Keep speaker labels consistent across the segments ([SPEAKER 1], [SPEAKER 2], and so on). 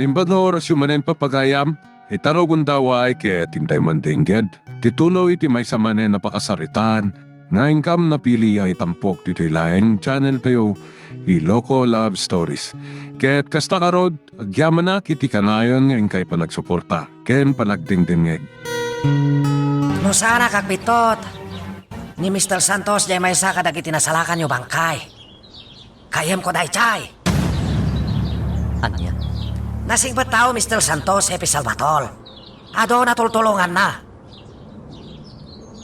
[SPEAKER 1] Limbador syumanen papagayam, itaro gundaway kaya tintay mandingged. Titulo iti may samanen napakasaritan, nga ingkam na pili ay tampok dito laing channel kayo, Iloko Love Stories. Kaya't kasta karod, agyaman na kiti kanayon nga kay panagsuporta, ken panagdingdingeg.
[SPEAKER 2] No sana kagbitot. Ni Mr. Santos jay may sa kadagiti nasalakan yung bangkay. Kayem ko day chay.
[SPEAKER 3] Anya?
[SPEAKER 2] Nasing ba't tao Mr. Santos Hepe Salvatol? Ado na tultulungan na.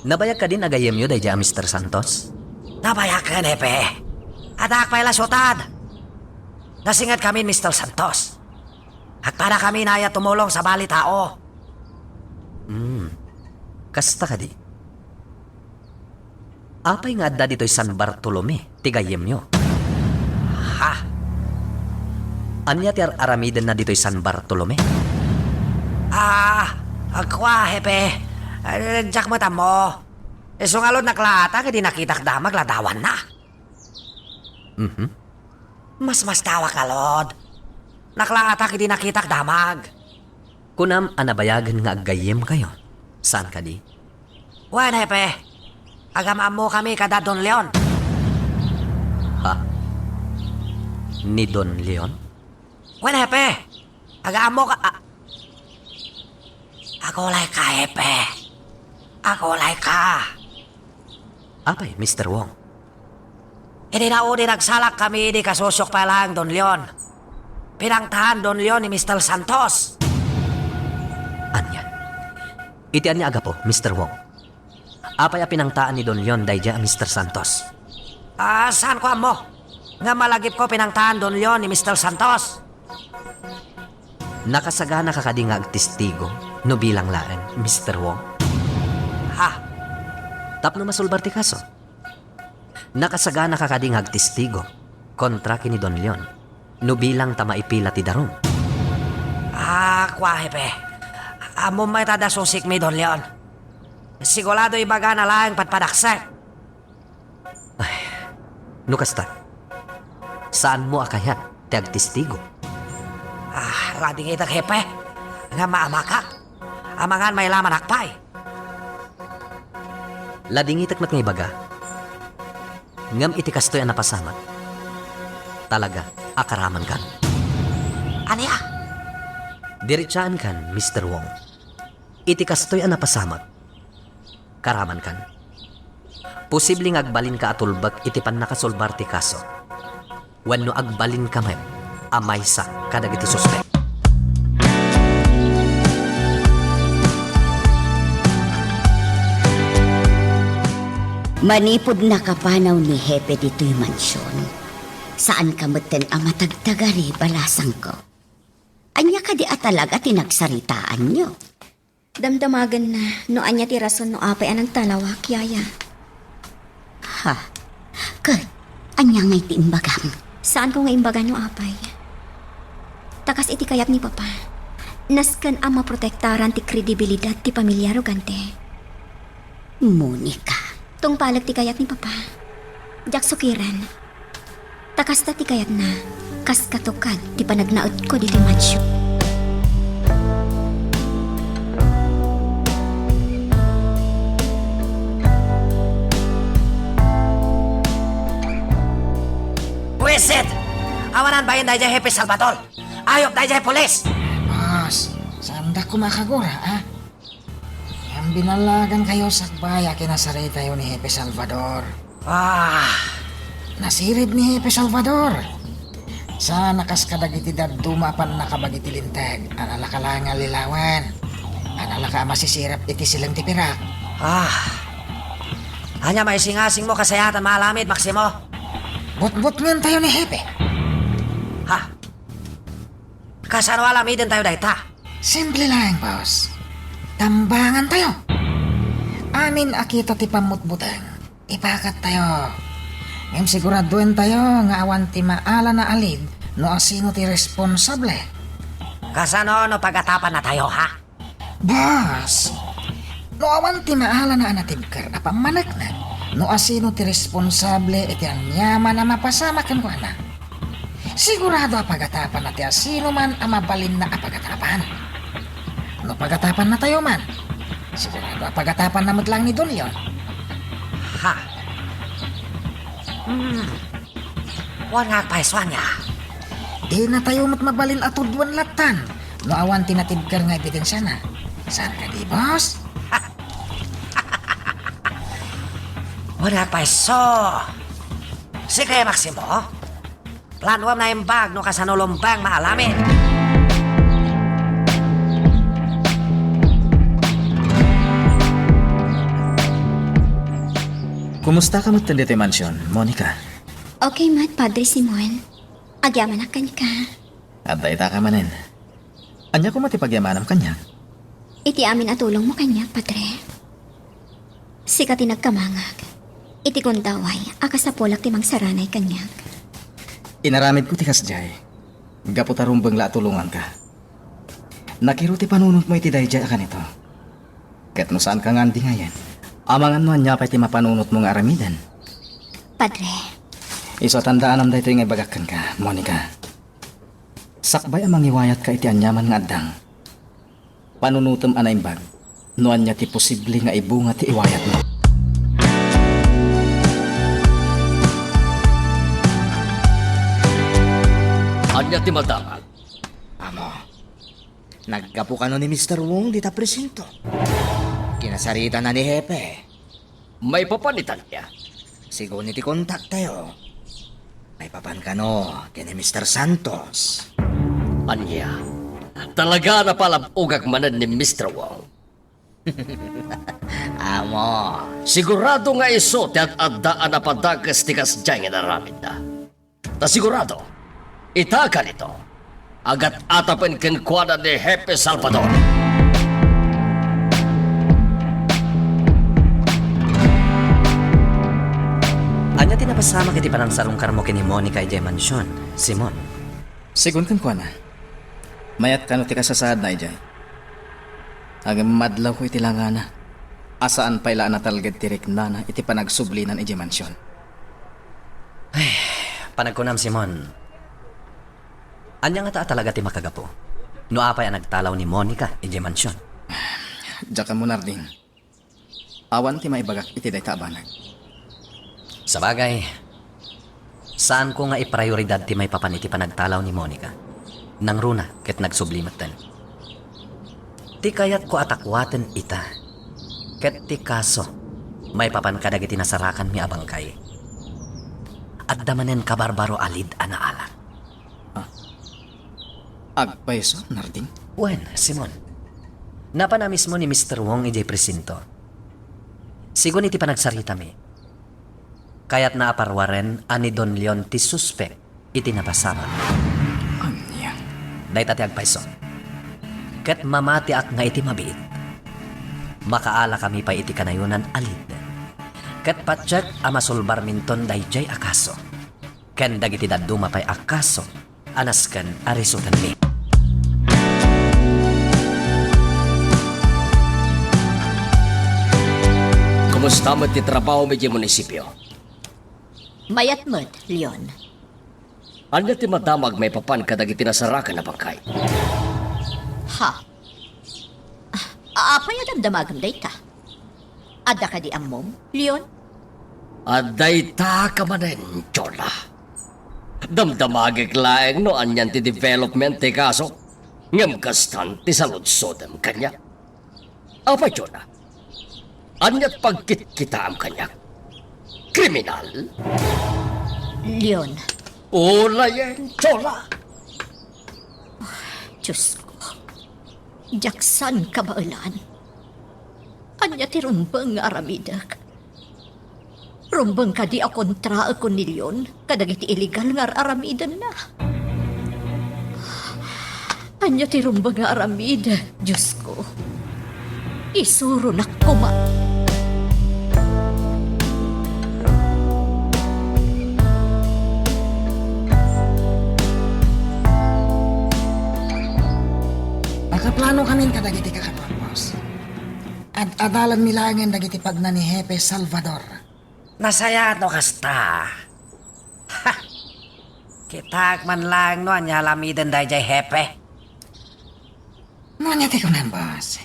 [SPEAKER 3] Nabayag ka din agayem yun day Mr. Santos?
[SPEAKER 2] Nabayak ka Hepe. Adak pa'y lasutad. Nasingad kami Mr. Santos. At para kami naya tumulong sa bali tao.
[SPEAKER 3] Kasta ka di? Apay nga adda dito'y San Bartolome, tigayem nyo.
[SPEAKER 2] Ha?
[SPEAKER 3] Anya ti aramiden na dito'y San Bartolome?
[SPEAKER 2] Agkwa Hepe. Diyak mo tamo. Sungalod na klata kadi nakitak damag ladawan na. Mas tawa ka, Lord. Naklangata kadi nakitak damag.
[SPEAKER 3] Kunam anabayagan nga agayem kayo. Saan ka di?
[SPEAKER 2] Wan, Hepe. Agamaan mo kami kada Don Leon.
[SPEAKER 3] Ha? Ni Don Leon?
[SPEAKER 2] Wan, Hepe. Agaan mo ka... Ako lay ka, Hepe. Ako lay ka.
[SPEAKER 3] Apay, Mr. Wong.
[SPEAKER 2] Hindi na uli nagsalak kami di kasusok pa lang, Don Leon. Pinangtahan Don Leon ni Mr. Santos.
[SPEAKER 3] Anya? Iti anya aga po, Mr. Wong. Apay a pinangtaan ni Don Leon dayja Mr. Santos.
[SPEAKER 2] Saan ko mo? Nga malagip ko pinangtahan Don Leon ni Mr. Santos.
[SPEAKER 3] Nakasagana ka kadi nga agtistigo no bilang laan, Mr. Wong.
[SPEAKER 2] Ha?
[SPEAKER 3] Tapno masulbar ti kaso. Nakasagana ka kadi nga agtistigo kontra kini Don Leon no bilang tamaipila ti daron.
[SPEAKER 2] Kwa, Hepe. Amo may tadasusik mi, Don Leon. Sigurado ibaga na lang patpadaksek.
[SPEAKER 3] No kasta? Saan mo akayat ti agtistigo?
[SPEAKER 2] Rading itak, Hepe. Nga maamakak. Amangan may laman akpay.
[SPEAKER 3] Lading itakmat nga ibaga. Ngam iti kastoy ang napasamat. Talaga, akaraman kan.
[SPEAKER 2] Aniya?
[SPEAKER 3] Diritsaan kan, Mr. Wong. Iti kastoy ang napasamat. Karaman kan. Posibleng agbalin ka atulbag iti pan nakasolbar ti kaso. Wenno agbalin ka may amay sa kadagiti suspect.
[SPEAKER 4] Manipod na kapanaw ni Hepe dito'y mansyon. Saan ka maten ang matagtagari balasang ko? Anya ka di atalaga tinagsaritaan nyo.
[SPEAKER 5] Damdamagan na no anya ti rason no apay anang talawak yaya.
[SPEAKER 4] Ha? Kat, anya ngay ti imbagam.
[SPEAKER 5] Saan ko nga imbagan no apay? Takas iti kayap ni Papa. Naskan ang maprotektaran ti kredibilidad ti pamilya rogante.
[SPEAKER 4] Monica.
[SPEAKER 5] Tung palag ti kayap ni Papa. Jak sukiran. Takas ta ti kayap na. Kas katukad ti panagnaot ko dito mansyo.
[SPEAKER 2] Pweset! Awanan bayan dahil dyan Hepe Salvatol. Ayop dahil dyan polis.
[SPEAKER 6] Mas, saan da kumakagura, ha? Yang binalagan kayo sa baya kinasari tayo ni Hepe Salvador. Nasirib ni Hepe Salvador. Sa nakas kadagiti daduma pan nakabagiti lintag. Anala ka lang nga lilawan. Anala ka masisirap iti silang tipirak.
[SPEAKER 2] Anya may singasing mo kasayatan malamid, Maximo.
[SPEAKER 6] But ngan tayo ni Hepe.
[SPEAKER 2] Ha? Kasano alamidin tayo dahita?
[SPEAKER 6] Simple lang, boss. Tambangan tayo. Amin akita ti pamutbutang. Ipakat tayo. Ngayon siguraduin tayo nga awan ti maala na alid no asino ti responsable.
[SPEAKER 2] Kasano no pagatapan na tayo, ha?
[SPEAKER 6] Boss, no awan ti maala na anatibkar na pamanak no asino ti responsable iti ang yaman na mapasamakan ko anak. Sigurado apagatapan na tiya sino man ang mabalin na apagatapan. No pagatapan na tayo man, sigurado apagatapan na lang ni Don Leon.
[SPEAKER 2] Ha? Wan nga paiswan niya.
[SPEAKER 6] Di na tayo mabalin at tudwan latan. No awan tinatibkar nga ebidensya na. Saan ka di, boss?
[SPEAKER 2] Wan nga paiso. Sige, Maximo. Planuam na imbag no kasanulumbang maalamin.
[SPEAKER 7] Kumusta ka magtanda tayo mansyon, Monica?
[SPEAKER 5] Okay, Mat, Padre Simon. Agyaman na ka.
[SPEAKER 7] At daita ka manin. Anya ko matipagyamanam kanya.
[SPEAKER 5] Iti amin at tulong mo kanya, Padre. Sikat nagkamangag. Iti kundaway, akasapolak timang saranay kanyag.
[SPEAKER 7] Inaramid ko tikas jay. Gaputarumbang la tulungan ka. Nakiruti panunot mo iti dayjay akan ito. Ket no saan ka nga andi ngayon. Amangan mo anya pa iti mapanunot mong aramidan.
[SPEAKER 5] Padre,
[SPEAKER 7] Iso tandaan am daytoy nga bagakan ka, Monica. Sakbay amang iwayat ka iti anyaman nga addang. Panunutom anaimbag. No anya ti posible nga ibunga ti iwayat mo.
[SPEAKER 8] Anya ti madamag.
[SPEAKER 9] Amo, nagkapo ka no ni Mr. Wong di ta presinto. Kinasarita na ni Hepe.
[SPEAKER 8] May papanitan niya.
[SPEAKER 9] Sigo ni ti kontak tayo. May papan ka no, kini Mr. Santos.
[SPEAKER 8] Anya. Talaga na palabugag manan ni Mr. Wong.
[SPEAKER 9] Amo,
[SPEAKER 8] Sigurado nga iso ti at addaan na padagas ti kasjay nga naramid na. Ta sigurado, itaka nito. Agat atapen kenkwana ni Hepe Salvador.
[SPEAKER 3] Anya tinapasama kiti panang sarungkar mo kini Monica ijay mansyon, Simon.
[SPEAKER 7] Sigun kan kuana. Mayat kano ti kasasad na ijay. Agam madlaw ko iti langana. Asaan pa ila na talgad tirik nana iti panagsublinan ijay mansyon.
[SPEAKER 3] Panagkunam, Simon. Anya nga ta talaga ti makagapo. No apay ang nagtalaw ni Monica ijay mansyon.
[SPEAKER 7] Diyan ka mo narding. Awan ti maibagak iti day tabanag.
[SPEAKER 3] Sa bagay, saan ko nga iprioridad ti may papan iti panagtalaw ni Monica? Nang runa, ket nagsublimatan. Ti kayat ko atakwaten ita. Ket ti kaso, may papan kadag iti nasarakan mi abangkay. At damanen kabarbaro alid anaala.
[SPEAKER 7] Agpaiso, narding.
[SPEAKER 3] Wen, Simon. Napana mismo ni Mr. Wong ijay presinto. Sigun iti panagsarita mi. Kaya't naaparwaren ani Don Leon ti suspek iti napasama.
[SPEAKER 7] Anya.
[SPEAKER 3] Day tati agpaiso. Ket mamati ak nga iti mabiit. Makaala kami pa iti kanayunan alid. Ket patsyek amasulbar minton dayjay akaso. Ken dagiti daduma pay akaso. Anasken arisutan mi.
[SPEAKER 8] Kumusta mo ti trabaho mi di munisipyo?
[SPEAKER 4] Mayat mo't, Leon.
[SPEAKER 8] Anya ti madamag may papan kadag itinasarakan na bangkay.
[SPEAKER 4] Ha? Apay damdamagam day ta. Ada ka di amom, Leon?
[SPEAKER 8] Aday ta ka manen, Chola. Damdamagig laeng no anyan ti development ti kaso. Ngem kastan ti saludsodem kanya. Apa, Chola? Anyat pagkit-kita am kanya. Kriminal?
[SPEAKER 4] Leon,
[SPEAKER 8] Ola yan, Chola.
[SPEAKER 4] Diyos ko. Jaksan ka ba ulan? Anya ti rumbang nga aramidak. Rumbang ka di akontra ako ni Leon, kadagiti illegal nga aramidan na. Anya ti rumbang nga aramida, Diyos ko. Isuro na kuma.
[SPEAKER 6] Nakaplano kami kadagiti kakapon, boss. At adalan milangan dagiti pagna ni Hepe Salvador.
[SPEAKER 2] Nasaya no kasta. Ha! Kitag man lang no anya lamiden day jay hepe.
[SPEAKER 6] Nonya ti kunan, boss.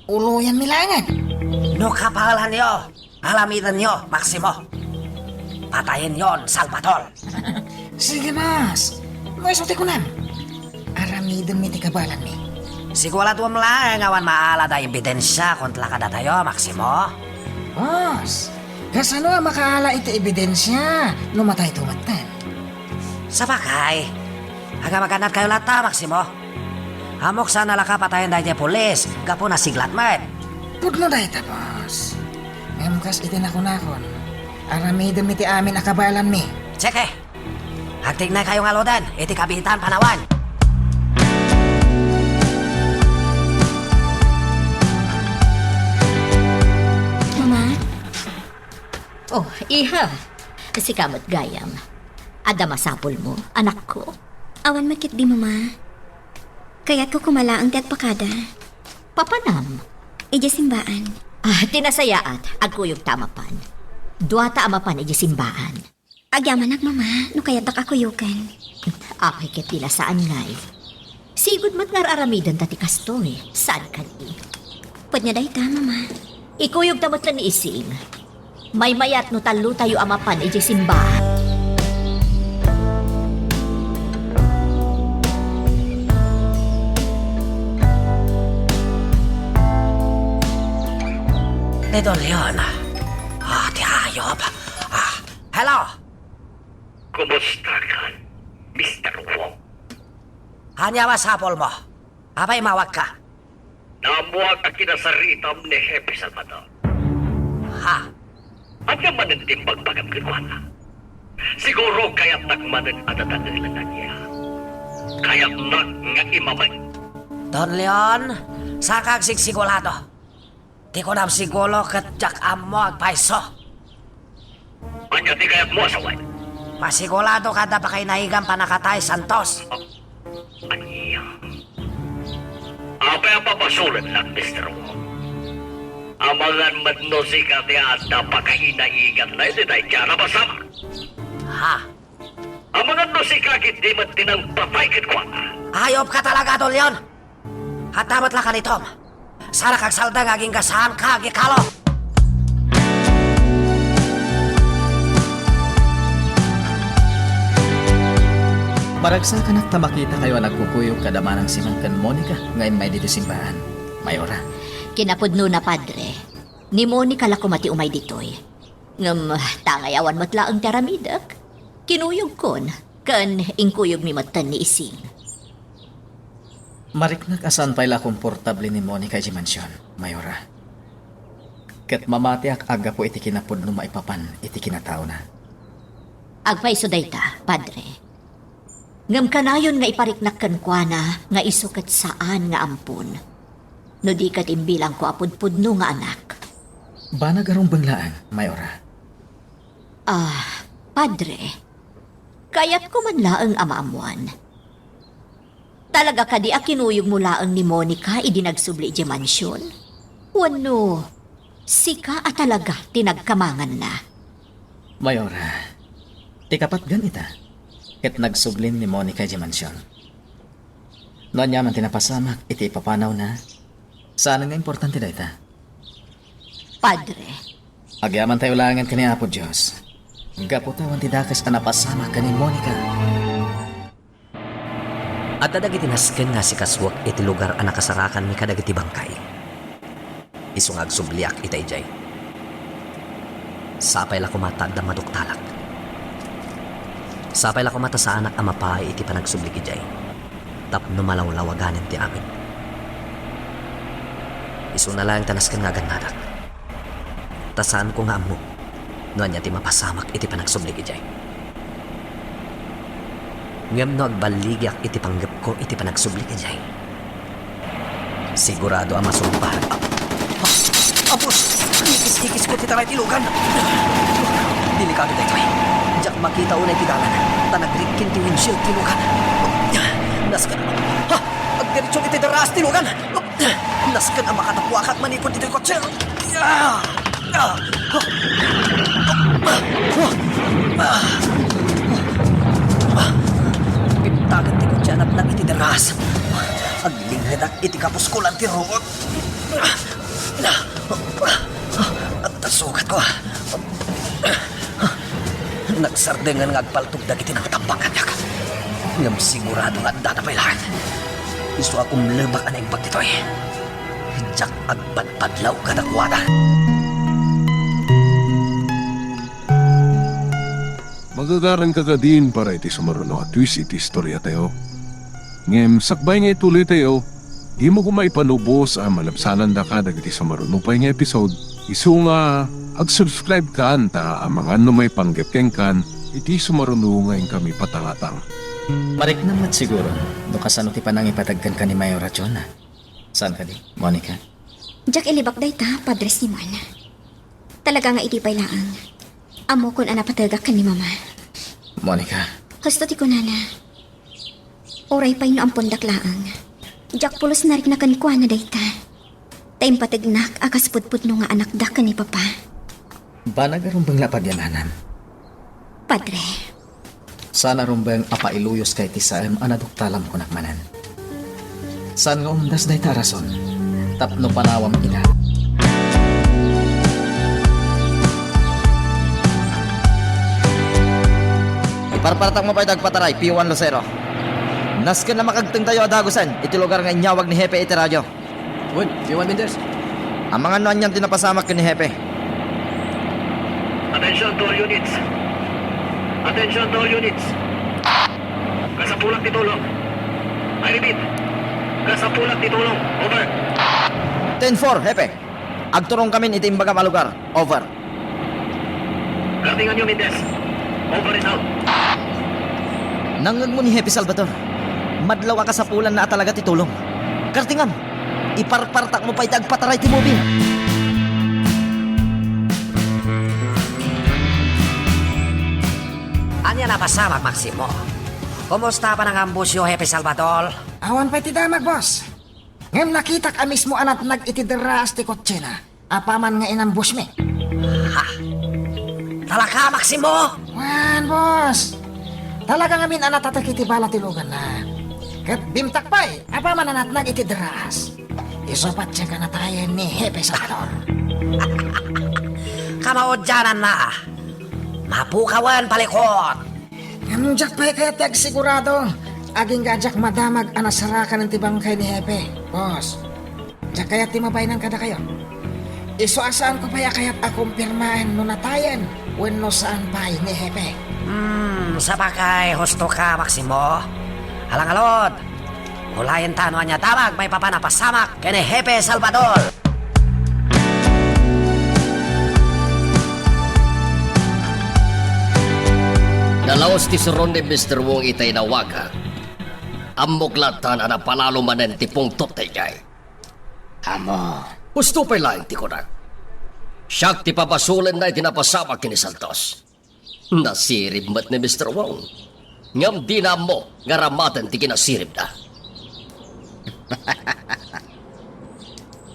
[SPEAKER 6] Uluyan milangan.
[SPEAKER 2] No kapalan nyo. Alamidan nyo, Maximo. Patayin yon, Salvatore.
[SPEAKER 6] Sige, boss. May suti kunan. Aramidon mi ti kabalan mi.
[SPEAKER 2] Sigurado mo lang awan maala da ebidensya kontla kada tayo, Maximo.
[SPEAKER 6] Boss, kasano makaala iti ebidensya numatay tumatan?
[SPEAKER 2] Sa bagay, aga maganat kayo lata, Maximo. Amok sana laka patayin da niya pulis, gapo na siglat man.
[SPEAKER 6] Pudno da ita, boss. Memkas iti nakunakon. Aramidon mi ti amin akabalan mi.
[SPEAKER 2] Tseke, hagtig na kayong alodan, iti kabitan panawan.
[SPEAKER 5] Mama,
[SPEAKER 4] Oh, iha. Si kamot gayam. Ada masapol mo, anak ko.
[SPEAKER 5] awan makit di mama. Kaya't ko kumalaang ti agpakada.
[SPEAKER 4] Papanam.
[SPEAKER 5] Ija simbaan.
[SPEAKER 4] Tinasayaat, agkuyog tamapan. Duata amapan iji simbaan.
[SPEAKER 5] Agyaman mama, no kaya't ako yukan.
[SPEAKER 4] Apay ket tinasaan ngay. Sigud mat nga aramidan tati kastoy. Saan ka ni?
[SPEAKER 5] Pwede niya dahita, mama.
[SPEAKER 4] Ikuyog tamot lang ni Ising. May mayat no talo tayo amapan iji simbahan.
[SPEAKER 2] Ni Don Leon. Ti hayop. Hello.
[SPEAKER 8] Kumusta ka, Mr. Wong?
[SPEAKER 2] Hanya masapol mo. Abay mawag ka.
[SPEAKER 8] Namuha ka kinasaritam ni Happy Salvador.
[SPEAKER 2] Ha?
[SPEAKER 8] At yung manentimbag bagam kinwana. Siguro kaya't nagmanan atatangilan na niya. Kaya't nga imamay.
[SPEAKER 2] Don Leon, sakag sigsigulado. Di ko nam sigulo kat jak amo agpaiso.
[SPEAKER 8] Anya di kaya't mo asaway.
[SPEAKER 2] Masigulado kada pa kay nahigang panakatay Santos.
[SPEAKER 8] Anya. Apa ang papasulan lang, Mr. Wong? Amangan madno si kati at napakainaigan na ito dahil dyan na masama.
[SPEAKER 2] Ha?
[SPEAKER 8] Amangan no si kakit di man tinang patay kit kwa.
[SPEAKER 2] Ayop ka talaga, Don Leon. At damat lang ka ni Tom. Sana kag salda nga gingasahan ka, gikalo.
[SPEAKER 7] Maragsa ka nagtamakita kayo nagkukuyog kadamanang simangkan Monica ngayon may dito simbahan. Mayora,
[SPEAKER 4] Kinapudno na padre. Ni Monica la kumati umay ditoy. Ngam tangayawan matla ang taramidak. Kinuyog kon. Kan ingkuyog mi matan ni Ising.
[SPEAKER 7] mariknak asan pala komportable ni Monica di mansyon, Mayora. Ket mamati ak aga po iti kinapudno maipapan iti kinatao na.
[SPEAKER 4] Agpay so dayta, padre. Ngam kanayon nga ipariknak kan kuana nga isukat saan nga ampun. No di kat imbilang ko apudpudno nga anak.
[SPEAKER 7] Banag arong banglaan, Mayora.
[SPEAKER 4] Padre, kaya't ko man laang amaamuan. Talaga ka di akinuyog mo laang ni Monica idinagsubli di mansyon? Wano, sika at talaga tinagkamangan na.
[SPEAKER 7] Mayora, ti kapat ganita. Ket nagsublim ni Monica di mansyon. Noon niya man tinapasamak iti papanaw na. Saan nga importante da ita?
[SPEAKER 4] Padre,
[SPEAKER 7] Agyaman tayo langan kani Apo Diyos. Gaputawan ti dakas ka napasama ka ni Monica.
[SPEAKER 3] At dadagiti nasken nga si kaswak iti lugar ang nakasarakan ni kadagiti bangkay. Isungag subliak itayjay. Sapay la kumata da maduktalak. Sapay la kumata sa anak amapay iti panagsublik ijay. Tapno malawlawaganin ti amin. Isung na lang tanasken nga ganadak. Tasaan ko nga amo. Noon niya ti mapasamak iti panagsublik ijay. Ngam no agbaligyak iti panggap ko iti panagsublik ijay. Sigurado ang masumpah. Apos! Kikis-kikis ko ti taray tilugan. Delikado dito eh. Diyak makita unay ti dalan. Tanagrikin ti windshield tilugan. Naskan naman. Ha! Agdiritso iti daras tilugan. Naskan ang makatapuakak manipon iti kotse.
[SPEAKER 2] Nas, aglingredak iti kapuskulan ti ruot. At tasukat ko. Nagsardengan nga agpaltog dagiti nakatambangan niya. Ngam sigurado nga dana pa'y lahat. Iso akong lebak anay pagtitoy. Jak agpadpadlaw kadakwada.
[SPEAKER 1] Magagaran ka ka din para iti sumaruno at twist iti istorya tayo. Ngem, sakbay nga ituloy tayo, di mo kumay panubos ang malabsanan da ka dagiti sumaruno pa nga episode. Isu nga, ag-subscribe ka ta ang mga may panggepkeng kan, iti sumaruno ngayon kami patangatang.
[SPEAKER 7] Marik naman siguro, no kasano ti panang ipatagkan ka ni Mayor Rachona. Saan ka di, Monica?
[SPEAKER 5] Jak ilibak day ta, Padre Simon. Talaga nga iti pay laang. Amo kun anapatagak ka ni Mama.
[SPEAKER 7] Monica,
[SPEAKER 5] Gusto ti ko nana. Oray pay no ang pundak laang. Jak pulos narik na kanikwa na day ta. Taim patignak akas putput no nga anak da ka ni Papa.
[SPEAKER 7] ba nagarumbang lapagyananam?
[SPEAKER 5] Padre,
[SPEAKER 7] Sana rumbang apailuyos kay tisaem anaduktalam ko nakmanan. San nga umdas day tarason, tapno panawam ina.
[SPEAKER 9] Iparpartak mo pa'y dagpataray, P1 Lucero. Nasken na makagteng tayo adagusan, iti lugar nga inyawag ni Hepe iti radyo.
[SPEAKER 7] Uy, P1 Mendez.
[SPEAKER 9] Ang mga noan niyang tinapasamak ni Hepe.
[SPEAKER 10] Attention to all units. Attention to all units. Kasapulat ni Tulong. I repeat. Kasapulat ni Tulong. Over.
[SPEAKER 9] 10-4, Hepe. Agturong kami iti imbaga malugar. Over.
[SPEAKER 10] Gatingan niyo, Mendez. Over and out.
[SPEAKER 9] Nangag mo ni Hepe Salvador. Madlaw ka sa pulan na talaga ti Tulong. Kartingam, iparpartak mo pa'y dagpataray ti movie.
[SPEAKER 2] Anya na pasamak, Maximo. Kumusta pa ng ambusyo, Hepe Salvador?
[SPEAKER 6] Awan pa iti damag, boss. Ngem nakita ka mismo anat nag-itideraas ti kotse na. Apaman nga inambush mi.
[SPEAKER 2] Talaka, Maximo!
[SPEAKER 6] Wan, boss. Talaga nga min anat atakiti bala ti lugan na. Kat bimtak pa'y, apaman anat nag-itideraas. Isopat siya ka na tayo ni Hepe Salvador.
[SPEAKER 2] Kamaudyanan na. Mapukawan palikot.
[SPEAKER 6] Ngem jak pa'y kaya tag sigurado. Aging gajak madamag anasarakan ng tibangkay ni Hepe. Boss, jak kaya timabay ng kada kayo. Isuasaan ko pa'y kaya't akumpirmahan no natayan when no saan pa'y ni Hepe.
[SPEAKER 2] Sabagay, husto ka, Maximo. Alang-alod. Hulayin tanwa niya damag may papanapasamak kay ni Hepe Salvador.
[SPEAKER 8] Nalaos ti suron ni Mr. Wong itay nawaga. Amuklatan na napalalo manen ti pungtot tay jay.
[SPEAKER 9] Amo.
[SPEAKER 8] Gusto pa lang ti kunak. Siyak ti papasulan na itinapasamak kini Santos. Nasirib mat ni Mr. Wong. Ngam di na mo ngaramatan ti kinasirib na.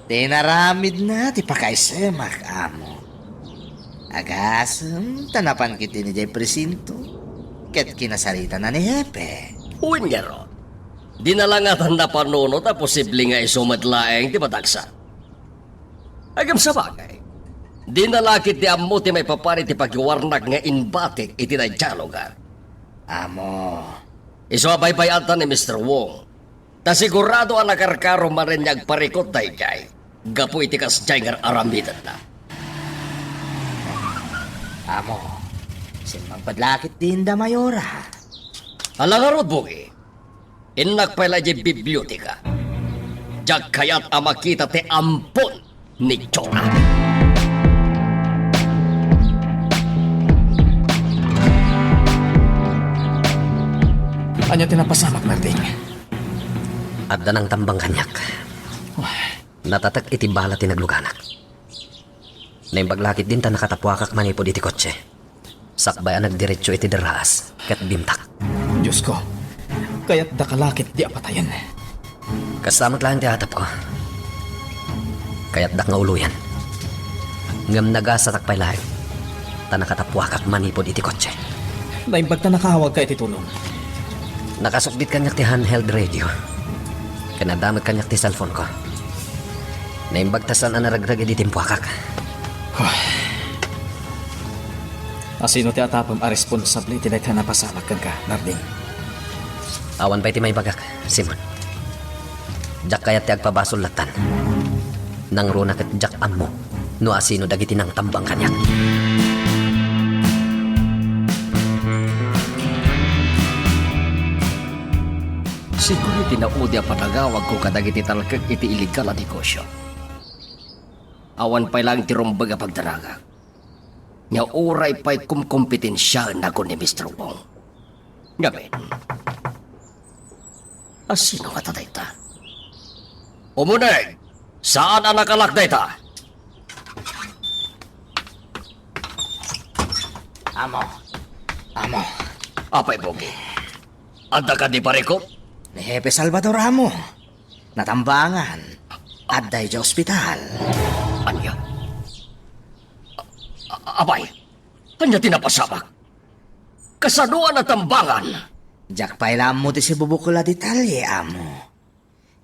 [SPEAKER 9] Tinaramid na ti pakaisemak, amo. Agasem, tanapan kiti ni Jay Presinto. Ket kinasarita na ni Hepe.
[SPEAKER 8] Unyaro. Dinalangatan na panunot na posible nga isumadlaeng ti matagsa. Agam sa bagay. Dinalakit ti ammo ti may papari ti pagwarnak nga inbatik iti na dialogan.
[SPEAKER 9] Amo.
[SPEAKER 8] Isuabaybayatan ni Mr. Wong. Ta sigurado ang nakarkaro man rin niyag parikot tayo jay. Gapu iti kasjay nga aramidan na.
[SPEAKER 9] Amo. Simang padlakit din da mayora.
[SPEAKER 8] Alangarod, Bugi. Inak pala di bibliotika. Jag kayat amakita ti ampon ni Chona.
[SPEAKER 7] Anya tinapasamak, Marting.
[SPEAKER 3] At danang tambang kanyak. Natatak iti bala tinagluganak. Naimpaglakit din ta nakatapwakak manipod iti kotse. Sakbayan nagdiretso iti deraas, ket bimtak.
[SPEAKER 7] Diyos ko, kaya't dakalakit di apatayan.
[SPEAKER 3] Kastamat lang ti atap ko. Kaya't dak nga uluyan. Ngam nagasa takpay lahat. Ta nakatapwakak manipod iti kotse.
[SPEAKER 7] Naimbag ta nakahawag ka iti tulong.
[SPEAKER 3] Nakasukbit kanyak ti handheld radio. Kanadamag kanyak ti cellphone ko. Naimbagtasan ang naragrag di timpuakak.
[SPEAKER 7] Asino ti atapam a responsable ti dayta napasamak kan ka, Narding.
[SPEAKER 3] Awan pa iti may bagak, Simon. Jak kayat ti agpabasol latan. Nang runa ket jak ammo, no asino dagiti nang tambang kanyak.
[SPEAKER 8] Siguro tinaudi ang panagawag ko kadagiti talakag iti illegal na negosyo. Awan pa lang ti rumbag a pagdaraga. Nga oray pa'y kumkompetensya na ko ni Mr. Wong. Ngamin, asino ka tatayta? Umuneg! Saan ang nakalak dayta?
[SPEAKER 9] Amo.
[SPEAKER 8] Apay Bogi. Anda ka di pareko?
[SPEAKER 9] Ni Hepe Salvador amo. Natambangan. Adday sa ospital.
[SPEAKER 8] Anya? Abay, anya tinapasabak? Kasaduan na tambangan.
[SPEAKER 9] Jak pailam mo ti si bubukula detalye, amo.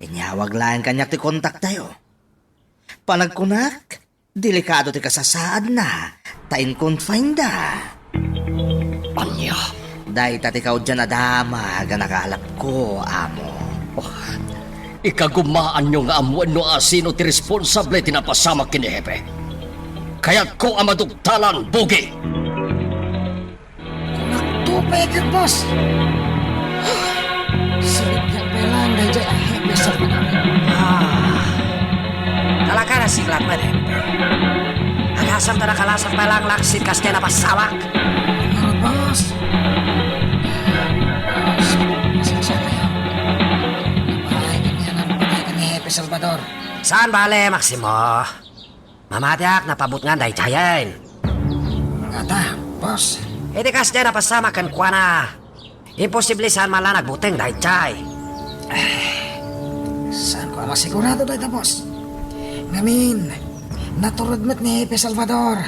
[SPEAKER 9] Inyawag lang kanyak ti kontak tayo. Panagkunak, delikado ti kasasaad na. Tain confine da.
[SPEAKER 8] Anya?
[SPEAKER 9] Dahil tatikaw dyan na dama, nakalap ko, amo.
[SPEAKER 8] Ikagumaan nyo nga amuan no asino ti responsable tinapasamak kini Hepe. Kaya't ko ang madugtalan, Bogi!
[SPEAKER 6] Tupay ka, boss. Silip yan pa lang dahil dyan ang Hepe Salvador.
[SPEAKER 3] Talaga na siglat mo, Hepe. Agasam na nakalasap pa lang laksit kas kaya napasawak.
[SPEAKER 6] Ano, boss? Boss, pasensya kayo. Nabahay ka niya ng patay ka ni Hepe Salvador.
[SPEAKER 3] Saan bale, Maximo? Mamadyak, napabot nga dahi chayen.
[SPEAKER 6] Ngata, boss.
[SPEAKER 3] Iti kas kaya napasama kan kwa na. Imposible saan malanag buteng dahi chay.
[SPEAKER 6] Saan ko ang masigurado dahil boss? Ngamin, naturod mo't ni Hepe Salvador.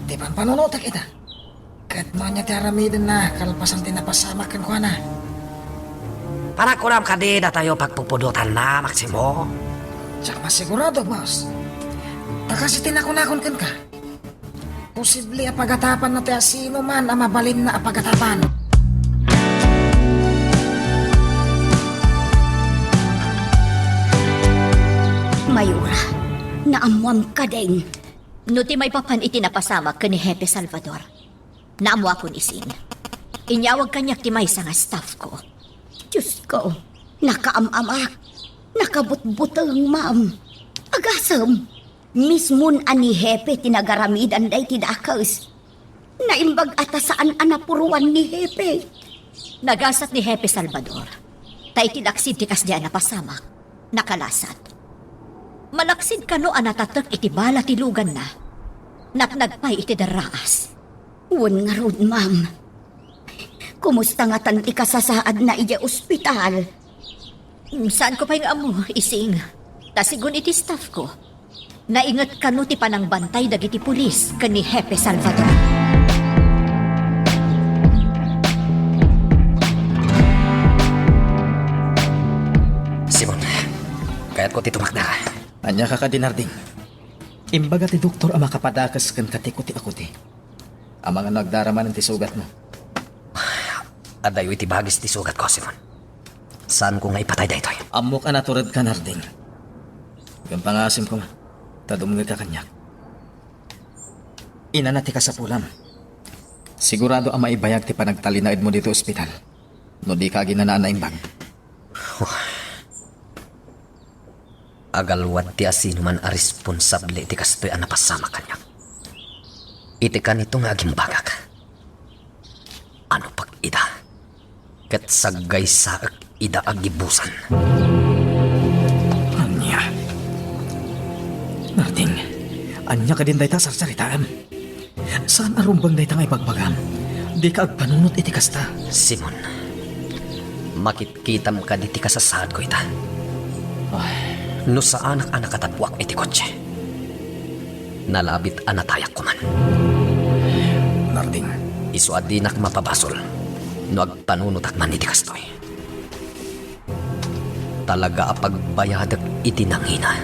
[SPEAKER 6] Di ba panunutak kita? Kahit mo niya ti aramidan na kalpasan tinapasama kan kwa na.
[SPEAKER 3] Panakulam ka di na tayo pagpupudutan na, Maximo.
[SPEAKER 6] Tsaka masigurado, boss. Takasi tinakunakon kan ka. Posible apagatapan na ti asino man ang mabalin na apagatapan.
[SPEAKER 4] Mayura, naamuam ka ding. No ti may papan itinapasamak ka ni Hepe Salvador. Naamu ako ni Sin. Inyawag kanyak ti may nga staff ko. Diyos ko, nakaamamak. Nakabutbutang ma'am. Agasam, mismon ani Hepe tinagaramid day tidakas. Naimbag atasaan anapuruan ni Hepe. Nagasat ni Hepe Salvador. Tay tidaksid ti kasdya napasamak. Nakalasat. Malaksid ka no anatatak iti bala ti lugan na. Naknagpay iti daraas. Wan nga rod, ma'am. Kumusta nga tanti kasasaad na iya ospital? Saan ko pa yung amo, ising? Tasigon iti staff ko. Naingat ka no ti panang bantay dagiti pulis ka ni Hepe Salvador.
[SPEAKER 3] Simon, kaya't ko titumak na.
[SPEAKER 7] Anya ka Narding. Imbaga ti doktor ang makapadakas kan katikuti ako ti. Ang mga nagdaraman ng tisugat mo.
[SPEAKER 3] Adayo iti bagis ti sugat ko, Simon. Saan ko nga ipatay daytoy?
[SPEAKER 7] Amok ka naturad ka Narding. Yung pangasim ko man. Tadumungit ka kanyak. Inanati ka sa pulam. Sigurado ang maibayag ti panagtalinaid mo dito ospital. No di ka ginanaan na imbag.
[SPEAKER 3] Agalwat ti asino man a responsable iti kastoy a napasama kanyak. Iti ka nito nga agimbagak. Ano pag ida? Ket sagay sa ida agibusan.
[SPEAKER 7] Anya? Narding, anya ka din dayta sarsaritaan. Saan arumbang dayta nga ipagbagam? Di ka agpanunot iti kasta.
[SPEAKER 3] Simon, makitkitam ka diti kasasad ko ita. No sa anak-anak katapwak iti kotse. Nalabit anatayak ko man.
[SPEAKER 7] Narding,
[SPEAKER 3] Isu adinak mapabasol. no agpanunutak man iti kastoy. Talaga apagbayadag iti nangina.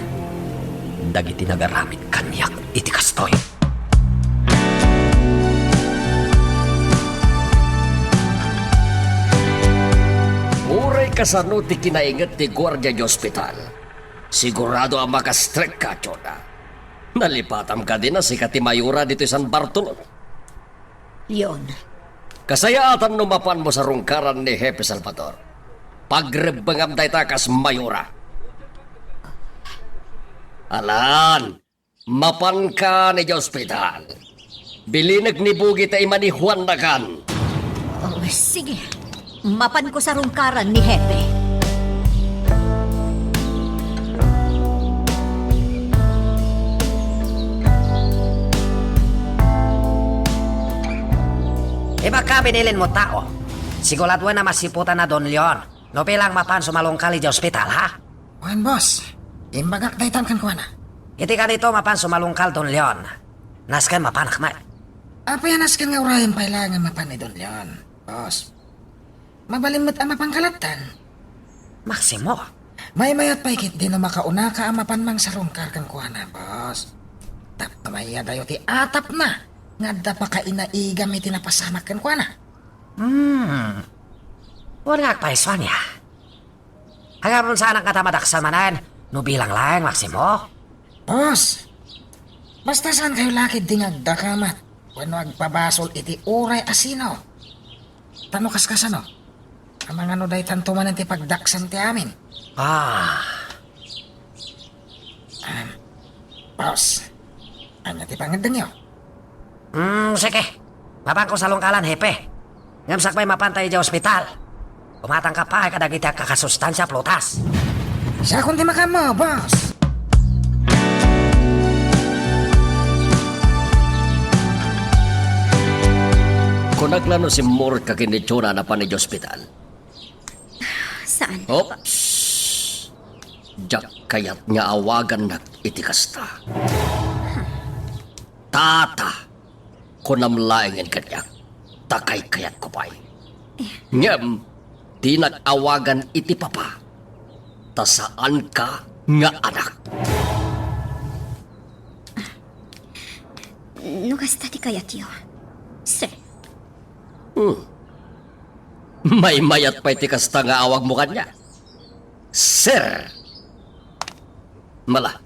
[SPEAKER 3] Dagiti nagaramid kanyak iti kastoy.
[SPEAKER 8] Uray kasano ti kinaingat ti Guardia di Hospital. Sigurado ang makastrek ka, Chona. Nalipatam ka din na si Katimayura dito sa San Bartolo.
[SPEAKER 4] Leon,
[SPEAKER 8] Kasayaatan numapan mo sa rungkaran ni Hepe Salvador. Pagrebangam day takas Mayura. Alan, mapan ka ni di Hospital. Bilinag ni Bugi tayo ni Juan Nagan.
[SPEAKER 4] oh, sige. Mapan ko sa rungkaran ni Hepe.
[SPEAKER 3] Iba ka binilin mo tao. Sigurado na masiputan na Don Leon. No pilang mapan sumalungkali di ospital, ha?
[SPEAKER 6] Wan, boss. Imbagak daytan kan kuana.
[SPEAKER 3] Iti ka dito mapan sumalungkal Don Leon. Nasken mapanak may.
[SPEAKER 6] Apa yan askan nga urayan pailangan mapan ni Don Leon, boss? Mabalimot ang mapangkalatan.
[SPEAKER 3] Maximo.
[SPEAKER 6] May mayat pa ikit din na makauna ka ang mapan mang sarungkar kan kuana, boss. Tap na maya dayo ti atap na. Nga da pa ka inaigam iti napasamak kan kuana.
[SPEAKER 3] Wala nga paiswan ya. Hanggang saan ang katamadaksan manan, no bilang lang, Maximo.
[SPEAKER 6] Boss, basta saan kayo lakid di ngagdakamat. Wano agpabasol iti uray asino. Tanukas ka sa no? Ang mga no dahi tantuman ti pagdaksan ti amin. Boss, ano ti pangadan niyo?
[SPEAKER 3] Sige. Mapan ko sa lungkalan, Hepe. Ngamsak may mapantay di ospital. Umatang ka pa, kadagiti kakasustansya plotas.
[SPEAKER 6] Siya kundi makamo, boss.
[SPEAKER 8] Kunaglano si Mor kakinitsura na pa ni di Hospital.
[SPEAKER 5] Saan?
[SPEAKER 8] Oops! Jak kayat nga awagan na itikasta. Tata! Kunamlaingin kanyak. Takay kayat ko pa'y. Ngem, di nag-awagan iti papa. Ta saan ka nga anak?
[SPEAKER 5] Nukas tati kayat yo. Sir,
[SPEAKER 8] May mayat pa itikasta nga awag mo kanya. Sir! Mala,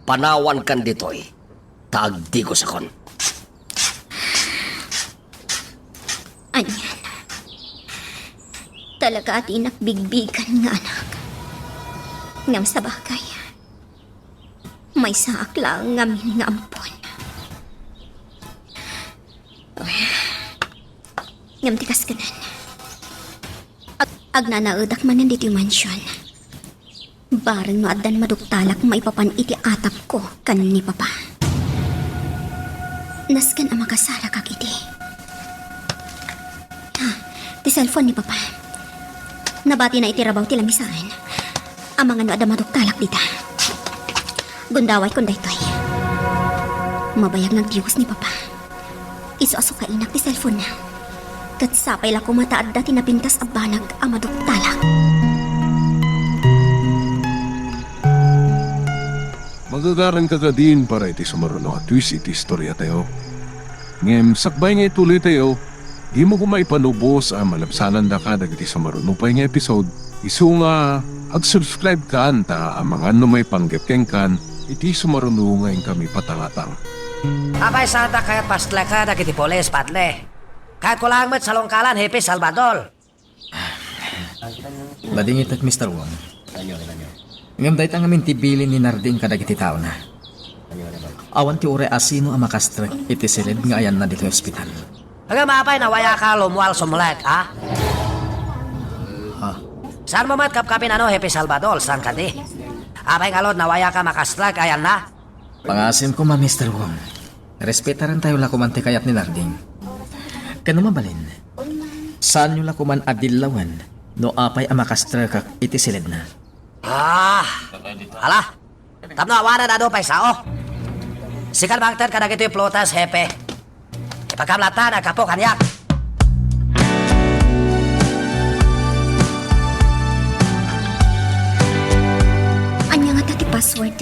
[SPEAKER 8] panawan kan dito'y. Tagdi ko sa kon.
[SPEAKER 5] anyan. Talaga at inakbigbigan nga anak. Ngam sa bagay. May saak lang ngamin nga ampon. Ngam tikas ka nan. Agnanaudak man nandito yung mansyon. Barang maadan maduktalak maipapan iti atap ko kan ni papa. Naskan ang makasara kag iti. Ti cellphone ni papa. Nabati na iti rabaw ti lamisaan. Ang mga no ada maduktalak dita. Gundaway kun daytoy. Mabayag nagdiwos ni papa. Isu-aso ka inak ti cellphone na. Kat sapay la ko mataad dati napintas a banag ang maduktalak.
[SPEAKER 1] Magagaran ka din para iti sumaruno at twist iti istorya tayo. Ngem, sakbay nga ituloy tayo, di mo kumaipanubos ang malabsanan da ka dagiti sumaruno pa nga episode. Isu nga, ag-subscribe ka ta ang mga ano may panggepkeng kan, iti sumaruno ngayon kami patangatang.
[SPEAKER 3] Abay sada kayat pastle ka dagiti polis, padle. Kahit ko lang met sa lungkalan, Hepe Salvador.
[SPEAKER 7] Ladingit at Mr. Wong. Ngam dahit ang amin tibilin ni Narding kadagiti tao na. Awan ti ure asino ang makastrek iti silid nga ayan na dito hospital.
[SPEAKER 3] Hanggang mapay na waya ka lumual sumulat, ha? Saan mo mat kapkapin ano, Hepe Salvador? Saan ka di? Abay ngalod na waya ka makastrek, ayan na?
[SPEAKER 7] Pangasim ko ma Mr. Wong. Respetaran tayo lakumante kayat ni Narding. Kano mabalin? Saan nyo lakuman adilawan no apay ang makastrek iti silid na?
[SPEAKER 3] Ala, tapno awanan na doon pa isao. Sikal bangter ka na gito yung plotas, Hepe. Ipagkamlatan, nagkapo kanyak.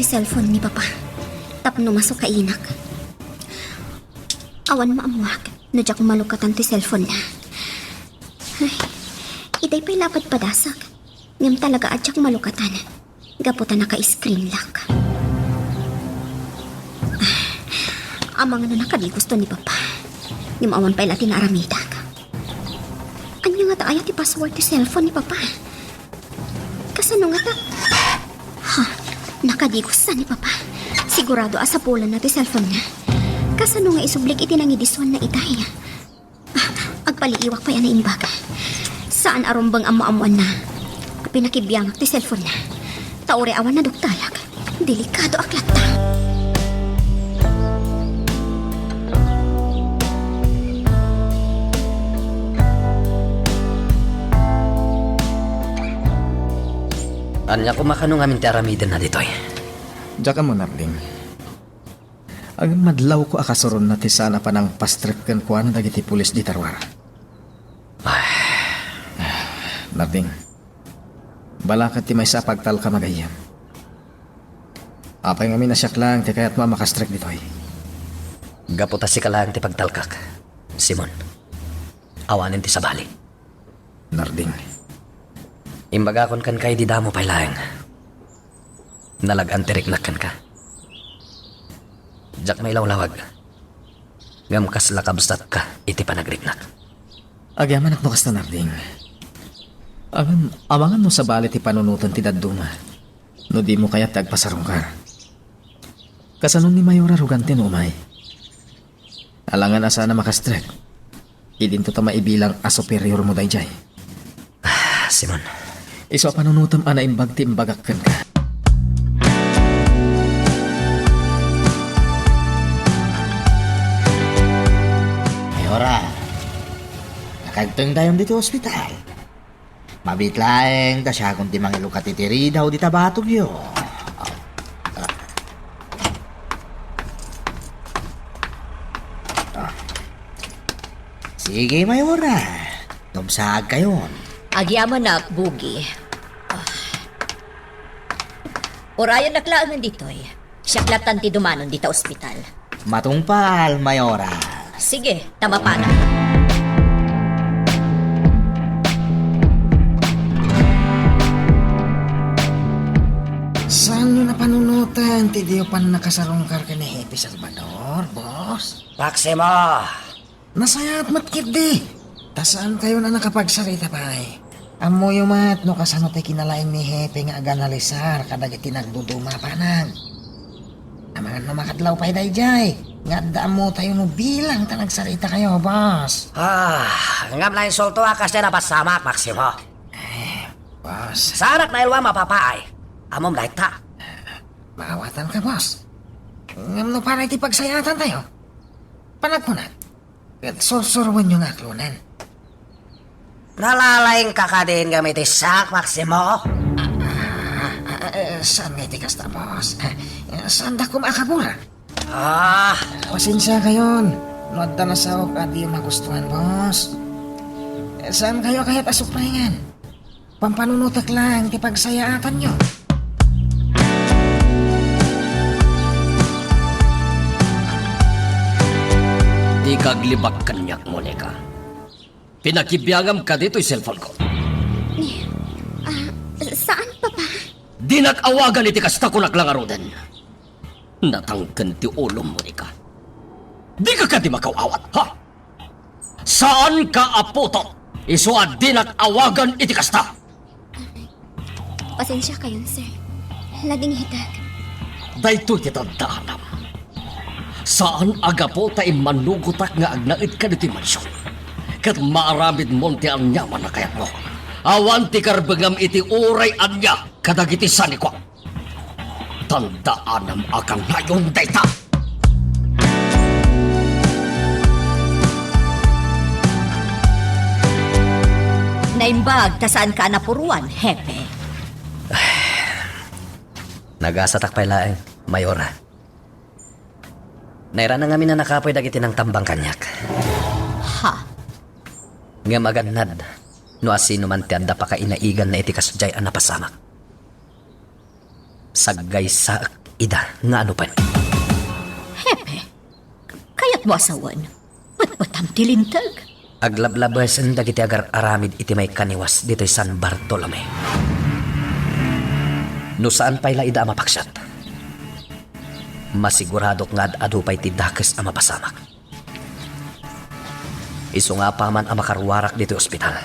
[SPEAKER 5] cellphone ni Papa. Tapno masok ka inak. Awan maamuak, no dya kumalukatan ti cellphone na. Ay, iday pa'y lapad padasak. Ngam talaga at siyak malukatan. Gaputan naka-screen lock. Amang na nakadi gusto ni Papa. Ngam awan pa'y latin na aramidag. Anya nga taaya ti password ti cellphone ni Papa. Kasano nga ta? Ha, nakadigusan ni Papa. Sigurado asapulan na ti cellphone na. Kasano nga isublik iti nangidiswan na itay. Agpaliiwak pa yan na imbaga. Saan arumbang amo-amuan na? Pinakibiyangak ti cellphone na. Taore awan na doktalag. Delikado aklat ta.
[SPEAKER 3] Anya kumakano nga minti aramiden na ditoy.
[SPEAKER 7] Diya ka mo, Narling. Ang madlaw ko akasuron na ti sana pa ng pastrip kan kuha na dagiti pulis di Tarwar. Narling, balakat ti may sa pagtal ka magayam. Apay nga minasyak lang ti kaya't mamakastrip ditoy.
[SPEAKER 3] Gaputa si kalang ti pagtalkak. Simon, awanin ti sabali.
[SPEAKER 7] Narling,
[SPEAKER 3] Imbagakon kan kay di damo pailaeng. Nalagan tiriknakan ka. Jak may lawlawag. Ngam kas lakabstat ka iti panagriknak.
[SPEAKER 7] agyaman at nukas na Narling. Amangan mo sa balit ti panunutan ti dadduma. No di mo kaya tagpasarong ka. Kasanon ni Mayora ruganti no umay. Alangan asa na makastrek. Idinto ta maibilang a superior mo dayjay.
[SPEAKER 3] Simon,
[SPEAKER 7] Iso panunutam ana imbag ti imbagakkan ka.
[SPEAKER 9] Mayora, nakagteng tayo dito ospital. Mabitlaeng ta siya kung di mangilukat itiri daw di tabatog yo. Sige, Mayora. Tumsag kayon.
[SPEAKER 4] Agyaman na, Bugi. Orayan naklaangan ditoy. Siyaklatan ti dumanon dita ospital.
[SPEAKER 9] Matungpal, Mayora.
[SPEAKER 4] Sige, tama pa na.
[SPEAKER 6] Saan nyo na panunutan? Ti diyo pan nakasarungkar ka ni Happy Salvador, boss?
[SPEAKER 2] Maximo!
[SPEAKER 6] Nasayat matkit di. Tasaan kayo na nakapagsarita pa eh. Amo yung mat, no kasano tayo kinalain ni Hepe nga aganalisar kadag itinagduduma pa nang. Amangan no makadlaw pa'y dayjay. Nga daan mo tayo no bilang ta nagsarita kayo, boss.
[SPEAKER 2] Ngam lain solto akas na napasamak, Maximo.
[SPEAKER 6] Boss,
[SPEAKER 2] Sarak na ilwa mapapaay. Amom laik ta.
[SPEAKER 6] maawatan ka, boss. Ngam no para iti pagsayatan tayo. Panagpunat. At sursurwan yung aklunan.
[SPEAKER 2] Nalalaing kakadin gamit isak, Maximo.
[SPEAKER 6] Saan nga itikas na, boss? Saan da kumakabura? Pasensya kayon. Nuad na sa ok at di magustuhan, boss. Saan kayo kahit asuprayan? Pampanunutak lang, di pagsayaatan nyo.
[SPEAKER 8] Di kaglibak kanyak, Monica. Pinakibiyangam ka dito yung cellphone ko.
[SPEAKER 5] Saan, Papa?
[SPEAKER 8] Di nag-awagan iti kasta ko naklangaroden. Natangkan ti ulo, Monica. Di ka di makawawat, ha? Saan ka aputo? Isuad di nag-awagan iti kasta.
[SPEAKER 5] Pasensya kayo, sir. Laging hidag.
[SPEAKER 8] Dahito iti tagdaanam. Saan agapo ta imanugutak nga agnaid ka diti mansyon? Kat maaramid mo ti anyaman na kayat mo. Awan ti karbagam iti uray anya kadagiti sanikwa. Tandaanam akang ngayon dayta.
[SPEAKER 4] Naimbag, tasaan ka napuruan, Hepe?
[SPEAKER 3] Nagasatak pailaeng, Mayora. Naira na nga na nakapoy dagiti ng tambang kanyak.
[SPEAKER 4] Ha?
[SPEAKER 3] Nga magannad, no asino man ti adda pa ka inaigan na iti kasjay ang napasamak. Saggay sa ida nga ano pa.
[SPEAKER 4] Hepe, kaya't mo asawan. Patpatam tilintag.
[SPEAKER 3] Aglablabasan dagiti agar aramid iti may kaniwas dito'y San Bartolome. No saan pa'y laida mapaksat? Masiguradok nga adu pa'y ti dakes a mapasamak. Isu nga pa man a makarwarak dito'y ospital.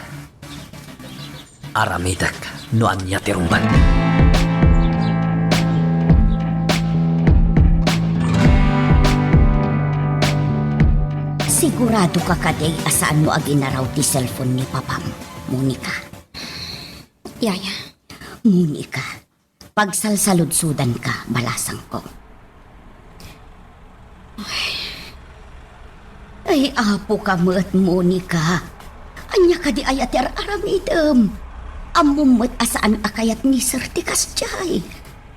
[SPEAKER 3] Aramidak no anya tirumban.
[SPEAKER 5] Sigurado ka kaday asaan mo aginaraw ti cellphone ni Papam, Monica. Yaya, Monica, pagsalsaludsudan ka, balasang ko. Ay, apo ka mo't, Monica. Anya ka di ay atir aramidem. Amumot asaan akayat ni Sir Tikas Jay.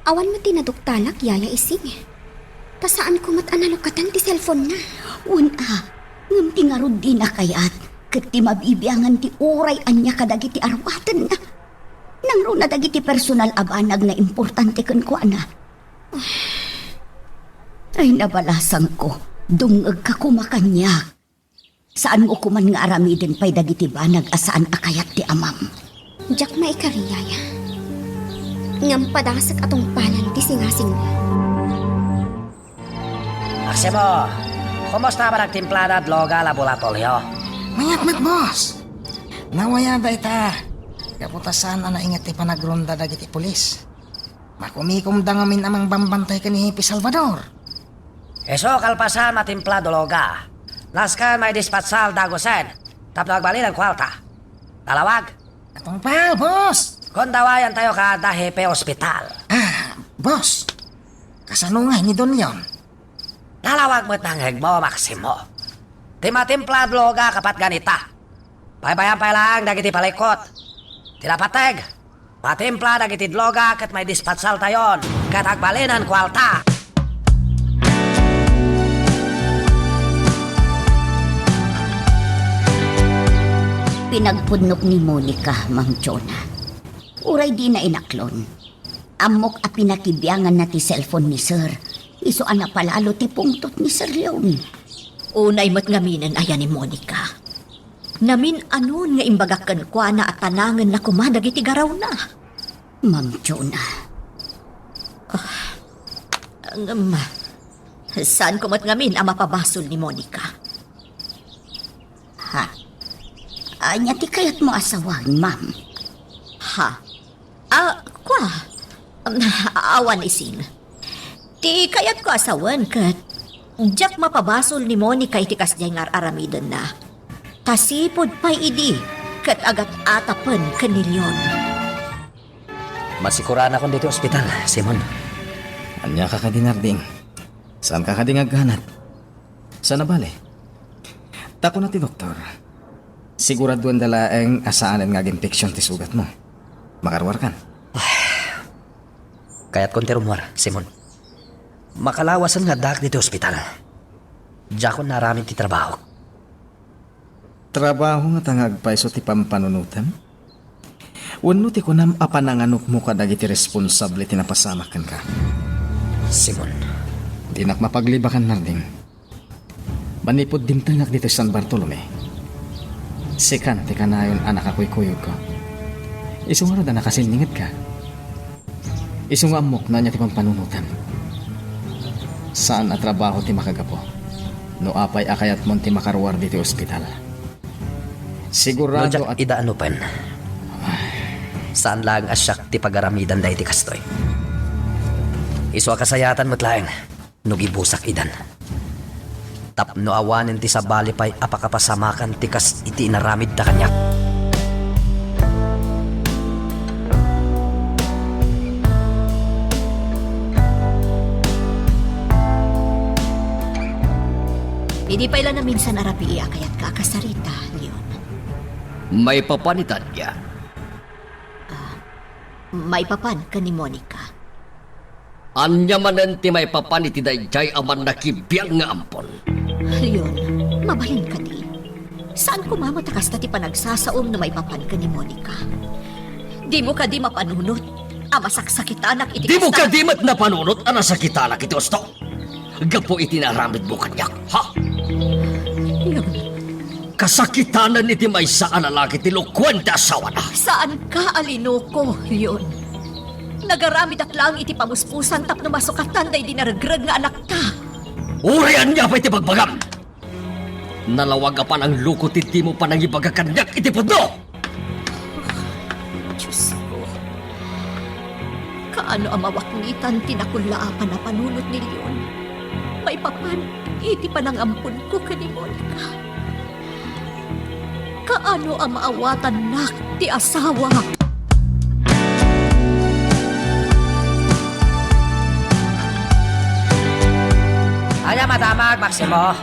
[SPEAKER 5] Awan mo tinaduktalak, Yaya ising. Tasaan ko mat analokatan ti cellphone na. Una, ngam tingarod din akayat. Kat ti mabibiyangan ti oray anya kadagiti arwatan na. Nang ro na dagiti personal abanag na importante kan ko ana. Ay nabalasang ko, dungag ka kumakanyak. Saan mo kuman nga aramidin pa'y dagiti banag asaan akayat ti amam.
[SPEAKER 11] Jak maikariyaya. Ngam padasak atong palan ti singasing mo.
[SPEAKER 3] Maksimo, kumusta ba nagtimplada at loga laboratorio?
[SPEAKER 6] Mayat boss. Nawayada ita. Kaputasan na ingat ti panagronda dagiti pulis. Makumikom da ngamin amang bambantay ka ni Hippie Salvador.
[SPEAKER 3] Eso kalpasan matimplado loga. Laskan may dispatsal dagosen. Tapos nagbali ng kwalta. Talawag.
[SPEAKER 6] Atong pal, boss.
[SPEAKER 3] Kondawayan tayo kada hepe ospital.
[SPEAKER 6] Boss. Kasanungay ni Don Leon.
[SPEAKER 3] Talawag mo't nang hegmo, Maksimo. Timatimplad loga kapat ganita. Paybayan pa lang dagiti palikot. Tinapateg. Patimpla dagiti loga kat may dispatsal tayon. Kat agbalinan kwalta.
[SPEAKER 5] Pinagpudnok ni Monica, Mang Jonah. Uray di na inaklon. Amok a pinakibyangan na ti cellphone ni Sir. Iso ana palalo ti pungtot ni Sir Leon.
[SPEAKER 4] Unay mat ngaminan ayan ni Monica. Namin anon nga imbagakan kwa na at tanangan na kumadag iti garaw na.
[SPEAKER 5] Mang Jonah.
[SPEAKER 4] Saan kumat ngamin ang mapabasol ni Monica?
[SPEAKER 5] Ha? Anya ti kayat mo asawan, ma'am.
[SPEAKER 4] Ha? Kwa? Awan ising. Ti kayat ko asawan kat jak mapabasol ni Monica iti kasjay ngar aramidan na. Tasipod pa'y idi kat agat atapan kanilyon.
[SPEAKER 3] Masikuran akong dito ospital, Simon.
[SPEAKER 7] Anya ka kadinarding. Saan ka kadingaghanat? Sana bale? Tako na ti doktor. Siguraduan dalaeng asaanan nga infeksyon ti sugat mo. Makarwar kan?
[SPEAKER 3] Kaya't konti rumwar, Simon. Makalawasan nga dak dito ospital. Diyan ko naraming ti trabaho.
[SPEAKER 7] Trabaho nga tangagpaiso ti pampanunutan? Wano ti kunam apananganok mo kadagiti responsable ti napasamakan ka?
[SPEAKER 3] Simon.
[SPEAKER 7] Di nak mapaglibakan narding. Manipod dimtangak dito San Bartolome. Sikan ti kanayon anak ako'y kuyog ko. Isu nga rada nakasilningit ka. Isu nga amok na niya ti pampanunutan. Saan at trabaho ti makagapo? No apay akayat mon ti makarwar dito ospital. Sigurado
[SPEAKER 3] No,
[SPEAKER 7] at...
[SPEAKER 3] ida ano pen? Saan lang asyak ti pagaramidan dahi ti kastoy? Isu kasayatan mo't laeng. Nugibusak idan. Tapno awanin ti sabali pa'y apakapasamakan ti kas iti inaramid da kanyak.
[SPEAKER 4] Hindi pa ilan na minsan arapi iya kaya't kakasarita, Leon.
[SPEAKER 8] May papanitan niya.
[SPEAKER 4] May papan ka ni Monica.
[SPEAKER 8] Anya manen ti may papaniti dayjay aman nakibiyang nga ampon.
[SPEAKER 4] Leon, mabalin ka di. Saan kumamot akas na ti panagsasaom na may papan ka ni Monica? Di mo ka di mapanunot. Ama saksakitan iti
[SPEAKER 8] Di mo
[SPEAKER 4] kasta.
[SPEAKER 8] kadimat na panunot ang nasakita na kiti gusto. Gapo itinaramid mo kanyak, ha? Kasakitanan iti may saan lalaki ti lukwenta asawa na.
[SPEAKER 4] Saan ka alinuko, Leon? Nagaramid at lang iti pamuspusan tapno masukatan day dinaragrag nga anak ta.
[SPEAKER 8] Urian niya pa iti bagbagam. Nalawag pa ng lukot iti mo pa nang ibagakanyak iti pundo.
[SPEAKER 4] Diyos ko. Kaano ang mawaknitan tinakulaapan na panunot ni Leon? May papan, iti pa nang ampun ko ka ni Monica. Kaano ang maawatan nak ti asawa?
[SPEAKER 3] Aya madamag, Maximo.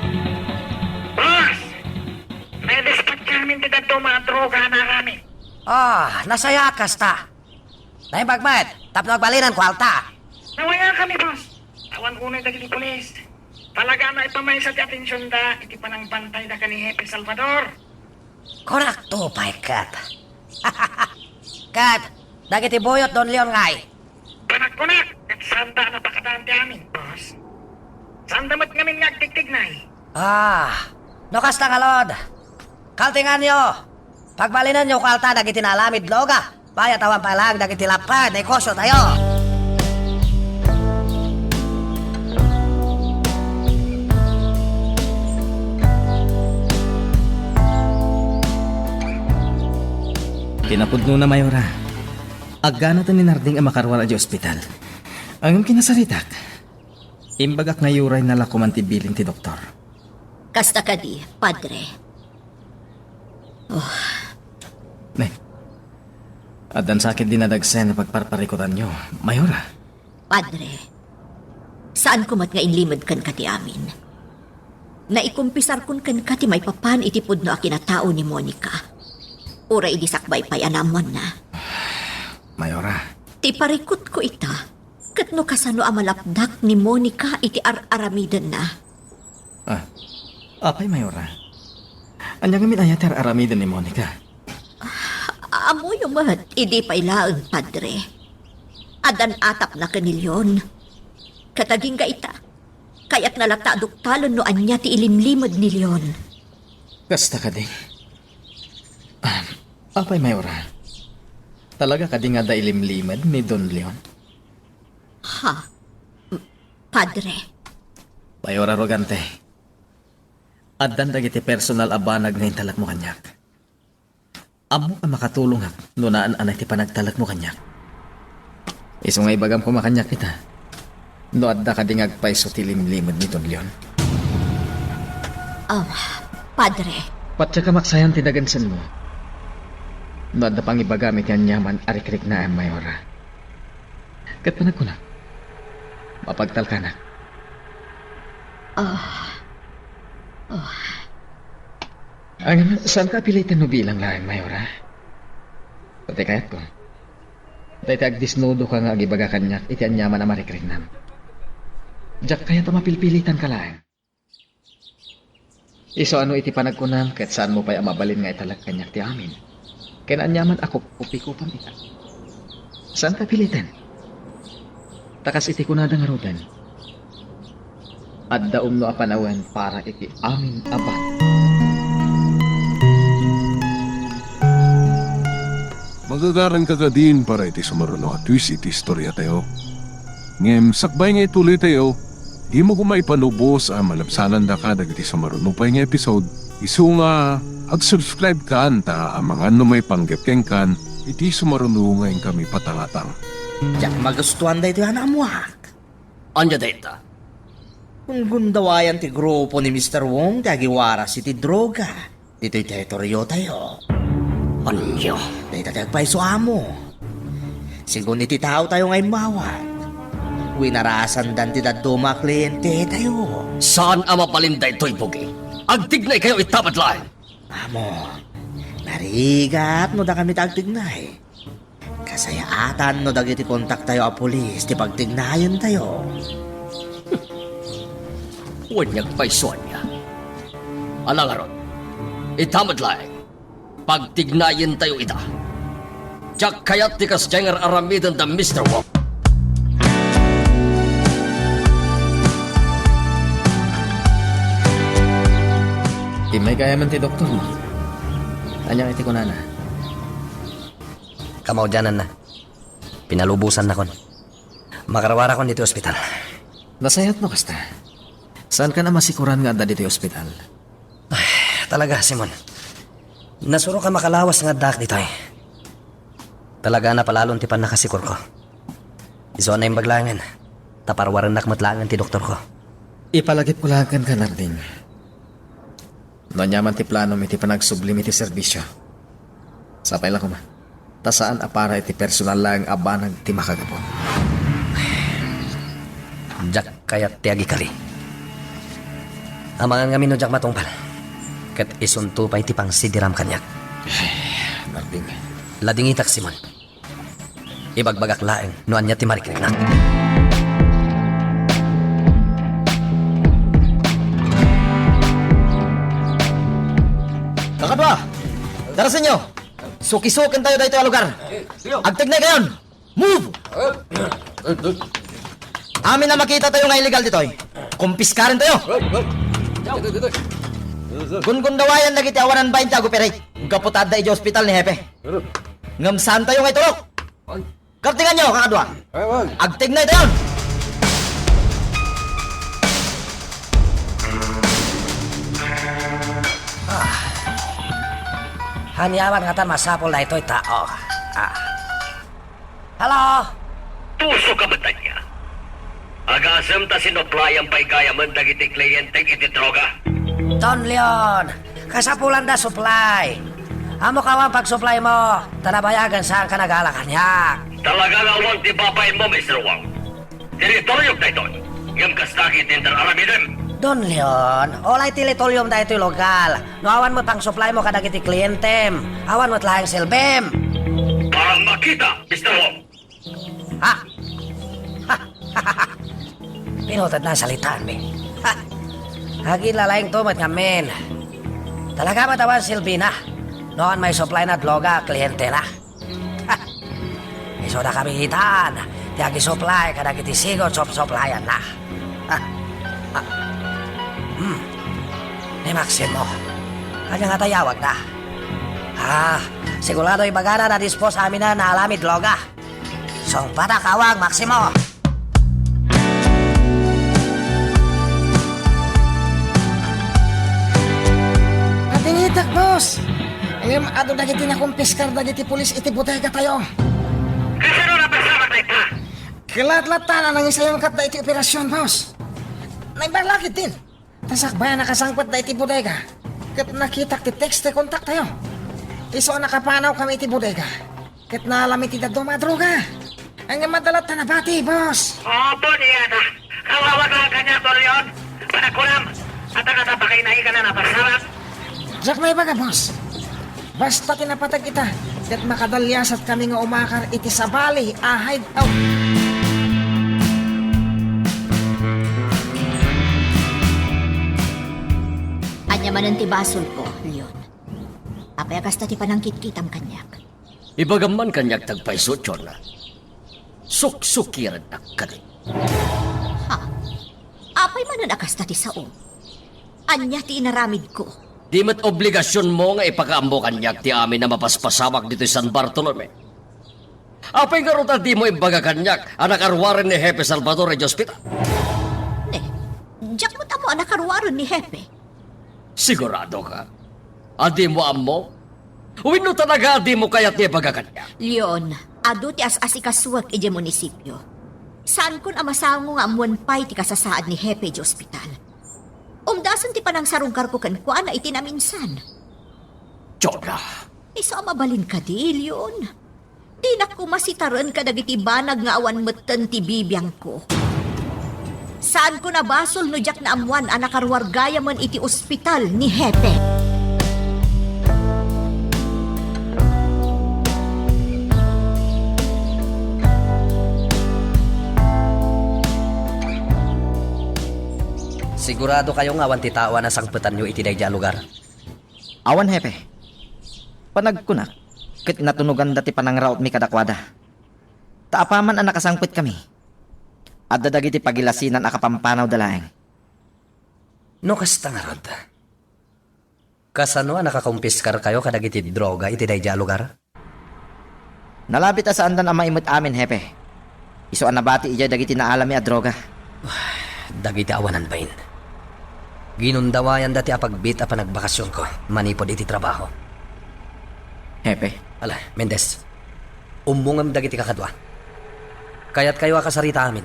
[SPEAKER 6] Boss! May dispat kami ti dadto mga droga na kami.
[SPEAKER 3] Nasaya kasta. Dahil bagmat, tapno agbalinan ko alta.
[SPEAKER 6] Nawaya kami, boss. Awan unay dagiti pulis. Talaga na ipamay sa ti atensyon da, iti panang bantay da ka ni Hepe Salvador.
[SPEAKER 3] Korakto, Kat. Kat, dagiti buyot Don Leon ngay.
[SPEAKER 6] Panak-kunak, at sanda na pakadaan ti amin, boss. Sanda mat ngamin ngagtigtig na
[SPEAKER 3] No kasta ngalod. Kaltingan nyo. Pagbalinan nyo kalta dagiti nalamid loga. Bayat awan pa lang dagiti lapad, negosyo tayo.
[SPEAKER 7] Kinapudno na Mayora. Agana ta ni Narding ang makarwala di ospital. Ang kinasaritak. Imbagak nga yuray na lakuman ti biling ti doktor.
[SPEAKER 4] Kasta ka di, padre.
[SPEAKER 7] Ne. Adan sakit dinadagsen na pagparparikutan nyo. Mayora.
[SPEAKER 4] Padre, saan kumat nga inlimad kan kati amin? Naikumpisar kun kan kati may papan itipod no akinatao ni Monica. Ura idisakbay pay anamon na.
[SPEAKER 7] Mayora.
[SPEAKER 4] Ti parikot ko ita, katno kasano amalapdak ni Monica iti aramidan na.
[SPEAKER 7] Apay Mayora. Anya gamit ayat aramidan ni Monica.
[SPEAKER 4] Amo yung mat, idi pay laang padre. Adan atap na kanilyon. Kataging ka ita, kaya't nalata talon no anya ti ilimlimad ni Leon.
[SPEAKER 7] Kasta ka ding. Apay Mayora. Talaga ka di nga da ilimlimad ni Don Leon?
[SPEAKER 4] Ha? Padre,
[SPEAKER 7] Mayora Rogante. Addan dagiti personal abanag na intalak mo kanyak. Amo ka makatulong ha, nunaan anay ti panagtalak mo kanyak. Iso nga ibagam ko makanyak kita. No adda ka di ngagpaiso ti limlimad ni Don Leon.
[SPEAKER 4] padre,
[SPEAKER 7] Patya ka maksayan ti dagansan mo. No adda pang ibagamit yan yaman arikrik na ang Mayora. Kat panag ko na. Mapagtal ka na. Ang saan ka pilitan mo bilang lang, Mayora? Pati kayat ko. Dahil agdisnudo ka nga agibaga kanyak, iti anyaman na marikrinan. Diyak kaya mapilpilitan ka lang. Iso ano iti panagkunam, kahit saan mo pa'y amabalin nga italak kanyak ti amin. Kaya anyaman ako kupikupan ita. Saan ka pilitan? Takas iti kunada nga rudan. At daom no apanawan para iti amin abat.
[SPEAKER 1] Magagaran ka din para iti sumaruno at twist iti istorya tayo. Ngem, sakbay nga ituloy tayo, di mo kumay panubos ang malabsanan da ka dagiti sumaruno pa nga episode. Isu nga, ag-subscribe ka ta ang mga may panggapkeng kan, iti sumaruno ngayon kami patangatang.
[SPEAKER 9] Diyak magustuhan da ito yan amuak.
[SPEAKER 8] Anya data.
[SPEAKER 9] Kung gundawayan ti grupo ni Mr. Wong, tagiwaras iti droga. Dito'y teritoryo tayo.
[SPEAKER 8] Anyo.
[SPEAKER 9] Dito tagpaiso amo. Sigun iti tao tayo ngay mawag. Winarasan dan ti daduma kliyente tayo.
[SPEAKER 8] Saan ang mapalinda ito'y bugi? Agtignay kayo itapat lang.
[SPEAKER 9] Amo, narigat no da kami tagtignay. Kasayaatan no dagiti kontak tayo a pulis ti pagtignayon tayo.
[SPEAKER 8] Huwag paisuan niya. Alangaron, itamat lang. Pagtignayin tayo ita. Jak kayat ti kasjay nga aramidan da Mr. Wong.
[SPEAKER 7] Imay kaya man ti doktor mo. Anyang iti ko na.
[SPEAKER 3] Kamaw dyanan na. Pinalubusan na kon. Makarawara kon dito ospital.
[SPEAKER 7] Nasayat mo kasta. Saan ka na masikuran nga adda dito ospital?
[SPEAKER 3] Talaga, Simon. Nasuro ka makalawas nga dak dito eh. Talaga na palalon ti pan nakasikur ko. Iso na yung baglangan. Taparwaran nakmatlangan ti doktor ko.
[SPEAKER 7] Ipalagip ko lang kan Narding. Nanyaman ti plano mi ti panagsublim iti serbisyo. Sapay lang ko ma. Tasaan apara iti personal lang abanag ti makagapon.
[SPEAKER 3] Jak kayat ti agikari. Amangan kami no jak matungpal. Kat isunto pa iti pang sidiram kanyak.
[SPEAKER 7] Narding.
[SPEAKER 3] Lading itak, Simon. Ibagbagak laeng noan niya ti marikrik na.
[SPEAKER 7] Kakadwa! Darasin nyo! Suki-sukin tayo dito ang lugar! Agtignay kayon! Move! Amin na makita tayo nga illegal dito. Kumpiskarin tayo! Gungundawayan lagi ti awanan ba yung tiago peray? Gaputad da iji hospital ni Hepe. Ngamsaan tayo nga itulok! Kartingan nyo, kakadwa! Agtignay tayo!
[SPEAKER 3] Hanyawan nga tan masapol na ito'y tao. Hello?
[SPEAKER 10] Puso ka ba niya? Agasam ta sinoplayang pa'y gaya man dagiti kliyenteng iti droga.
[SPEAKER 3] Don Leon, kasapulan da supply. Amo ka man pag-supply mo, tanabayagan saan ka nag-alakanyak.
[SPEAKER 10] Talaga nga wang di babay mo, Mr. Wang. Teritoryo na ito. Ngam kastaki tinter aramidem.
[SPEAKER 3] Don Leon, olay tilitulyom da ito'y lokal. No awan mo pang supply mo kadag iti klientem. Awan mo't lahing silbem.
[SPEAKER 10] Para makita, Mr. Wang.
[SPEAKER 3] Ha? Pinutad na salitaan, mi. Hagin lalaing tumat ngamin. Talaga matawan silbi na. Noon may supply na droga, kliyente na. Iso na kami hitaan. Tiyagi supply, kadag iti sigot, supplyan na. Ni Maximo. Kanya nga tayawag na. Sigurado ibagana na dispose amin na naalami droga. Song patakawang, Maximo.
[SPEAKER 6] Atingitak, boss! Ngayon, ado dagiti na kumpiskar dagiti pulis iti butega tayo.
[SPEAKER 10] Kasano na pasama tayo pa?
[SPEAKER 6] Kilat-latan na nang isa yung kat da iti operasyon, boss. Naibalakit din. Tasakbayan nakasangpat da iti bodega. Kat nakitak ti text ti kontak tayo. Iso nakapanaw kami iti bodega. Kat naalam iti daddo madruga. Ang madalat na nabati, boss.
[SPEAKER 10] Opo niya na. Kawawag lang kanya, Torion. Panakulam. At ang natapakay na ka na napasama.
[SPEAKER 6] Jack may baga, boss. Basta tinapatag kita. Kat makadalyasat kami nga umakar iti sabali a hideout.
[SPEAKER 4] Anya manan ti basol ko, Leon. Apay akasta ti panangkit-kitam kanyak.
[SPEAKER 8] Ibagaman kanyak tagpaiso, Chona. Suk-sukiran na kani.
[SPEAKER 4] Ha? Apay manan akasta ti sao. Anya ti inaramid ko.
[SPEAKER 8] Di mat obligasyon mo nga ipakaambo kanyak ti amin na mapaspasamak dito sa San Bartolome. Apay nga ruta di mo ibaga kanyak anak arwarin ni Hepe Salvador Regio Hospital.
[SPEAKER 4] Ne, Jack mo tamo anak karwaron ni Hepe.
[SPEAKER 8] Sigurado ka? Adi mo amo? Wino talaga adi mo kayat ni ibaga kanyak.
[SPEAKER 4] Leon, adu ti as-asikaswag iti munisipyo. Saan kun amasango nga amuan pay ti kasasaad ni Hepe di ospital. Umdasan ti panang sarungkar ko kan kuana iti naminsan.
[SPEAKER 8] Chona.
[SPEAKER 4] Iso mabalin ka di, Leon. Di na ko masitaran ka dagiti banag nga awan metten ti bibiyang ko. Saan ko nabasol no jak na amuan anak karwargaya man iti ospital ni Hepe.
[SPEAKER 3] Sigurado kayo nga awan ti tawa na sangpetan nyo iti dayja lugar.
[SPEAKER 7] Awan, Hepe. Panagkunak. Ket natunugan dati panangraot mi kadakwada. Taapaman ang nakasangpit kami. At dadagiti pagilasinan akapampanaw dalaeng.
[SPEAKER 3] No kasta nga rod. Kasano nakakumpiskar kayo kadagiti droga iti dayja lugar?
[SPEAKER 7] Nalabit saan dan ang maimot amin, hepe. Iso ang nabati ijay dagiti naalami a droga.
[SPEAKER 3] Dagiti awanan bain. Ginundawayan dati apagbit a panagbakasyon ko. Manipod iti trabaho.
[SPEAKER 7] Hepe,
[SPEAKER 3] Ala, Mendez. Umbungam dagiti kakadwa. Kayat kayo akasarita amin.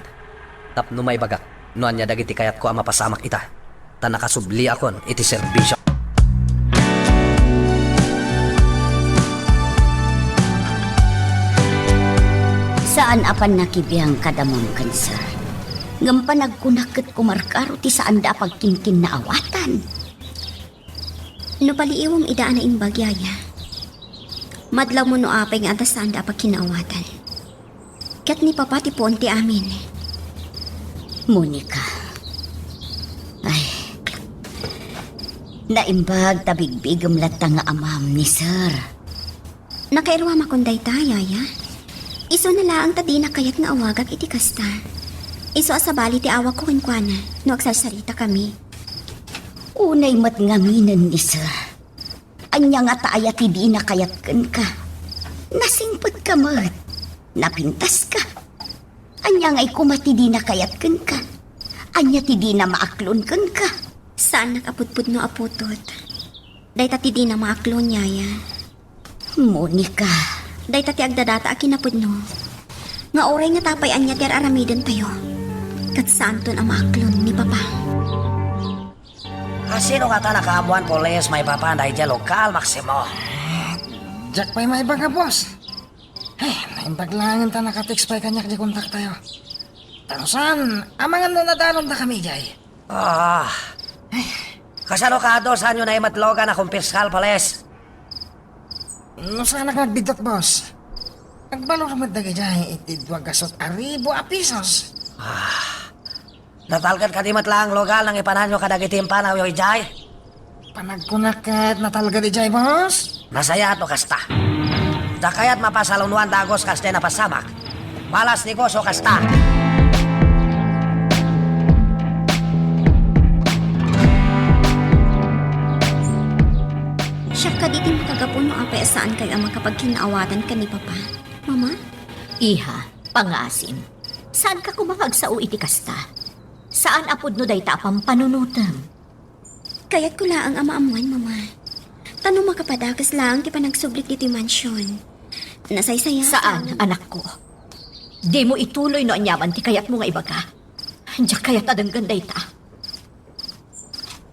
[SPEAKER 3] Tapno may bagak. Noan niya dagiti kayat ko ang mapasamak ita. Ta nakasubli akon iti serbisyo.
[SPEAKER 11] Saan apan nakibiyang kadamom kan, sir? Ngam panagkunakit kumarkaro ti saan da pagkinkin na awatan. No paliiwang idaan na imbagyaya. Madlaw mo no apay nga atas saan da pagkinaawatan. Kat ni papa ti ponti amin. Monica. Ay. Naimbag tabigbigam lata nga amam ni sir. Nakairwa makunday tayo, ya? Iso na laang tadi na kayat nga awagag iti kasta. Iso asabali ti awag ko kinkwana no agsasarita kami. Unay matngaminan ni sir. Anya nga taaya ti di na kayat ken ka. Nasingpot ka mat. Napintas ka. Anya nga'y kumati di na kayat ken ka. Anya ti di na maaklon ken ka. Saan nakaputput no aputot? Dahil ti di na maaklon niya ya. Monica. Day tati agdadata akinapod no. Nga oray nga tapay anya ti aramiden tayo. Kat santon ang maaklon ni papa.
[SPEAKER 2] Sino nga ta nakahamuan polis may papanday dya lokal, Maximo?
[SPEAKER 6] Jack pa'y may iba nga, boss. Naimbaglangan ta nakatext pa'y kanyak di kontak tayo. Tanusan, amangan no nadanon na kami, Jay.
[SPEAKER 2] Kasano ka do saan yun ay matlogan na kung piskal, polis?
[SPEAKER 6] No sana nagbidot, boss. Nagbalor mo dagi dyan, itidwag gasot aribo a pisos.
[SPEAKER 2] Natalgad ka di matlang logal nang ipanan nyo kadagitim panaw yung ijay?
[SPEAKER 6] Panagkunakat natalga di dyan, boss.
[SPEAKER 2] Nasaya at no kasta. Da kaya't mapasalunwan dagos kaste na pasamak. Malas negosyo kasta.
[SPEAKER 11] Siya ka di makagapuno apay saan kay ang makapagkinaawatan ka ni papa. Mama?
[SPEAKER 4] Iha, pangasim. Saan ka kumakagsao iti kasta? Saan apod no day tapang panunutam?
[SPEAKER 11] Kaya't ko laang amaamuan, mama. Tanong makapadagas lang ti panagsublit iti mansyon. Nasaysaya.
[SPEAKER 4] Saan, anak ko? Di mo ituloy no anyaman ti kayat mo nga ibaga. Diyak kayat adang ganday ta.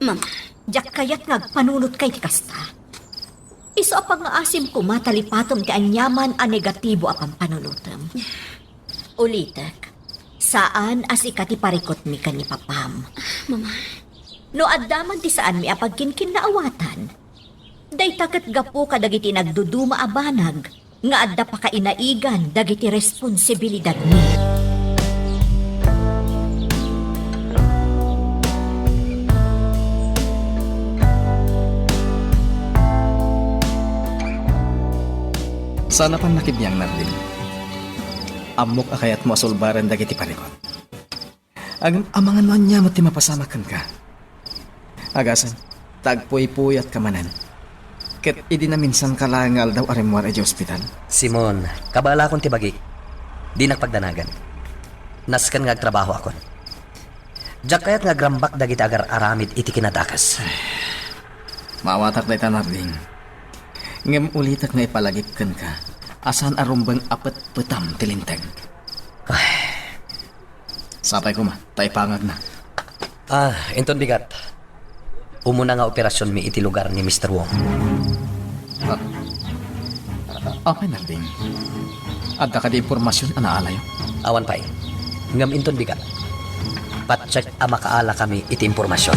[SPEAKER 11] Mama.
[SPEAKER 4] Diyak kayat panunot kay ti kasta. Iso apang nga asim ko matalipatom ti anyaman a negatibo apang panunutam. Ulitek, saan as ikati parikot mi ka ni papam?
[SPEAKER 11] Mama.
[SPEAKER 4] No addaman ti saan mi apagkinkin na awatan. Day takat gapo kadagiti nagduduma abanag, nga adda pa kainaigan dagiti responsibilidad mi.
[SPEAKER 7] Sana pang nakibiyang narding. Amok akayat mo asulbaran dagiti parikot. Ang amangan mo niya mo ti mapasamakan ka. Agasan, tagpuy-puyat ka manan. Ket idi na minsan kalangal daw arimwar edi ospital.
[SPEAKER 3] Simon, kabala akong tibagi. Di nagpagdanagan. Naskan nga trabaho akon. Diyak kaya't nga grambak dagiti agar aramid iti kinadakas.
[SPEAKER 7] Mawatak day tanarding. Ngem ulitak nga ipalagipkan ka. Asan arumbang apet petam tilintag. Sapay ko ma, tay pangag na.
[SPEAKER 3] Inton bigat. Umuna nga operasyon mi iti lugar ni Mr. Wong.
[SPEAKER 7] Okay, narding. Adda ka di impormasyon anaalayo.
[SPEAKER 3] Awan pa'y. Ngam inton bigat. Patcheck a makaala kami iti impormasyon.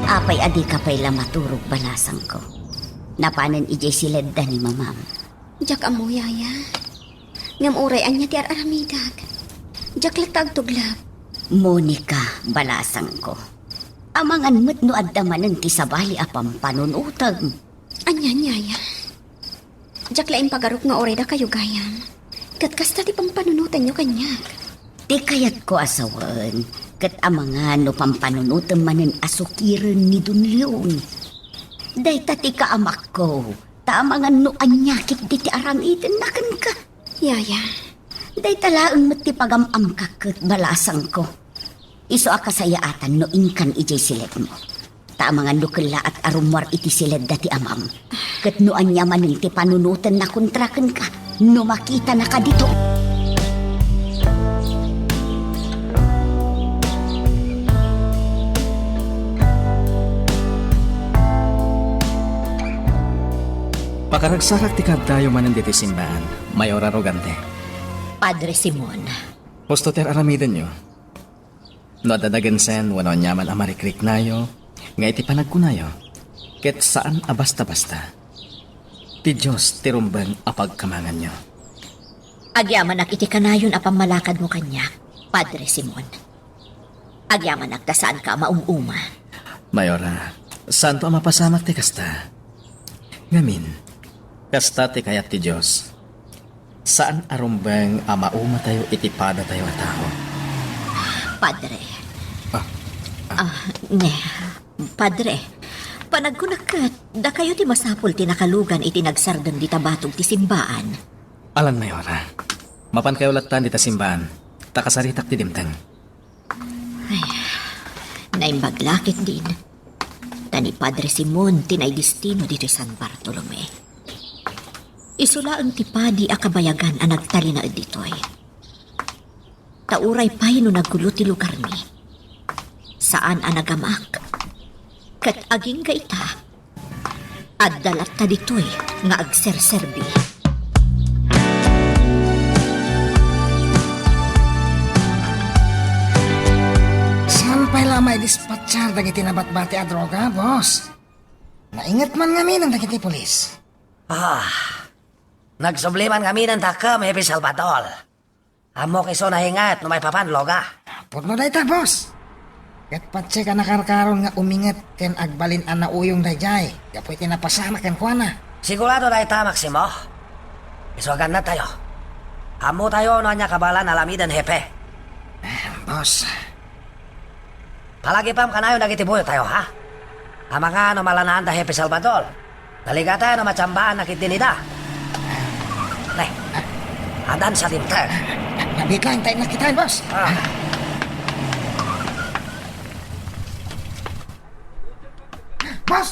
[SPEAKER 11] Apay adi ka pa'y lamaturog balasang ko. Napanan ijay silad ni mamam. Jak amo yaya. Ngam uray anya ti aramidag. Jak latag tuglap. Monica balasang ko. Amangan mo't no adamanan ti sabali apam panunutag. Anyan, yaya. Jak lain pagarok nga oreda kayo gayam. Kat kasta ti pampanunutan nyo kanyak. Ti kayat ko asawan. Kat amangan no pampanunutan manen asukiran ni Dunleon. Day tati ka amak ko. Tamangan no anyakit di ti aramitin nakan ka. Yaya. Day talaang mo't ti pagamam kakot balasang ko. Iso akasayaatan no inkan ijay silid mo. Tamangan no kala at arumwar iti silid dati amam. Kat no anyaman ng ti panunutan na kontrakan ka. No makita na ka dito.
[SPEAKER 7] Pakaragsarak ti kadtayo manan diti simbahan, Mayor Arrogante.
[SPEAKER 4] Padre Simon,
[SPEAKER 7] Husto ter aramiden nyo. No adadagan sen, wano nyaman amarikrik nayo, nga iti panagkunayo, ket saan abasta-basta. Ti Diyos ti rumbang apagkamangan nyo.
[SPEAKER 4] agyaman ak iti kanayon a pamalakad mo kanya, Padre Simon. Agyaman ak tasaan ka maumuma.
[SPEAKER 7] Mayora, saan to ang mapasamak ti kasta? Ngamin, kasta ti kayat ti Diyos. Saan arumbang amauma tayo iti pada tayo at tao?
[SPEAKER 4] Padre. Padre, panagkunakat, da kayo ti masapul ti nakalugan iti nagsardan di tabatog ti simbaan.
[SPEAKER 7] Alan, Mayora, mapan kayo latan di ta simbahan, takasaritak ti dimtang.
[SPEAKER 4] Naimbaglakit din. Tani Padre Simon tinay destino dito San Bartolome. Isula ang tipadi a kabayagan ang nagtali na ditoy. Tauray pa'y no naggulo ti lugar ni. Saan ang nagamak? Kat aging gaita. At dalat ta ditoy nga agserserbi.
[SPEAKER 6] Sampay lamay dispatchar dagiti nabatbati a droga, boss. Naingat man kami ng dagiti polis.
[SPEAKER 2] Nagsubliman kami ng takam, Hepe Salvador. Amo kiso nahingat no may papanloga.
[SPEAKER 6] Purno day ta, boss. Kat patse ka nakarkaron nga umingat ken agbalin an na uyong dayjay. Kapoy tinapasama ken kuana.
[SPEAKER 2] Sigurado na ita, Maximo. Isuagan na tayo. Amo tayo no anya kabalan alamidan, Hepe.
[SPEAKER 6] Boss,
[SPEAKER 2] Palagi pam kanayo nagitibuyo tayo, ha? Ama nga no malanaan da, Hepe Salvador. Taligata no machambaan nakitinida. Nay, adan sa dimtang.
[SPEAKER 6] nabit lang tayo nakitaan, boss. Boss!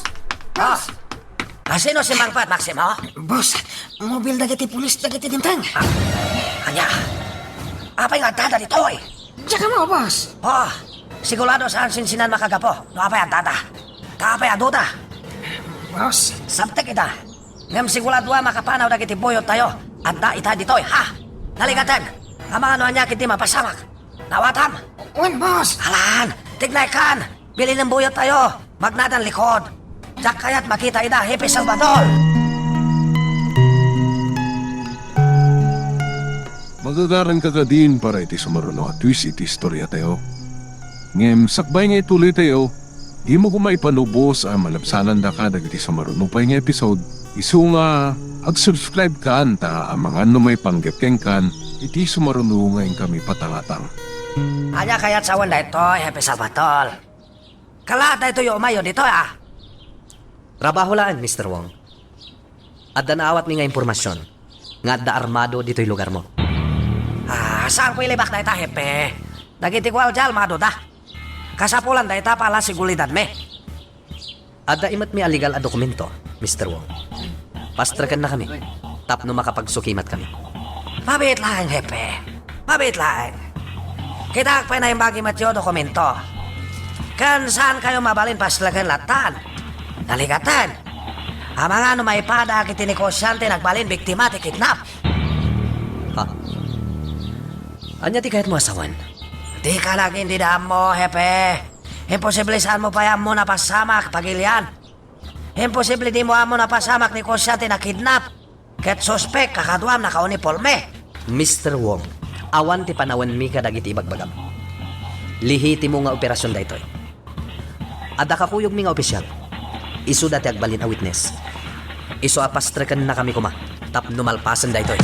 [SPEAKER 6] Boss!
[SPEAKER 2] Sino si Mangpat, Maximo?
[SPEAKER 6] Boss, mobil dagiti pulis dagiti dimtang.
[SPEAKER 2] Anya, apay nga dada dito, eh?
[SPEAKER 6] Tsaka mo, boss.
[SPEAKER 2] Sigurado saan sinsinan makagapo. No apay ang dada. Kaapay ang duda.
[SPEAKER 6] Boss,
[SPEAKER 2] Sabtek kita. Ngam sigurado makapanaw na kitibuyot tayo. Anda ita dito, ha? Naligatan. Ang mga ano niya kiti mapasamak. Nawatam.
[SPEAKER 6] wen, boss.
[SPEAKER 2] Alan, tignay kan. Bili ng buyot tayo. Magnadan likod. Diyak kaya't makita ida, Hepe Salvador.
[SPEAKER 1] Magagaran ka ka din para iti sumaruno at twist iti istorya tayo. Ngem, sakbay nga ituloy tayo. Di mo ko maipanubos ang malabsanan da ka dagiti sumaruno pa nga episode. Isu nga, ag-subscribe ka ta ang mga ano may panggapkeng kan iti sumaruno ngayon kami patangatang.
[SPEAKER 2] Anya kaya't sawan na ito, Hepe Salvador. Kalata ito yung umayo dito, ah.
[SPEAKER 3] Rabahulaan, Mr. Wong. Adda naawat mi nga impormasyon. Nga adda armado dito'y lugar mo.
[SPEAKER 2] Saan ko ilibak na ita, Hepe? Dagiti ko aljal, mga duda. Kasapulan da ita pala sigulidad me.
[SPEAKER 3] Adda imat mi aligal a dokumento, Mr. Wong. Pastrakan na kami. Tapno makapagsukimat kami.
[SPEAKER 2] Mabit lang, Hepe. Mabit lang. Kita pa na yung bagi matyo dokumento. Kan saan kayo mabalin paslagan latan? Naligatan. Ang mga ano may pada kiti negosyante nagbalin biktima ti kidnap.
[SPEAKER 3] Anya ti kahit mo asawan?
[SPEAKER 2] Di ka lagi hindi daan mo, Hepe. Imposible saan mo pa yan mo napasamak pagilian. Imposible di mo amo napasamak negosyante na kidnap. Ket suspek kakaduam na kaunipolme.
[SPEAKER 3] Mr. Wong, awan ti panawan mi kadagiti ibagbagam. Lihiti mo nga operasyon daytoy. Ada kakuyog mi nga opisyal. Isu dati agbalin a witness. Isu apastrekan na kami kuma. Tap numalpasan da ito'y.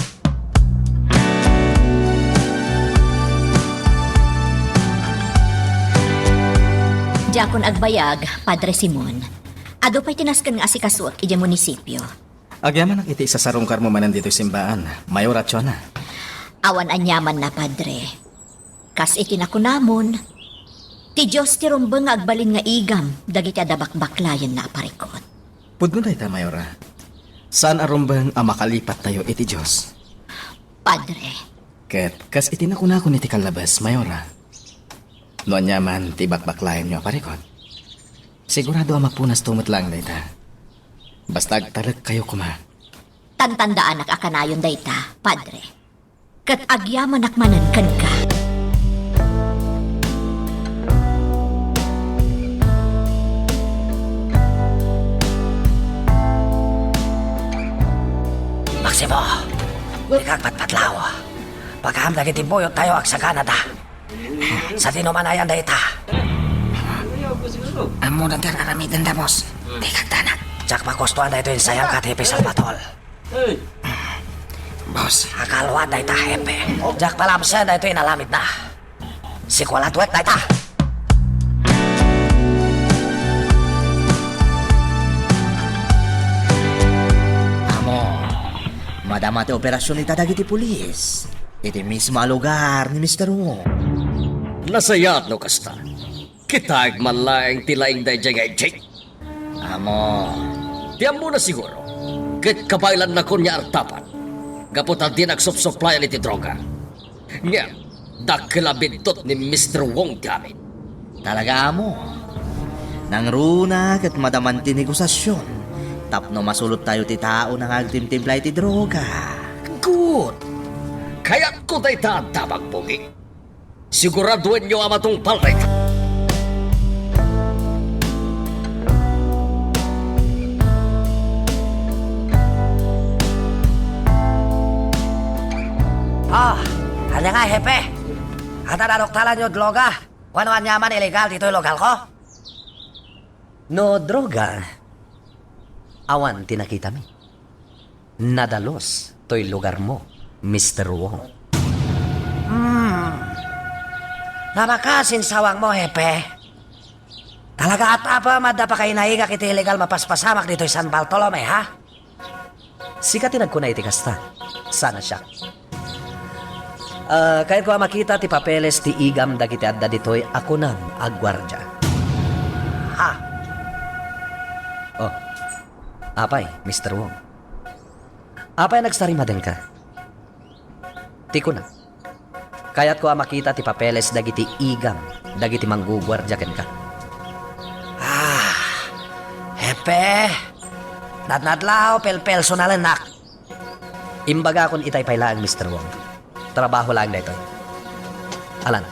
[SPEAKER 4] Jakon agbayag, Padre Simon. Ado pa'y tinaskan nga asikasuak ija munisipyo.
[SPEAKER 7] Agyaman ang iti isasarong karmo manan dito simbaan. Mayor at na.
[SPEAKER 4] Awan anyaman na, Padre. Kas itinakunamon, ti Diyos ti rumbeng nga agbalin nga igam, dagiti adabakbaklayan na aparikot.
[SPEAKER 7] Pudno na ita, Mayora. Saan arumbang ang makalipat tayo iti Diyos?
[SPEAKER 4] Padre,
[SPEAKER 7] Ket, kas itinakuna ko iti kalabas, Mayora. Noon yaman, tibak-baklayan nyo aparikot. Sigurado ang magpunas tumot lang na ita. Basta agtalag kayo kuma.
[SPEAKER 4] tantandaan ak akanayon dayta, Padre. Kat agyaman akmanan kan ka.
[SPEAKER 2] Maksimo, ikagpatpatlaw. Pagkahamdag itimbuyot tayo ag sa Canada. Sa tinumanayan dayta.
[SPEAKER 6] Amo na dar aramidan da, boss. Di kagtanat.
[SPEAKER 2] Tsak makustuhan da ito yung sayang katipi sa batol.
[SPEAKER 6] Boss,
[SPEAKER 2] Akalwa dayta hepe. Jak palamsen da ito yung nalamit na. Sikwalatwek dayta. Amo, madama ti operasyon ita dagiti pulis. Iti mismo lugar ni Mr. Wong.
[SPEAKER 8] Nasayat no kasta. Kitag malaing tilaing day jay jay.
[SPEAKER 2] Amo,
[SPEAKER 8] Tiyan mo na siguro. Kit kabailan na ko niya artapan. Gaputan din agsop-supplyan iti droga. Nga, dakilabindot ni Mr. Wong gamit.
[SPEAKER 2] talaga mo. Nang runa kat madamanti negosasyon. Tapno masulot tayo ti tao nang agtimtimplay ti droga.
[SPEAKER 8] Good. Kaya't ko day tatabag bungi. Siguraduhin niyo ang matong palrek.
[SPEAKER 2] Oh, kanya nga, hepe. Ata nanuktalan yung droga. Kung ano anyaman illegal dito yung lokal ko?
[SPEAKER 3] No droga. Awan tinakita mi. Nadalos to'y lugar mo, Mr. Wong.
[SPEAKER 2] Namakasin sawang mo, hepe. Talaga at apa, madda pa kayo naiga kiti illegal mapaspasamak dito yung San Bartolome, ha?
[SPEAKER 3] Sikatinag ko na iti kasta. Sana siya. Kahit ko makita ti papeles ti igam dagiti adda ditoy ako nang agwardya.
[SPEAKER 2] Ha?
[SPEAKER 3] Oh. Apay, Mr. Wong. Apay nagsarimaden ka. Ti ko na. Kaya't ko makita ti papeles dagiti igam dagiti manggugwardya ken ka.
[SPEAKER 2] Hepe. Nadnadlaw, pel-pel, sunalanak.
[SPEAKER 3] Imbaga kon itay pailaan, Mr. Wong. Trabaho lang na ito. Alan,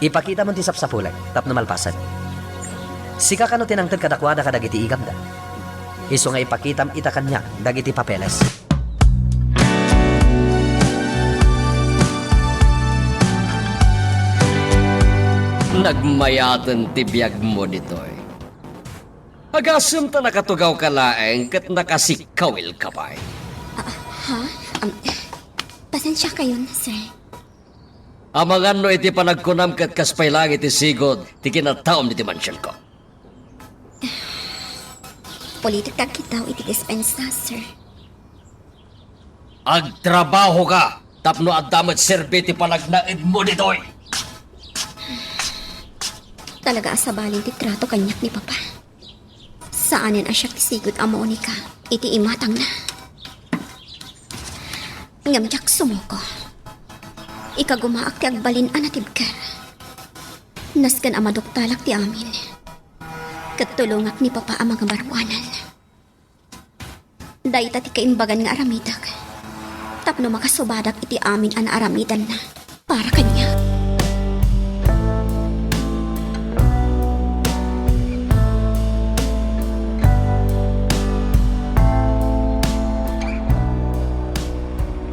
[SPEAKER 3] ipakita mo ti sapsapulag, tap na malpasan. Sika ka no tinangtad kadakwada ka dagiti igam da. Iso nga ipakitam ita kanya dagiti papeles.
[SPEAKER 8] Nagmayatan ti biyag mo nito'y. Agasem ta nakatugaw ka laeng kat nakasikawil ka ba'y.
[SPEAKER 5] Pasensya kayo na, sir.
[SPEAKER 8] Amangan no iti panagkunam kat kaspay lang iti sigod ti kinataom iti mansyon ko.
[SPEAKER 5] Politika kita iti dispensa, sir.
[SPEAKER 8] Agtrabaho ka tapno addamat serbi ti panagnaid mo nito'y.
[SPEAKER 5] Talaga asabalin ti trato kanyak ni Papa. Saanin asyak ti sigod amo ni ka, iti imatang na. Ngamjak sumuko. Ikagumaak ti agbalin anatib ka. Naskan amadoktalak ti amin. Katulungak ni Papa ang mga barwanan. Dayta ti kaimbagan nga aramidak. Tapno makasubadak iti amin ang aramidan na para kanya.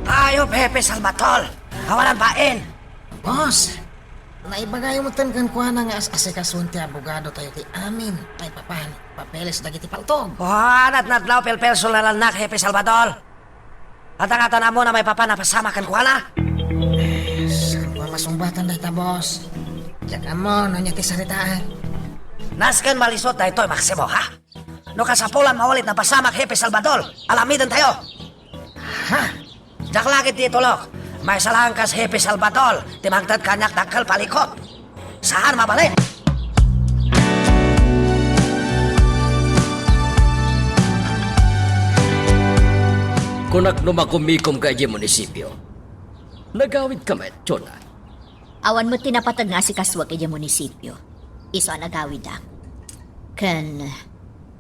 [SPEAKER 2] Tayo, Pepe Salvatol. Hawalan pain.
[SPEAKER 6] boss. Naibagay mo tan kan kuha na nga asikasun ti abogado tayo ti amin. May papan, papeles dagiti paltog.
[SPEAKER 2] Buhanat natlaw personal na Hepe Salvador. At ang atan mo na may papanapasama kan kuha na.
[SPEAKER 6] Saan kuha masumbatan dahi ta, boss? Diyan mo, no niya ti saritaan.
[SPEAKER 2] Nasken malisot na ito'y Maximo, ha? No kasapulan maulit na pasamak Hepe Salvador. Alamidan tayo.
[SPEAKER 6] Ha?
[SPEAKER 2] Jak lagi dito, Lok. May salangkas Hepe Salvador. Timagtad kanyak dakal palikot. Saan mabalik?
[SPEAKER 8] Kunak no makumikom ka di munisipyo. Nagawid kami, Chona.
[SPEAKER 4] Awan mo tinapatag nga si kaswag iya munisipyo. Iso ang nagawid ak. Kan,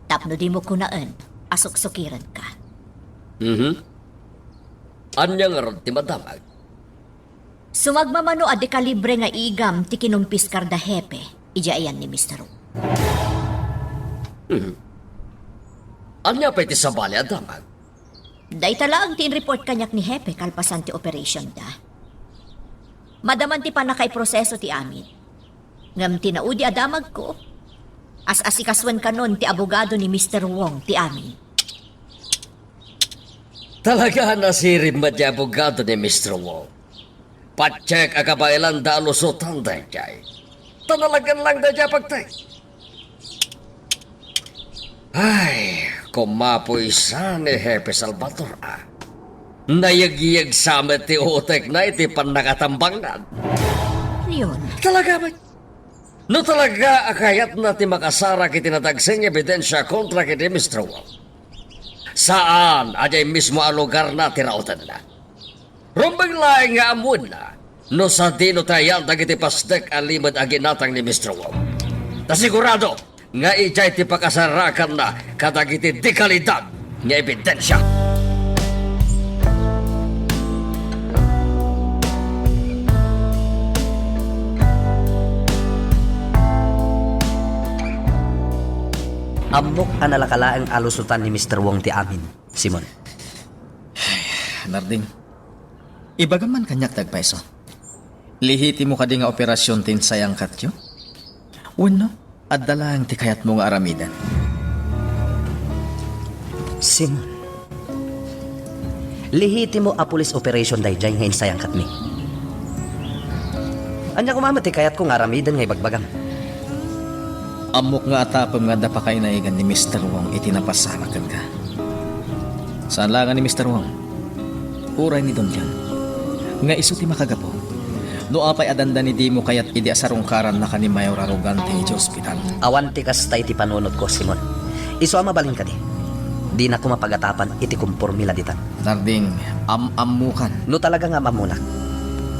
[SPEAKER 4] tapno di mo kunaan, asok-sukiran ka.
[SPEAKER 8] Anya nga ron ti madamag.
[SPEAKER 4] Sumagmamano adi kalibre nga igam ti kinumpis karda hepe, ija ayan ni Mr. Wu.
[SPEAKER 8] Anya pa iti sabali adamag.
[SPEAKER 4] Day tala ang tin-report kanyak ni hepe kalpasan ti operation da. Madaman ti panakay proseso ti amin. Ngam tinaudi adamag ko. As-asikaswan kanon ti abogado ni Mr. Wong ti amin.
[SPEAKER 8] Talaga nasirim ba di abogado ni Mr. Wong? Pacheck akabailan da lusutan da jay. Tanalagan lang da jay pagtay. Ay, kumapoy sa ni Hepe Salvador ah. Nayag-iyag sa amin ti utek na iti panakatambangan.
[SPEAKER 4] Leon,
[SPEAKER 8] Talaga ba? No talaga akayat na ti makasara kiti natagsing ebidensya kontra kiti Mr. Wong. Saan ajay mismo ang lugar na tirautan na? Rumbang laing nga amon na, no sa dino tayan dagiti pasdek alimad aginatang ni Mr. Wong. Tasigurado, nga ijay ti pakasarakan na kadagiti di kalidad nga ebidensya.
[SPEAKER 3] Amok ang nalakalaang alusutan ni Mr. Wong ti amin, Simon.
[SPEAKER 7] Narding, ibagaman kanyak tagpaiso. Lihiti mo ka di nga operasyon tin sayang katyo? Wano, at dalang ti kayat mo nga aramidan.
[SPEAKER 3] Simon. Lihiti mo a police operation day jay nga insayang katmi. Anya kumamati kayat ko nga aramidan nga ibagbagam.
[SPEAKER 7] Amok nga atapam nga dapa kay naigan ni Mr. Wong itinapasamakan ka. Saan langan ni Mr. Wong? Uray ni Don Jan. Nga iso ti makagapo. No apay adanda ni di mo kayat idi asarungkaran na ka ni Mayor Arrogante iti ospital.
[SPEAKER 3] Awan ti kastay ti panunod ko, Simon. Iso mabalin ka di. Di na ko mapagatapan iti kumpurmila ditan.
[SPEAKER 7] Narding, am-amukan.
[SPEAKER 3] No talaga nga mamunak.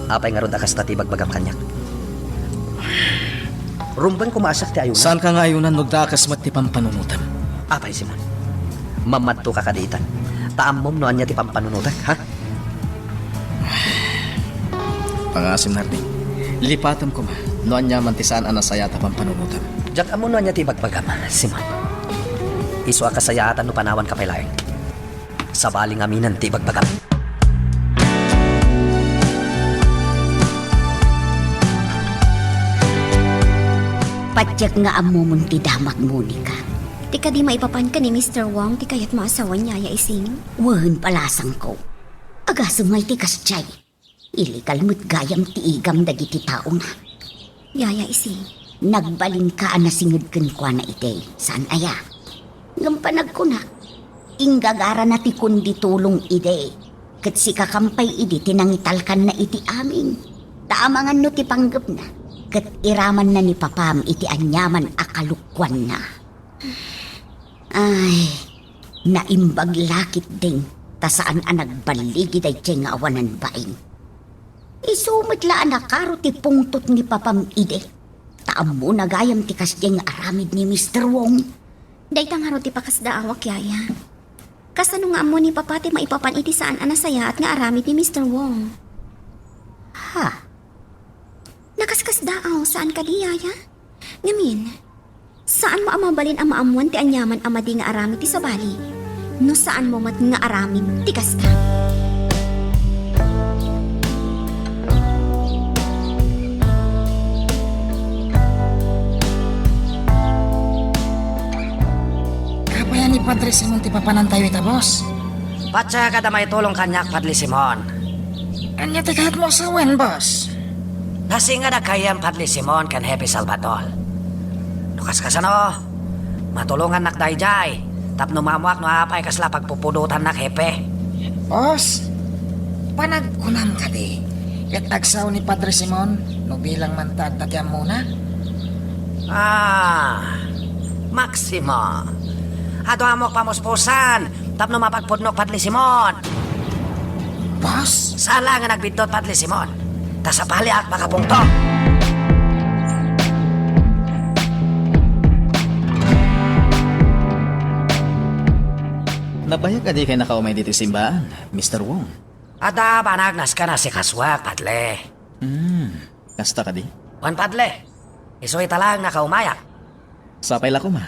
[SPEAKER 3] Apay nga ron kasta ti bagbagam kanyak. Rumbang kumasak ti ayunan.
[SPEAKER 7] Saan ka nga ayunan nagdakas mat ti pampanunutan?
[SPEAKER 3] Apay, Simon. Mamadto ka kadiitan. Taamom no anya ti pampanunutan, ha?
[SPEAKER 7] Pangasim Narding, lipatam ko ma. Noan niya man ti saan anasaya ta pampanunutan.
[SPEAKER 3] Diyak amo no anya ti bagbagam, Simon. Iso a kasayatan no panawan ka pailaeng. Sa baling aminan ti bagbagam.
[SPEAKER 11] Patyak nga amumon ti damag Monica.
[SPEAKER 5] Ti ka di maipapan ka ni Mr. Wong, ti kayat maasawan niya ya ising.
[SPEAKER 11] Wahan palasang ko. Agasumay ti kasjay. Illegal mo't gayam ti igam dagiti tao na.
[SPEAKER 5] Yaya ising.
[SPEAKER 11] Nagbalin ka na singod kun kwa na ite. Saan aya? Ngampanag ko na. Inggagara na ti kundi tulong ide. Kat si kakampay ide tinangitalkan na iti amin. Taamangan no ti panggap na. Kat iraman na ni papam iti anyaman akalukwan na. Ay, naimbag lakit ding. Ta saan ang nagbaligi day nga awanan baing. Isumidlaan na karo ti pungtot ni papam ide. Taam mo nagayam ti kasdyeng aramid ni Mr. Wong.
[SPEAKER 5] Daytang haro ti pakasda awak yaya. Kasano nga amo ni papati maipapan iti saan anasaya at nga aramid ni Mr. Wong.
[SPEAKER 11] Ha?
[SPEAKER 5] Nakaskas daaw, saan ka di, yaya? Ngamin, saan mo amabalin ang maamuan ti anyaman amadi nga aramid ti sabali? No saan mo mat nga aramid ti kasta?
[SPEAKER 6] Padre Simon ti papanantayo ita, boss.
[SPEAKER 3] Patsa kada may tulong kanyak, Padre Simon.
[SPEAKER 6] Anya ti kahit mo asawan, boss.
[SPEAKER 3] Nasinga na kayang Padre Simon kan Happy Salvador. Nukas ka no, matulungan nak dayjay. Tapno mamuak no apay kasla pagpupudutan nak hepe.
[SPEAKER 6] Boss, panagkunam ka di. Kat agsaw ni Padre Simon, no bilang mantag tatyam muna.
[SPEAKER 3] Maximo. Ato amok pamuspusan, tapno mapagpudnok Padre Simon.
[SPEAKER 6] Boss,
[SPEAKER 3] Sala nga nagbidot Padre Simon. Tasapali ak makapungto.
[SPEAKER 7] Nabayag adi kay nakaumay dito simbahan, Mr. Wong.
[SPEAKER 3] Ada panagnas ka na si Kaswag, Padre.
[SPEAKER 7] Kasta ka di?
[SPEAKER 3] Wan Padre, iso ita lang nakaumayak.
[SPEAKER 7] Sapay la ko ma.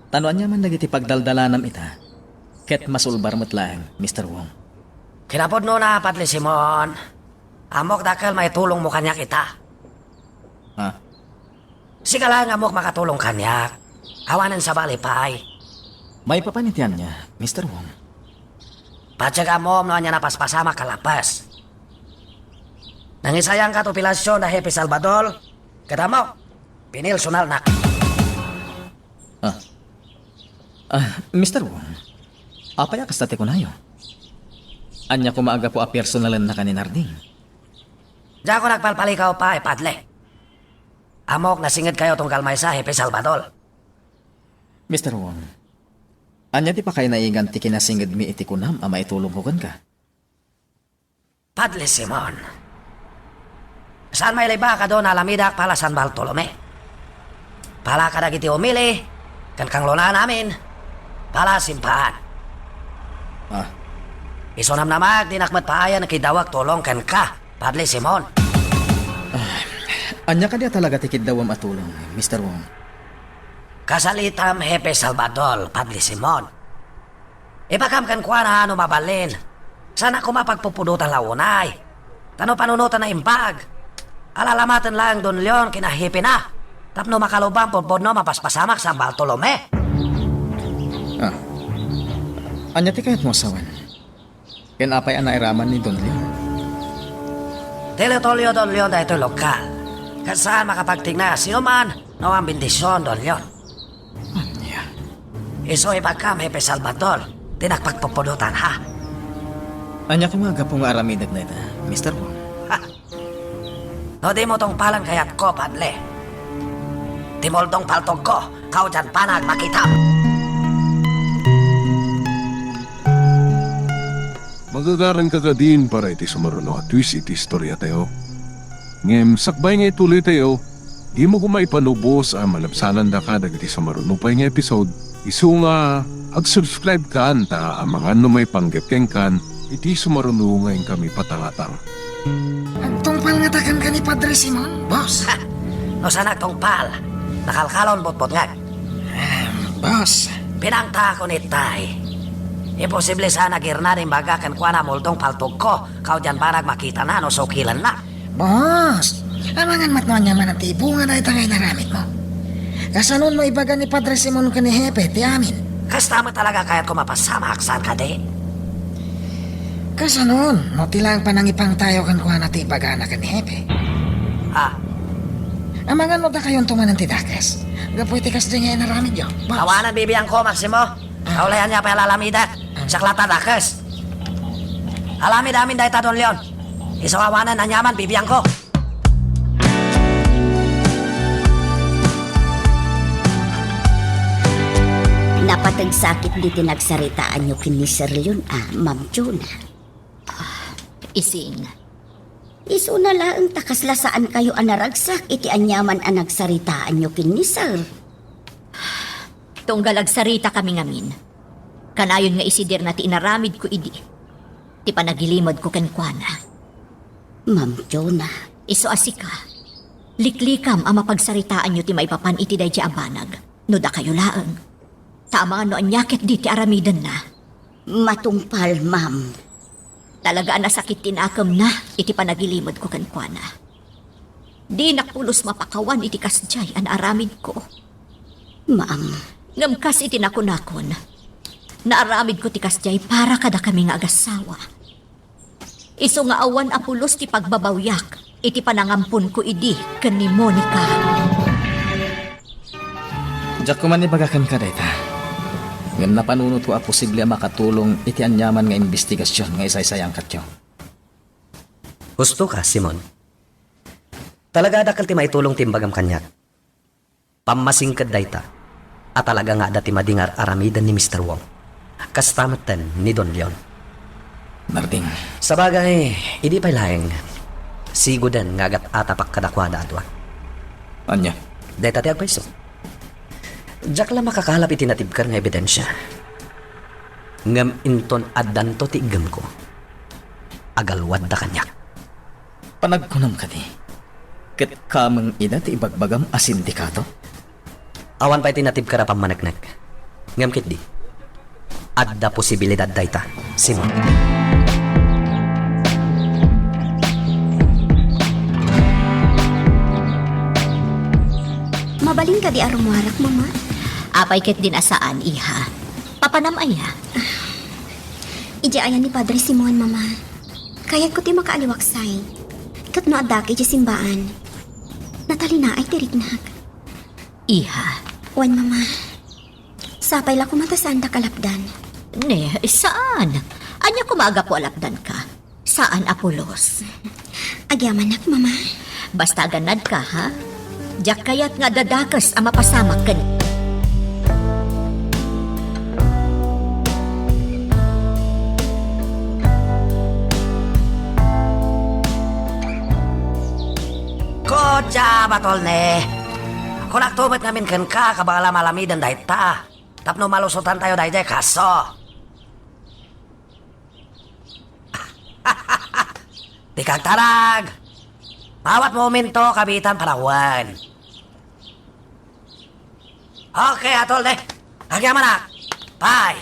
[SPEAKER 7] Tanuan niya man nagiti pagdaldalanam ita. Ket masulbar mo't lang, Mr. Wong.
[SPEAKER 3] Kinapod no na, Padre Simon. Amok dakal may tulong mo kanyak ita.
[SPEAKER 7] Ha?
[SPEAKER 3] Siga lang amok makatulong kanyak. Awanan sa balipay.
[SPEAKER 7] May papanitian niya, Mr. Wong.
[SPEAKER 3] Patsaga mo no niya napaspasama kalapas. Nangisayang katupilasyon na Happy Salvador. Katamo, pinilsunal na.
[SPEAKER 7] Mr. Wong. Apaya kastate ko na yun. Anya ko maaga po a personalan na kaninarding.
[SPEAKER 3] Diyan ko nagpalpalikaw pa, Padre. Amok nasingid kayo tunggal may sa Happy Salvador.
[SPEAKER 7] Mr. Wong. Anya di pa kayo naigan ti kinasingid mi iti kunam ama itulong hukan ka.
[SPEAKER 3] Padre Simon. Saan may liba ka doon alamidak pala San Bartolome? Pala ka nagiti umili, kan kang lona namin, pala simpaan. Isunam namag, dinakmat paaya na kidawag tulong kan ka, Padre Simon.
[SPEAKER 7] Anya ka di talaga tikid dawam atulong, Mr. Wong.
[SPEAKER 3] Kasalitam Happy Salvador, Padre Simon. Ipakam kan kuha na ano mabalin. Sana ko mapagpupudutan launay. Tano panunutan na impag. Alalamatan lang Don Leon kinahipi na. Tapno makalubang pupod no mapaspasamak sa Bartolome.
[SPEAKER 7] Anya ti kayat mo asawan. Ken apay ana iraman ni Don Leon.
[SPEAKER 3] Teletolyo Don Leon da ito lokal. Kasaan makapagtingna sino man no ang bendisyon Don Leon. Iso ipagkam Happy Salvador. Tinakpagpupudutan ha.
[SPEAKER 7] Anya ko nga po nga aramidag na ita, Mr. Wong.
[SPEAKER 3] No di mo tong palang kayat ko, Padre. Timoldong paltog ko, kau dyan panag makita.
[SPEAKER 1] Magagaran ka din para iti sumaruno at twist iti istorya tayo. Ngem, sakbay nga ituloy tayo, di mo kumaipanubos ang malabsanan da ka dagiti sumaruno pa nga episode. Isu nga, ag-subscribe ka ta ang mga may panggapkeng kan, iti sumaruno ngayon kami patangatang.
[SPEAKER 6] Agtungpal nga takan ka ni Padre Simon, boss.
[SPEAKER 3] No sana tungpal, nakalkalon bot-bot nga.
[SPEAKER 6] Boss,
[SPEAKER 3] Pinangta ko ni Tay. Imposible sana girna rin baga kan kuha na muldong paltog ko, kau dyan parang makita na no sukilan na.
[SPEAKER 6] boss. Amangan matnoan niya man ang tibungan na itangay naramit mo. Kasanon mo ibaga ni Padre Simon ka ni Hepe, ti amin.
[SPEAKER 3] Kasta mo talaga kaya't ko mapasama aksan ka di.
[SPEAKER 6] Kasanon, no tilang panangipang tayo kan kuha na ti ibaga na ka ni Hepe. Amangan mo da kayon tumanan ti dakas. Gapoy ti kas din nga naramit yo, boss.
[SPEAKER 3] Kawanan bibiyang ko, Maximo. Kaulayan niya pa alamidat. Sa klata dakas. Alamid amin dahi ta Don Leon. Isawawanan na nyaman bibiyang ko.
[SPEAKER 11] Napatagsakit di tinagsaritaan nyo kini Sir Leon, Ma'am Jonah.
[SPEAKER 4] Ising.
[SPEAKER 11] Iso na lang takaslasaan kayo anaragsak, iti anyaman ang nagsaritaan nyo kini Sir.
[SPEAKER 4] Tunggal agsarita kami ngamin. Kanayon nga isidir na ti inaramid ko idi. Ti panagilimod ko kenkwana.
[SPEAKER 11] Ma'am Jonah.
[SPEAKER 4] Iso asika. Liklikam ang mapagsaritaan nyo ti maipapan iti day di abanag. No da kayo laeng. Tama ano anyakit di ti aramidan na.
[SPEAKER 11] Matungpal, ma'am.
[SPEAKER 4] Talagaan na sakit tinakam na iti panagilimod ko kenkwana. Di nakpulos mapakawan iti kasjay an aramid ko.
[SPEAKER 11] Ma'am.
[SPEAKER 4] Ngamkas iti nakunakon. Naaramid ko ti kasjay para kada kami nga agasawa. Iso nga awan apulos ti pagbabawyak, iti panangampun ko idi ken ni Monica.
[SPEAKER 7] Diyak ko man ibagakan ka dayta. Ngam napanunot ko a posible makatulong iti anyaman nga investigasyon nga isaysayang katyo.
[SPEAKER 3] Gusto ka, Simon? Talaga dakal ti maitulong timbagam kanyak. Pamasingkad dayta. At talaga nga dati madingar aramidan ni Mr. Wong. Kastamatan ni Don Leon.
[SPEAKER 7] Narding,
[SPEAKER 3] Sa bagay, hindi pa laeng. Sigudan nga gat atapak kadakwada atwa.
[SPEAKER 7] anya?
[SPEAKER 3] Dayta ti agpaiso. Diyak lang makakalap itinatibkar nga ebidensya. Ngam inton addanto ti igam ko. Agalwad da kanyak.
[SPEAKER 7] Panagkunam ka di. Ket kamang ina ti ibagbagam a sindikato?
[SPEAKER 3] Awan pa itinatibkar a pamanagnak. Ngam kit di. Adda posibilidad dayta, Simon.
[SPEAKER 11] Mabaling ka di arumwarak, mama.
[SPEAKER 4] Apay ket din asaan, iha. Papanam aya.
[SPEAKER 11] Ija ayan ni Padre Simon, mama. Kayat ko ti makaaliwaksay. Kat no adaki di simbaan. Natalina ay tirignak.
[SPEAKER 4] Iha.
[SPEAKER 11] Wan, mama. Sapay la kumatasaan da kalapdan.
[SPEAKER 4] Ne, saan? Anya kumaga po alapdan ka? Saan Apolos?
[SPEAKER 11] Agyaman nak, mama.
[SPEAKER 4] Basta ganad ka, ha? Diyak kayat nga dadakas ang mapasamak ka.
[SPEAKER 2] Kodya, batol ne. Kung naktumat namin kan ka, kabangala malamidan dahil ta. Tapno malusutan tayo dahil kaso. Tikag tarag. Bawat momento, kabitan parawan. Okay, atol ne. Agyaman na. Bye.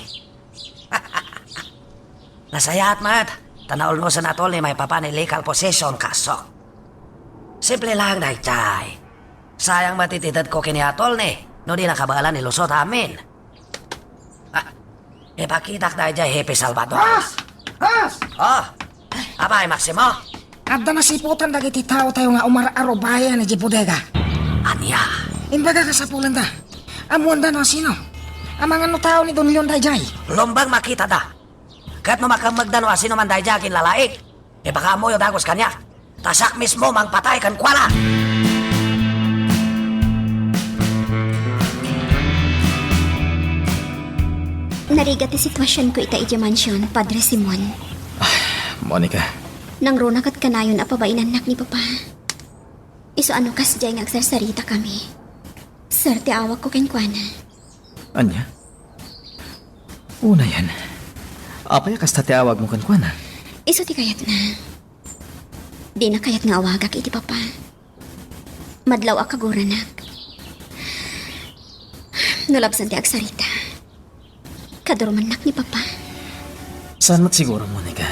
[SPEAKER 2] Nasayat mat. Tanaol mo sa natol ni may papa ni legal possession kaso. Simple lang dahil chay. Sayang matititad ko kini atol ni. No di nakabala ni lusot amin. Ipakitak dahil dyan, Hepe Salvador. Oh, abay, Maximo.
[SPEAKER 6] Adda nasiputan dagiti tao tayo nga umaraarobaya ni Jibodega.
[SPEAKER 2] Anya?
[SPEAKER 6] Imbaga kasapulan da. Amuan da no sino? Ang mga no tao ni Don Leon Dayjay.
[SPEAKER 2] Lombang makita da. Kahit mo makamagdano asino man dahil dyan lalaik. Baka mo yung dagos kanya. Tasak mismo mang patay kan kwala.
[SPEAKER 11] Narigat ti sitwasyon ko ita ija mansyon, Padre Simon.
[SPEAKER 7] Monica,
[SPEAKER 11] Nang runakat kanayon apabainan nak ni Papa. Iso ano kas jay nga agsarsarita kami. Sir, ti awak ko kenkwana.
[SPEAKER 7] anya? Una yan. Apaya kasta ti awag mo kankwana?
[SPEAKER 11] Iso ti kayat na. Di na kayat nga awagak iti Papa. Madlaw akaguranak. Nulabsan ti agsarita. Kaduruman nak ni Papa.
[SPEAKER 7] Saan mat siguro, Monica?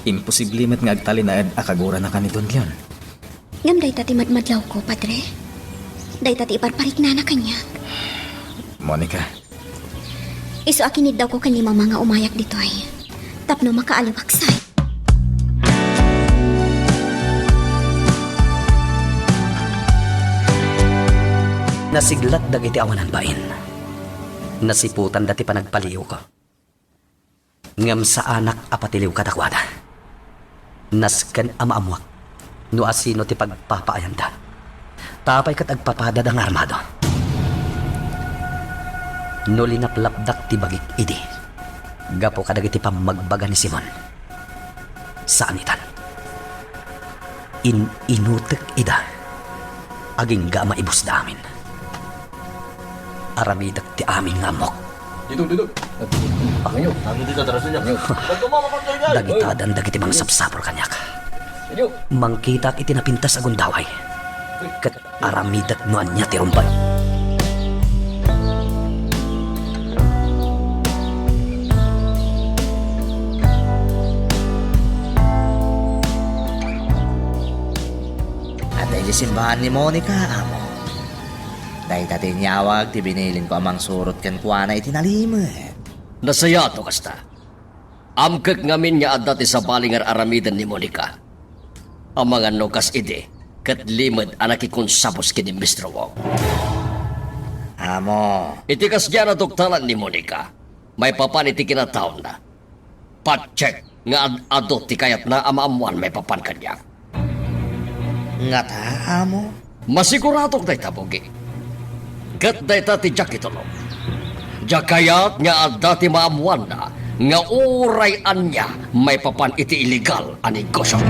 [SPEAKER 7] Imposible mat nga agtalinaad akagura na ka ni Don Leon.
[SPEAKER 11] Ngam day tati madmadlaw ko, Padre. Day tati iparparik na kanya.
[SPEAKER 7] Monica,
[SPEAKER 11] Iso akinid daw ko kanima mga umayak ditoy. Tapno makaaliwaksay.
[SPEAKER 3] Nasiglat dagiti awanan bain. Nasiputan dati panagpaliw ko. Ngam sa anak apatiliw katakwada. Nasken amaamuak. No asino ti pagpapaayanda. Tapay kat agpapadad ang armado. No linaplapdak ti bagik idi. Gapo kadagiti pamagbaga ni Simon. Saan itan? Inutek ida. Aging ga maibus da amin. Aramidak ti amin nga amok.
[SPEAKER 8] Duduk. Ngayon, namin dito tarasin niya.
[SPEAKER 3] Dagitadan dagiti mga sapsapor kanyak. Mangkitak itinapintas agon daway. Kat aramidat noan niya ti rumpay.
[SPEAKER 9] At ay simbahan ni Monica, amo. Dahil tati niyawag, ti binilin ko amang surot kan kuana itinalimet.
[SPEAKER 8] Nasayato kasta. Amkak ngamin nga adda ti sa balingar aramidan ni Monica. Ang mga nukas ide, kat limad anak ikonsapos kini Mr. Wong.
[SPEAKER 9] Amo,
[SPEAKER 8] Iti kasya na tuktalan ni Monica, may papan iti kinataon na. Pat-check nga adot ti kayat na amaamuan may papan kanya.
[SPEAKER 9] nga ta, amo.
[SPEAKER 8] Masiguradong day tabugi. Kat day ta ti Jack itulong. Jakayat nga adda ti maamuan na nga urayan niya may papan iti illegal a negosyo.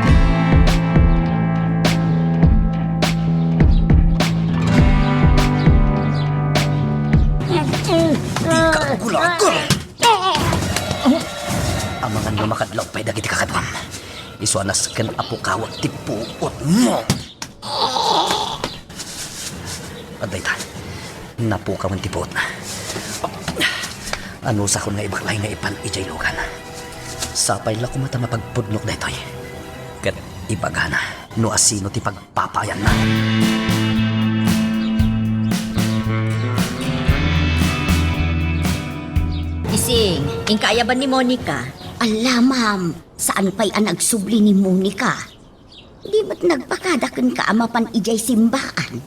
[SPEAKER 2] Gulagol! Ang mga lumakadlaw pa'y dagiti kakadwam. Isuanas kan apo kawat ti puot mo. Aday ta, napukawan ti puot na. Ano sa kun nga ibaklay nga ipan ijay lugan. Sapay la kumata mapagpudnok na ito'y. Kat ibagana, no asino ti pagpapayan na.
[SPEAKER 4] Ising, ingkaayaban ni Monica.
[SPEAKER 11] Ala, ma'am, saan pa'y ang nagsubli ni Monica? Di ba't nagpakadakan ka amapan ijay simbaan?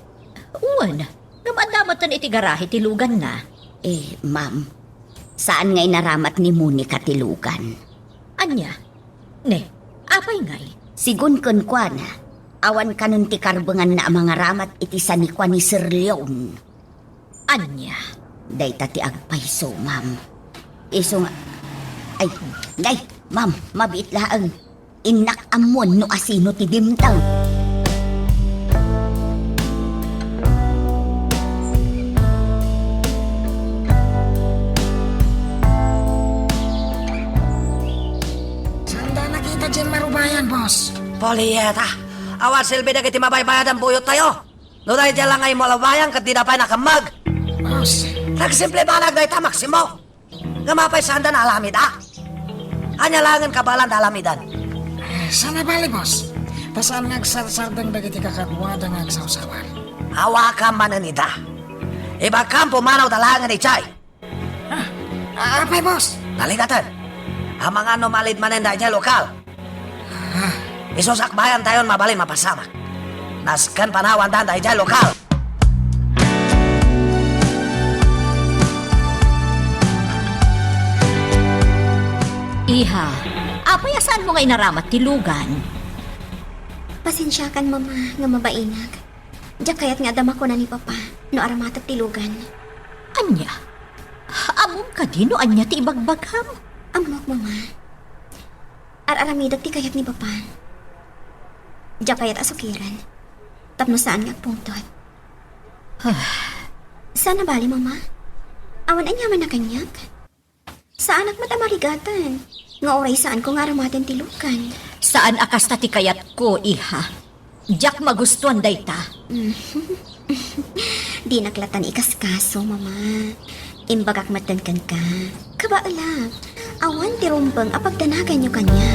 [SPEAKER 4] Uwan, namadamatan iti garahe ti lugan na.
[SPEAKER 11] Ma'am, saan nga'y naramat ni Monica tilugan?
[SPEAKER 4] Anya? Ne, apay ngay?
[SPEAKER 11] Sigun kun kwa na, awan kanun ti karbangan na ang mga ramat iti sanikwa ni Sir Leon.
[SPEAKER 4] Anya?
[SPEAKER 11] Day tati agpaiso, ma'am. Iso nga, ay, day, ma'am, mabiit laang. Inak amon no asino ti dimtang.
[SPEAKER 6] Saan da nakita dyan marubayan, boss?
[SPEAKER 2] Polieta, awan silbi na kiti mabaybayad ang buyot tayo. No dahil dyan lang ay malabayang kat di na pa nakamag.
[SPEAKER 6] Boss,
[SPEAKER 2] Nagsimple balag na ita, Maximo. Nga mapay saan na alamid, ah? Anya langan kabalan da alamidan.
[SPEAKER 6] sana bali, boss? Pasaan nagsarsardang dagiti kakadwada nga agsawsawan?
[SPEAKER 2] Hawakan man nida. Iba kampo manaw dalangan ni Chay.
[SPEAKER 6] Apay, boss?
[SPEAKER 2] Naligatan. Ang mga anomalid manen da dyan lokal. Isusakbayan tayon mabalin mapasama. Naskan panawan dan da dyan lokal.
[SPEAKER 4] Iha, apay saan mo ngay naramat ti lugan?
[SPEAKER 11] Pasensya kan, mama, nga mabainag. Diyak kaya't nga dama ko na ni Papa, no aramatak tilugan.
[SPEAKER 4] Anya? Amom ka di no anya ti ibagbagam?
[SPEAKER 11] Amok, mama. Aramidag ti kaya't ni Papa. Diyak kaya't asukiran. Tapno saan nga puntot. Saan na bali, mama? Awan anyaman na kanyak. Saan ak matamarigatan? Nga oray saan ko nga aramatin tilugan.
[SPEAKER 4] Saan akas ti kayat ko, iha? Diyak magustuhan dayta.
[SPEAKER 11] Di naklatan ikaskaso, mama. Imbagak matankan ka. Kabaalang, awan ti rumbang apagdanagan nyo kanya.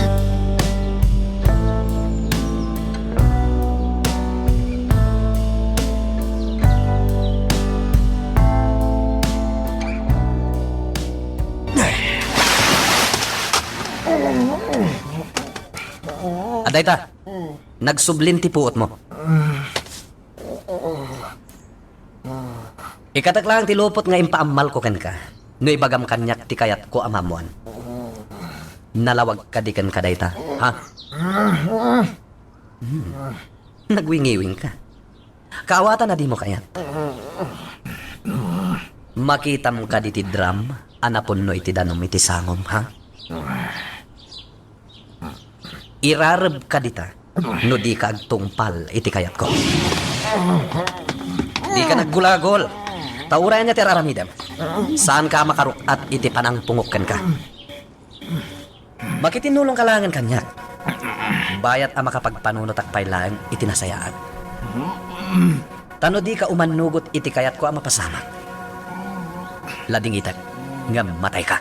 [SPEAKER 2] Aday ta, nagsublin ti puot mo. Ikatak lang ti lupot nga impaamal ko ken ka. No ibagam kanyak ti kayat ko amamuan. Nalawag ka di ken kaday ta, ha? Nagwingiwing ka. Kaawatan na di mo kayat. Makitam ka di ti drum, anapon no iti danom iti sangom, ha? Irarab ka dita, no di ka agtungpal iti kayat ko. Di ka naggulagol. Tauray niya tiraramidam. Saan ka makaruk at iti panang pungukan ka? Bakit tinulong ka langan kanyak? Bayat ang makapagpanunot at pailang iti nasayaan. Tano di ka umanugot iti kayat ko ang mapasama. Lading itak, nga matay ka.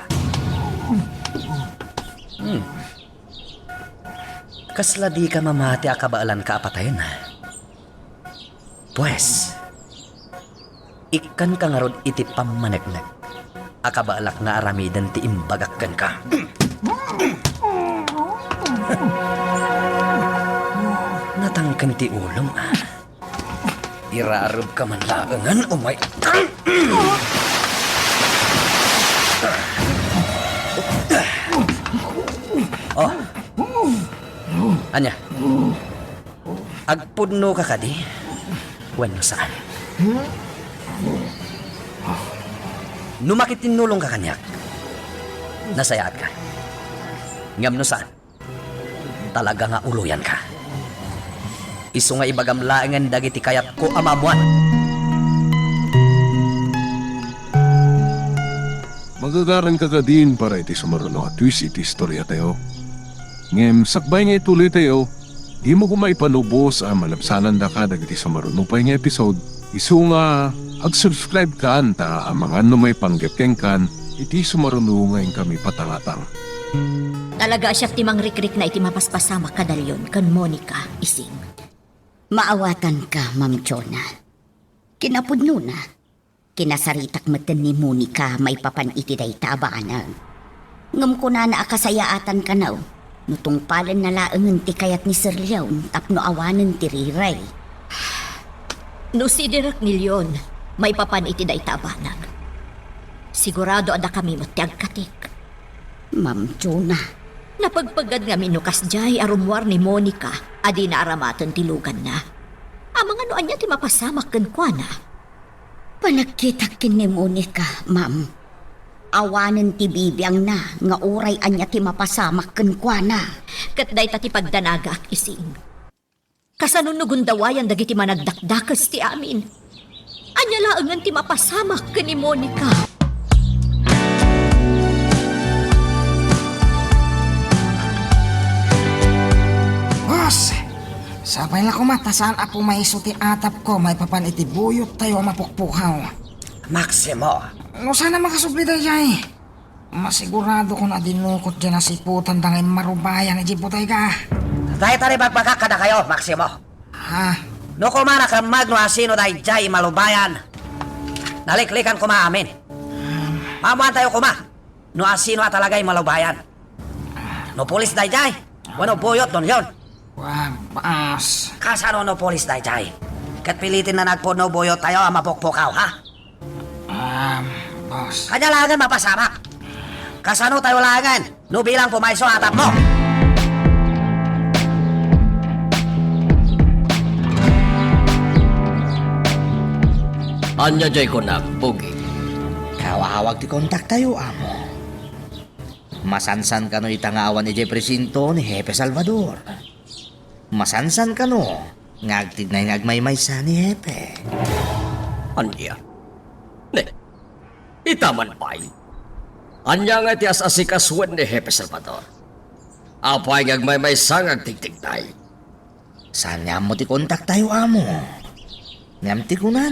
[SPEAKER 2] Kasla di ka mamati akabaalan ka apatayin na. Pues, ikan ka nga rod iti pamanaglag.
[SPEAKER 3] Akabalak nga aramidan ti imbagakkan ka. Natangkan ti ulong Irarab ka man laangan o may... Oh. Anya? Agpudno ka kadi? Wano saan? Numakit tinulong ka kanyak. Nasayaat ka. Ngam no saan? Talaga nga uluyan ka. Isu nga ibagamlaangan dagiti kayat ko amamuan.
[SPEAKER 1] Magagaran ka ka din para iti sumaruno at twist iti istorya tayo. Ngem, sakbay nga ituloy tayo, di mo kumay panubos ang malabsanan da ka dagiti sumaruno pa nga episode. Isu nga, ag-subscribe ka anta ang mga may panggapkeng kan, iti sumaruno ngayon kami patangatang.
[SPEAKER 4] Talaga siya timang rikrik na iti mapaspasama kadalyon kan Monica ising.
[SPEAKER 11] Maawatan ka, Ma'am Chona. Kinapudno na. Kinasaritak matan ni Monica may papan iti day tabaanan. Ngam ko na akasayaatan ka na. Nutong palan na laangan ti kayat ni Sir Leon tapno awanan ti riray.
[SPEAKER 4] No si Direk Nilyon, may papan iti day tabanan. Sigurado ada kami matiag katik.
[SPEAKER 11] Ma'am Chona,
[SPEAKER 4] Napagpagad nga minukas jay arumwar ni Monica, adi na aramatan tilugan na. Amang ano anya ti mapasamak kan kwa na.
[SPEAKER 11] panagkitakin ni Monica, ma'am. Awanan ti bibiyang na, nga uray anya ti mapasamak ken kwa na.
[SPEAKER 4] Kat day tati pagdanaga ak ising. Kasanunugun dawayan dagiti managdakdakas ti amin. Anya laangan ti mapasamak ken ni Monica.
[SPEAKER 6] Boss, sabay la kumata saan apo may isuti atap ko may papan iti buyot tayo mapukpukaw.
[SPEAKER 2] Maximo,
[SPEAKER 6] No sana makasubli tayo jay. Masigurado ko na dinukot dyan na siputan dangay marubayan ni Jibutay ka.
[SPEAKER 2] dahil tari magpagkakada kayo, Maximo.
[SPEAKER 6] Ha?
[SPEAKER 2] No kumana ka magno asino dahil jay malubayan. Naliklikan ko maamin. Mamuan tayo kuma. No asino at talagay malubayan. No pulis dahil jay. Wano buyot don yon.
[SPEAKER 6] Wag, boss.
[SPEAKER 2] Kasano no pulis dahil jay. Kat pilitin na nagpuno buyot tayo ang mapukpukaw, ha?
[SPEAKER 6] Boss.
[SPEAKER 2] Kanya langan mapasamak. Kasano tayo langan? No bilang pumayso atap mo.
[SPEAKER 8] Anya jay ko na, Bugi.
[SPEAKER 9] Kawawag ti kontak tayo, amo. Masansan ka no itangawan ni Jay Presinto ni Hepe Salvador. Masansan ka no, ngagtig na ngagmaymaysa ni Hepe.
[SPEAKER 8] Anya? Ne, itaman pa'y. Anya nga ti as-asikaswan ni Hepe Salvador. Apay ngagmay sangag tigtigtay.
[SPEAKER 9] Saan mo ti kontak tayo, amo? Ngamti ko na.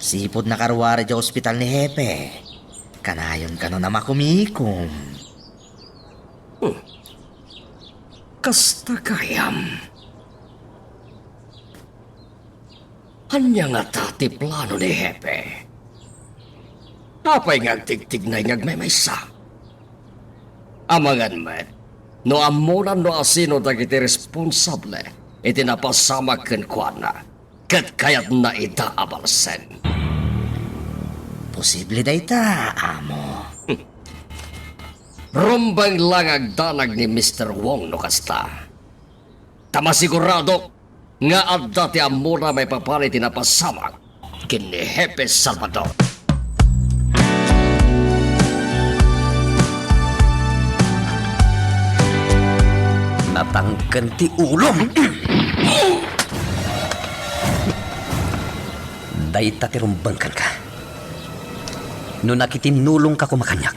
[SPEAKER 9] Sipod na karwari di ospital ni Hepe. Kanayon ka no na makumikom.
[SPEAKER 8] Kasta kayam. Anya nga tati plano ni Hepe. Apay ngagtigtig na ngagmaymaysa. Amangan met, no amunan no asino dagiti responsable, iti napasama ken kuana, ket kayat na ita abalsen.
[SPEAKER 9] Posible da ita, amo.
[SPEAKER 8] Rumbang lang agdanag ni Mr. Wong no kasta. Tamasigurado nga adda ti amuna may papalit napasamak kini Hepe Salvador.
[SPEAKER 2] Natangkan ti ulong. Dahil tatirumbangkan ka. No nakitinulong ka kumakanyak.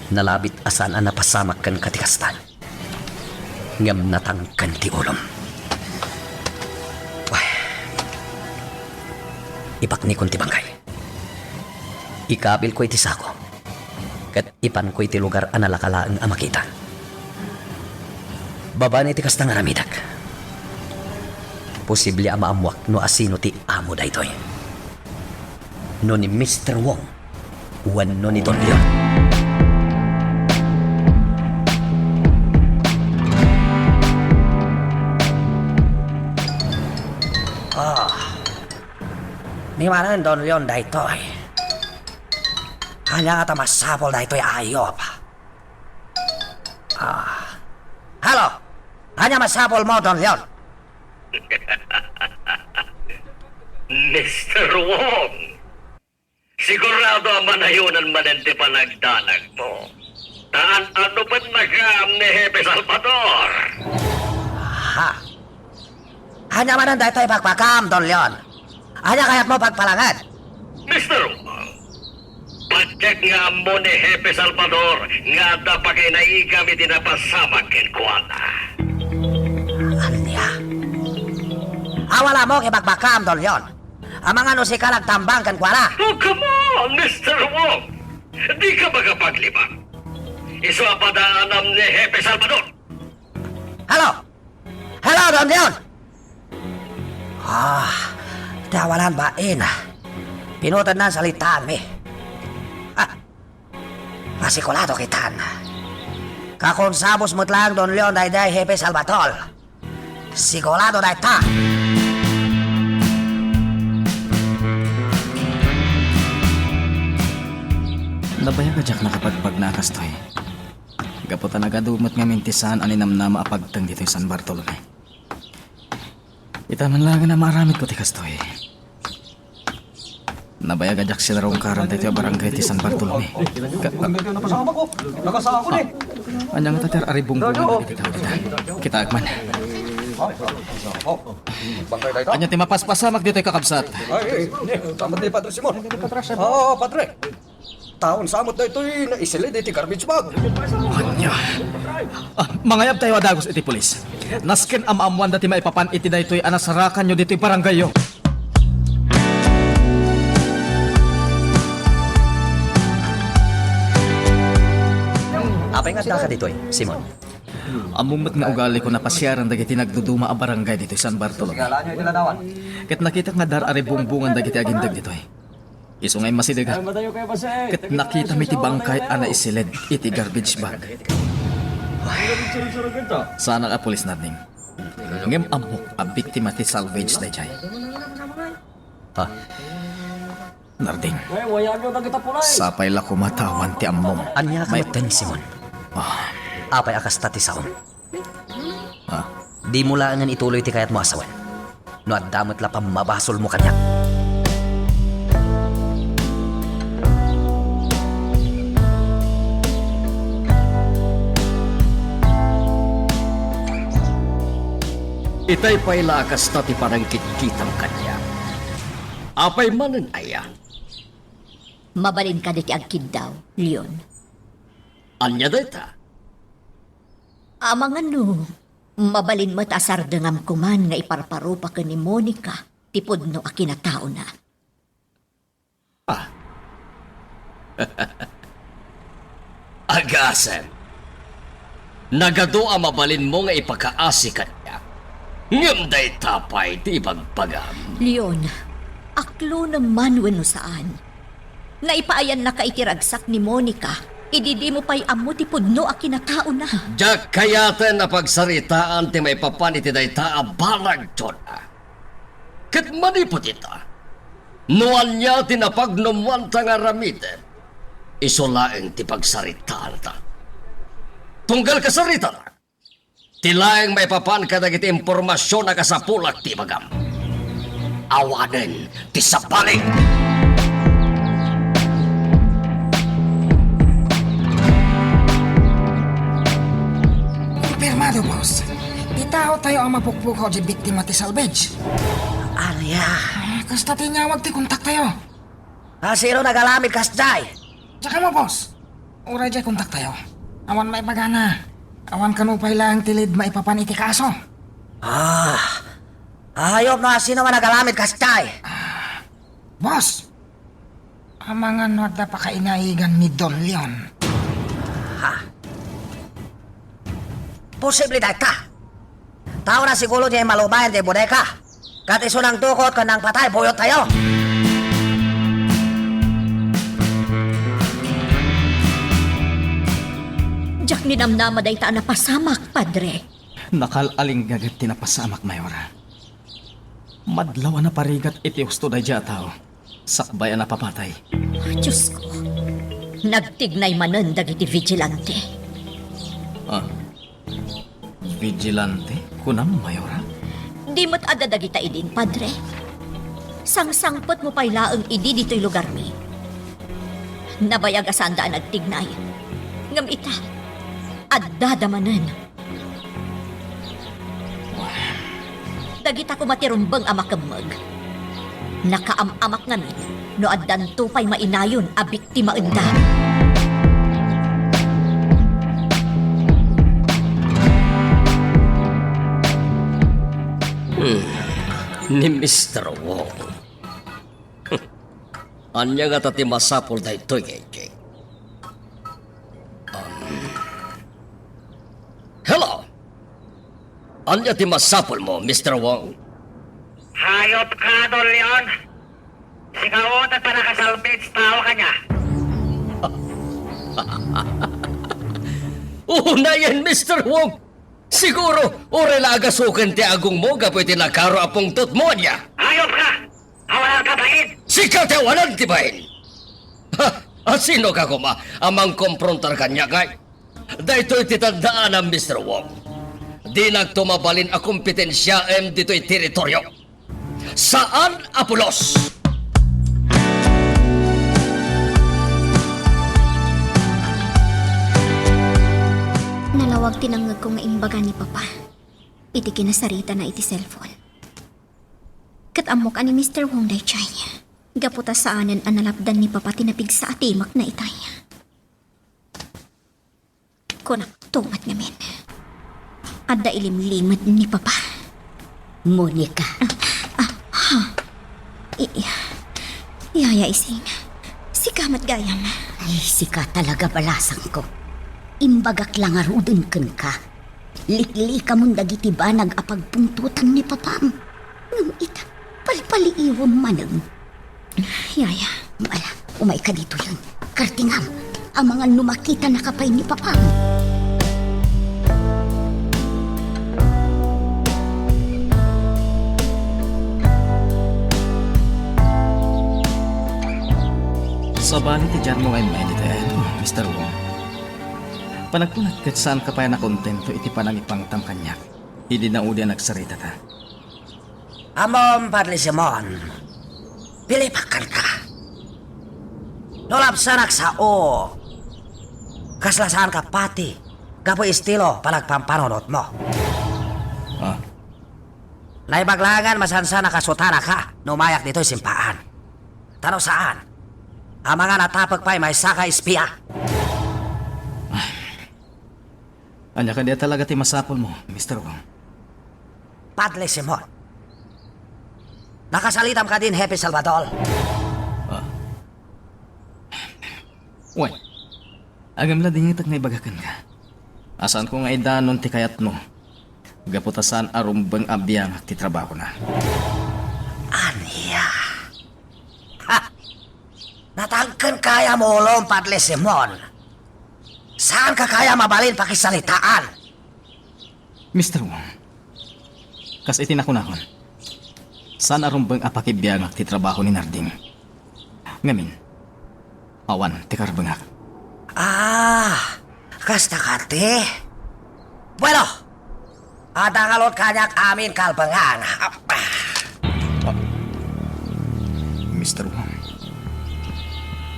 [SPEAKER 2] Nalabit asan ang napasamak kan katikastan. Ngam natangkan ti ulong. Wah. Ipaknikon ti bangkay. Ikabil ko iti sako. Kat ipan ko iti lugar analakalaang amakita. Baba ni ti kastang aramidak. Posible amaamwak no asino ti amo daytoy. No ni Mr. Wong Wano ni Don Leon. Ni mana Don Leon daytoy. Hanya nga masapol daytoy ayo pa. Halo. Hanya masapol mo Don Leon.
[SPEAKER 10] Mr. Wong, sigurado ang manayunan manente panagdanag mo. Taan ano ba't nagam ni Hepe Salvador?
[SPEAKER 2] Ha. Hanya man daytoy pagpakam Don Leon. Hanya kaya't mo pagpalangan.
[SPEAKER 10] Mr. Wong, pacheck nga mo ni Hepe Salvador nga dapat kay naigam itinapasamag kinkuana.
[SPEAKER 2] Ano niya? Wala mo kay pagpakam Don Leon. Ang mga nusikal nagtambang kan kwala.
[SPEAKER 10] Oh, come on, Mr. Wong. Di ka magapaglibang. Iso pa daanam ni Hepe Salvador.
[SPEAKER 2] Halo! Hello, Don Leon! Tawalan ba pinutan na salitaan mi. Masikulado kitan. Kakonsabos mo't lang Don Leon day Hepe Salvatol. Sigurado day ta.
[SPEAKER 7] Nabaya ka Jack nakapagpag nakastoy. Gaputan nagadumot nga mintisan aninam na maapagtang dito San Bartolome. Itaman lang na maramit ko ti kastoy. Nabaya ka Jack sila rong karan dito barangay ti San Bartolome. Anyang tater aribong-bungan kita agman. Anya ti mapaspasamak dito kakabsat.
[SPEAKER 12] Tamat ni Padre Simon. Oo, Padre. Taon samot na ito'y naisilid iti garbage bag.
[SPEAKER 7] Anya. Mangayab tayo adagos iti pulis. Nasken amamuan dati maipapan iti da ito'y anasarakan nyo dito'y barangay yo.
[SPEAKER 2] Apay nga ka dito'y, Simon?
[SPEAKER 7] Amumot nga ugali ko na pasyaran dagiti nagduduma a barangay dito'y San Bartolome. Ket nakita nga dar aribong-bungan dagiti agindag dito'y. Iso ngay masidag. Ket nakita mi ti bangkay ana isilid iti garbage bag. Sana ka pulis natin. Ngem amok a biktima ti salvage na jay. Narding. Sapay la kumatawan ti ammom.
[SPEAKER 2] Anya ka ten Simon? Apay akas tati saon. Di mo lang ituloy ti kayat mo asawan. No at damot la pamabasol mo kanya.
[SPEAKER 8] Itay pa'y lakas na ti panangkit-kitang kanya. Apay manan aya.
[SPEAKER 4] Mabalin ka diti agkid daw, Leon.
[SPEAKER 8] Anya data?
[SPEAKER 4] Amang ano, mabalin mo't asar dengam kuman nga iparparupa ka ni Monica, tipod no a kinatao na.
[SPEAKER 8] Agasan. Nagado ang mabalin mo nga ipakaasi kanya. Ngam day tapay ti ibagpagam.
[SPEAKER 4] Leon, aklo naman wano saan. Naipaayan na kaikiragsak ni Monica, ididi mo pa'y amo tipod no a kinatao na.
[SPEAKER 8] Diyak kayatan na pagsaritaan ti may papan iti day taa balag na. Kat manipot ita. Nuan niya tinapagnumuan nga ramiden. Isolaeng ti pagsaritaan ta. Tunggal kasarita na. Tilaeng may papan ka dagiti impormasyon na kasapulak ti bagam. Awanen ti sapaling.
[SPEAKER 6] Pirmado, boss. Itaw tayo ang mapukpukaw di biktima ti salvage.
[SPEAKER 2] Arya.
[SPEAKER 6] Kasta tinyawag ti kontak tayo.
[SPEAKER 2] Sino nagalamit kasday?
[SPEAKER 6] Tsaka mo, boss. Uray di kontak tayo. Awan may pagana. Awan kanupay lang tilid maipapan iti kaso.
[SPEAKER 2] Ayop na sino man nagalamit kasday?
[SPEAKER 6] Boss. Amangan no da pa kainaigan ni Don Leon.
[SPEAKER 2] Posible dahil ka. Tao na siguro niya malubayan di bodeka. Kat iso ng tukot ka ng patay, buyot tayo.
[SPEAKER 4] Ninamnama day ta na pasamak, Padre.
[SPEAKER 7] Nakalaling gagat tinapasamak, Mayora. Madlaw na parigat iti husto da dya tao. Sakbay na papatay.
[SPEAKER 4] Diyos ko, nagtignay manan dagiti vigilante.
[SPEAKER 7] Ah, vigilante? Kunam, Mayora?
[SPEAKER 4] Di mo't ada dagita idin, Padre. Sangsangpot mo pa'y laang idi dito'y lugar mi. Nabayag asanda nagtignay. Ngam ita, adda damanan. Dagita ko matirumbang amakamag. Nakaamamak ngamin, no addan tupay mainayon a biktima enda.
[SPEAKER 8] Ni Mr. Wong. Anya nga tati masapol da ito, Gege. Hello? Anya ti masapol mo, Mr. Wong?
[SPEAKER 10] Hayop ka, Don Leon. Sigawot at panakasalbits, tao ka niya.
[SPEAKER 8] Una yan, Mr. Wong. Siguro, orela agasukan ti agong mo, kapoy ti nakaro apong tot mo niya.
[SPEAKER 10] Hayop ka! Awalan ka bahin!
[SPEAKER 8] Sika ti walang tibahin. Ha, at sino ka kuma, amang komprontar kanya kay? Dahito ititandaan ang Mr. Wong. Di nagtumabalin a kompetensya dito'y teritoryo. Saan, Apolos?
[SPEAKER 11] Nalawag tinangag ko nga imbaga ni Papa. Iti kinasarita na iti cellphone. Katamok ani Mr. Wong Daychay. Gaputa saanan ang nalapdan ni Papa tinapig sa atimak na itay. Kunak tumat ngamin. Adda ilimlimad ni Papa.
[SPEAKER 5] Monica.
[SPEAKER 11] Yaya ising. Si Kamat Gayam.
[SPEAKER 5] Ay, sika talaga balasang ko. Imbagak lang arudin ken ka. Likli ka mong dagiti ba nag-apagpuntutang ni Papam. Ngam ita, palpaliiwam manang.
[SPEAKER 11] Yaya.
[SPEAKER 5] Mala, umay ka dito yun. Kartingam, ang mga numakita na kapay ni Papam.
[SPEAKER 7] Sa bali ti dyan mo ngayon meditayan, Mr. Wong. Panagpunat kat saan ka pa na kontento iti panangipang tamkanyak. Hindi na uli nagsarita ta.
[SPEAKER 2] Amom, Padre Simon. Pilipakan ka. Nolap sanak sa o. Kaslasan ka pati. Kapo estilo panagpampanunot mo.
[SPEAKER 7] Ah,
[SPEAKER 2] Naibaglangan masansa nakasutana ka. Numayak dito'y simpaan. Tano saan? Ang mga natapag pa'y may saka espiya.
[SPEAKER 7] anya ka diya talaga ti masapol mo, Mr. Wong.
[SPEAKER 2] Padre Simon. Nakasalitam ka din, Hepe Salvador.
[SPEAKER 7] Uy, agam na din itag naibagakan ka. Asan ko nga idanon ti kayat mo. Gaputasan arumbang abiyang ti trabaho na.
[SPEAKER 2] Aniya. Ha! Natangkan kaya mo ulong, Padre Simon. Saan ka kaya mabalin pakisalitaan?
[SPEAKER 7] Mr. Wong, kas itinakunahon. Saan arumbang apakibiyang ti trabaho ni Narding? Ngamin, awan ti karbangak.
[SPEAKER 2] Kasta kati. Bueno, adangalot kanyak amin kalbangan.
[SPEAKER 7] Mr. Wong,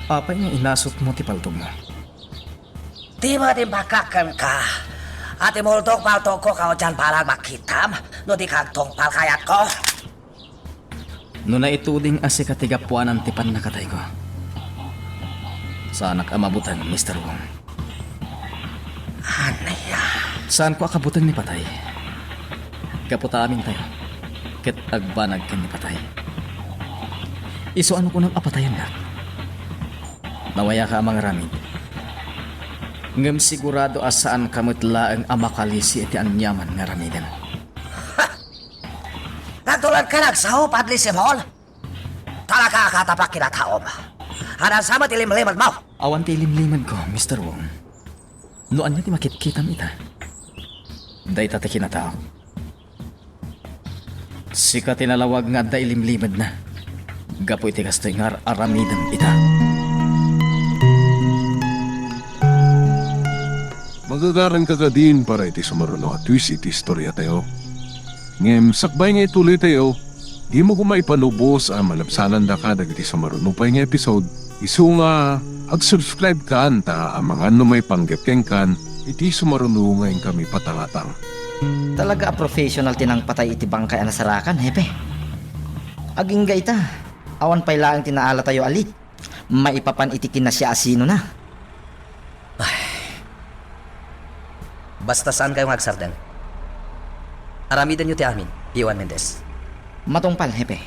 [SPEAKER 7] apay nga inasot mo ti paltog mo?
[SPEAKER 2] Di mo timbakakan ka. At imultok paltok ko kao dyan parang makitam. No di kagtong palkayat ko.
[SPEAKER 7] No na ituding asi katigapuanan ti pan nakatay ko. Saan amabutan, Mr. Wong?
[SPEAKER 2] Aniya.
[SPEAKER 7] Saan ko akabutan ni patay? Kaputa amin tayo. Ket agbanag ken ni patay. Iso ano ko nang apatayan na? Nawaya ka amang ramid. Ngem sigurado asaan kamutla ang amakalisi iti anyaman nga ramidan.
[SPEAKER 2] Nagtulad ka nagsaho, Padre Simon. Talaga katapak kinataom. Anang sama tilim-limad mo.
[SPEAKER 7] Awan ti limliman ko, Mr. Wong. Noan niya ti makit-kitam ita. Day tate kinatao. Sika tinalawag nga da ilimlimad na. Gapo iti kastoy nga aramidam ita.
[SPEAKER 1] Magagaran ka din para iti sumaruno at twist iti istorya tayo. Ngem, sakbay nga ituloy tayo, di mo kumaipanubos ang malapsanan da ka dagiti sumaruno pa nga episode. Isu nga, ag-subscribe ka ta ang mga may panggapkeng kan, iti sumaruno ngayon kami patangatang.
[SPEAKER 9] Talaga a professional tinang patay iti bangkay anasarakan, hepe. Aging gaita, awan pay laang tinaala tayo alit. Maipapan iti kinasya asino na.
[SPEAKER 2] Basta saan kayo ngagsardan? Aramidan nyo ti amin, Iwan Mendez.
[SPEAKER 9] Matungpal, hepe.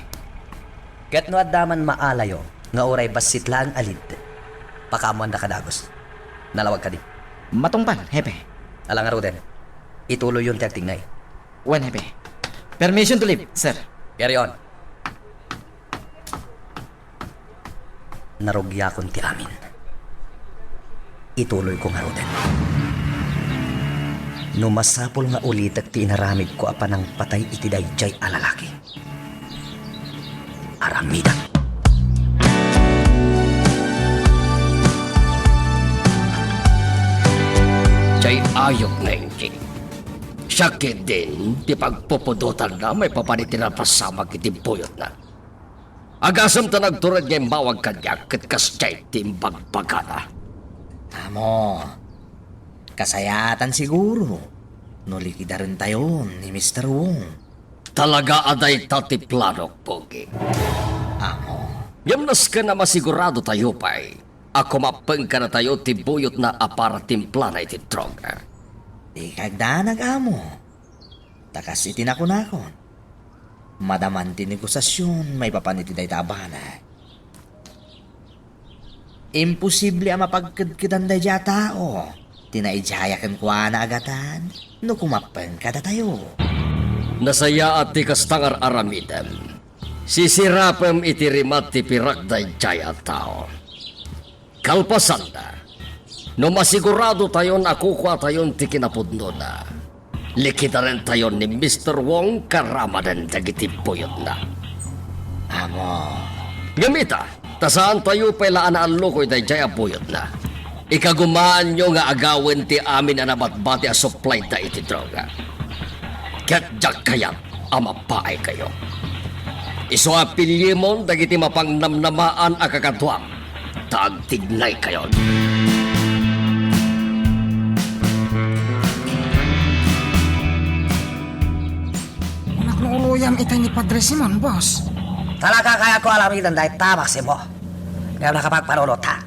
[SPEAKER 2] Ket no addaman maalayo, nga oray basit lang alid. Pakamuan na kadagos. Nalawag ka di.
[SPEAKER 9] Matungpal, hepe.
[SPEAKER 2] Alang Roden, ituloy yung tiyagtingnay.
[SPEAKER 9] Wen, hepe. Permission to leave, sir.
[SPEAKER 2] Carry on. Narugyakon ti amin. Ituloy ko nga Roden. No masapol nga ulit at tinaramid ko apa ng patay iti dayjay alalaki. Aramidan.
[SPEAKER 8] Jay ayok na inking. Sakit din, di pagpupudutan na may papanitin na pasamag iti buyot na. Agasam ta nagturad ngayong bawag kanyak kat kasjay timbagbaga na.
[SPEAKER 9] Amo, kasayatan siguro. Nulikida rin tayo ni Mr. Wong.
[SPEAKER 8] Talaga aday tati plano, Pogi.
[SPEAKER 9] Amo,
[SPEAKER 8] Yamnas ka na masigurado tayo pa'y. Ako mapeng ka na tayo tibuyot na apara timpla na iti droga.
[SPEAKER 9] di kagdanag amo. Takas itinakon-akon. Madaman tinegosasyon, may papaniti day tabana. Imposible ang mapagkadkidan day dya tao. Tinaidyayakan kwa na agatan, no kumapeng kada tayo.
[SPEAKER 8] Nasaya at ti kastangar aramidem. Sisirapem iti rimat ti pirak day jaya tao. Kalpasan na. No masigurado tayo na kukuha tayo ti kinapudno na. Likita rin tayo ni Mr. Wong karamadan dagiti puyot na.
[SPEAKER 9] Amo,
[SPEAKER 8] Gamita, tasaan tayo pailaan na alukoy day jaya puyot na. Ikagumaan nyo nga agawin ti amin na nabatbati a supply da iti droga. Kat jak kayat amapaay kayo. Iso apilyemon dagiti mapangnamnamaan a kakatwang. Tagtignay kayo.
[SPEAKER 6] Unak no uluyam ita ni Padre Simon, boss.
[SPEAKER 2] Talaga kaya ko alamidan dahil tamak si mo. Ngayon nakapagpanulotak.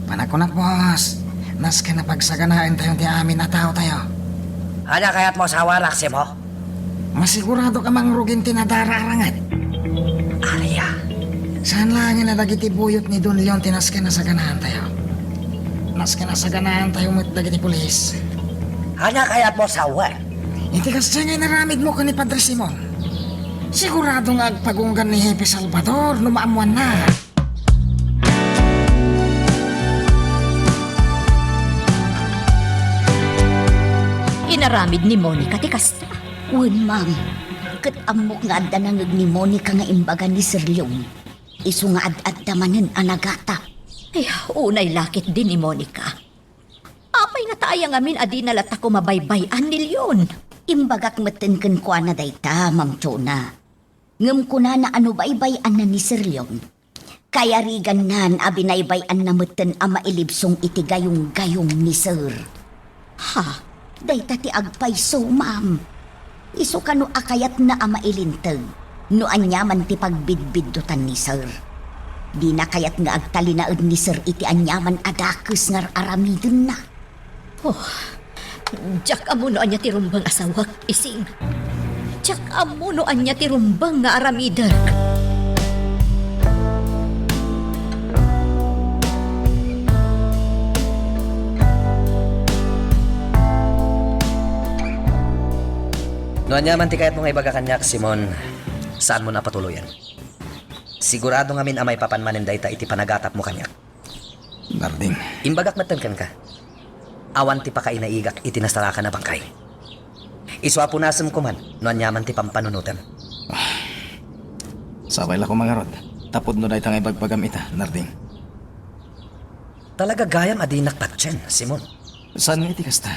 [SPEAKER 6] Panakunak, boss. Nas ka na pagsaganaan tayo ti amin na tao tayo.
[SPEAKER 2] Hanya kaya't mo sa warak si mo.
[SPEAKER 6] Masigurado ka mang rugin tinadara arangat.
[SPEAKER 2] Alya.
[SPEAKER 6] Saan lang na dagiti buyot ni Don Leon tinas ka na sa ganahan tayo. Nas ka na sa ganahan tayo mo't dagiti pulis.
[SPEAKER 2] Hanya kaya't mo sa warak.
[SPEAKER 6] Iti kasi ngay naramid mo ka ni Padre Simon. Sigurado nga agpagunggan ni Hepe Salvador numaamuan na.
[SPEAKER 4] Inaramid ni Monica ti kasta.
[SPEAKER 11] Wen, ma'am. Kat amok nga adda nangag ni Monica nga imbaga ni Sir Leong. Isu nga ad-ad damanen anagata.
[SPEAKER 4] Ay, unay lakit din ni Monica. Apay nga taayang amin adi nalata ko mabaybayan ni Leon.
[SPEAKER 11] Imbagak matenken kwa na dayta, Ma'am Chona. Ngem ko na ano baybayan na ni Sir Leong. Kaya rigan nan abinaybayan na meten ama ilibsong iti gayong-gayong ni Sir. Ha? Dayta ti agpayso, ma'am. Iso kano akayat na ama ilintag. No anyaman ti pagbidbiddutan ni Sir. Di na kayat nga agtalinaad ni Sir iti anyaman adakes ngar aramidon na.
[SPEAKER 4] Oh, jak amuno anya ti rumbang asawak ising. Jak amuno anya ti rumbang nga aramidak.
[SPEAKER 2] No anyaman ti kayat mo nga ibaga kanyak, Simon, saan mo napatuloyan? Sigurado nga min amay papanmanin dayta iti panagatap mo kanyak.
[SPEAKER 7] Narding,
[SPEAKER 3] Imbagak matankan ka. Awan ti pa ka inaigak itinasara ka na bangkay. Iswa punasam ko man, no anyaman ti pampanunutan.
[SPEAKER 7] sabay la ko mga rod. Tapod no dahi tangay bagpagam ita, Narding.
[SPEAKER 3] Talaga gayam adinak patchen, Simon.
[SPEAKER 7] Saan nga iti kasta?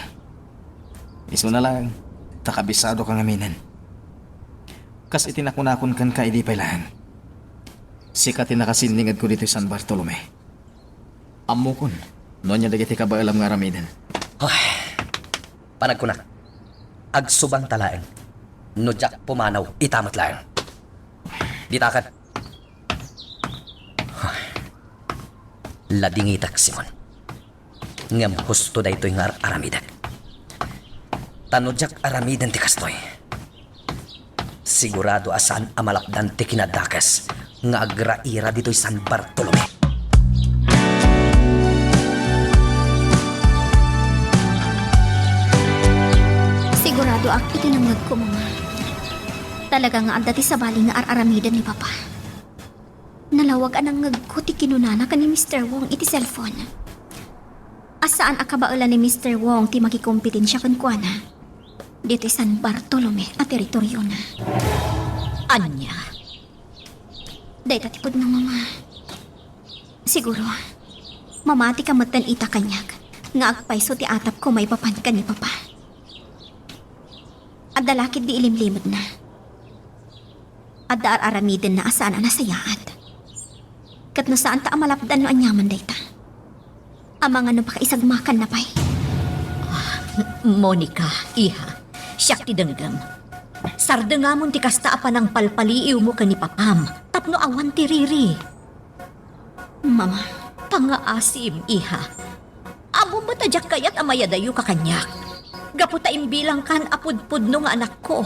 [SPEAKER 7] Iso na lang, takabisado kang aminan. Kas itinakunakon kan ka idi pailahan. Sikat tinakasinlingad ko dito San Bartolome. Amukon, no niya dagiti kabaalam nga ramidan.
[SPEAKER 3] Panag ko na. Agsubang talaeng. Nudyak pumanaw, itamat lang. Ditakat. Ladingitak, Simon. Ngam husto da ito'y nga aramidak. Tanudyak aramidan ti kastoy. Sigurado asan amalapdan ti kinadakas nga agraira dito'y San Bartolome.
[SPEAKER 11] Sigurado ak itinangag ko, mama. Talaga nga ang dati sa bali nga araramidan ni Papa. Nalawag anang ngagko ti kinunana ka ni Mr. Wong iti cellphone. Asaan akabaala ni Mr. Wong ti makikompetensya kan kuana? Dito San Bartolome at teritoryo na.
[SPEAKER 4] Anya,
[SPEAKER 11] Day tatipod ng mama. Siguro, mamati ka matan ita kanyag. Nga agpaiso ti atap ko may papan ka ni Papa. At dalakid di ilimlimod na. At daar aramidin na asaan na sayaat. Kat no saan ta amalapdan no anyaman dayta. Amang ano pa kaisagmakan na pa'y.
[SPEAKER 4] Monica, iha, siyak ti denggam. Sardengamon ti kasta apa ng palpaliiw mo ka ni Papam, tapno awan ti riri.
[SPEAKER 11] Mama,
[SPEAKER 4] Pangaasim, iha. Amo matadyak kayat amayadayo ka kanyak. Gaputa imbilang kan apudpud no nga anak ko.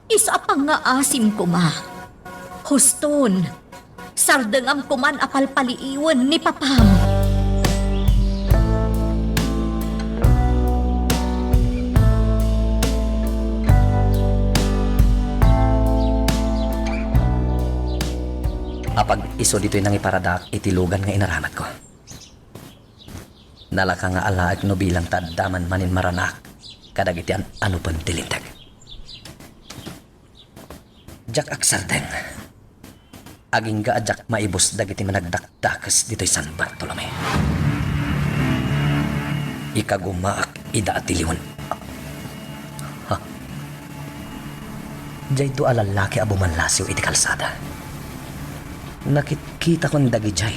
[SPEAKER 4] Isa pangaasim ko ma. Huston, sardengam ko man apalpaliiwan ni Papam.
[SPEAKER 3] Apag iso dito'y nang iparadak itilugan nga inaramat ko. Nalaka nga alaag no bilang taddaman manin maranak kadagitian ano pang tilintag. Jak aksardeng. Aging ga ajak maibos dagiti managdakdakas dito'y San Bartolome. Ikagumaak ida at tiliwan. Ha? Diyay do alalaki abumanlasiw iti kalsada. Nakikita kong dagi jay,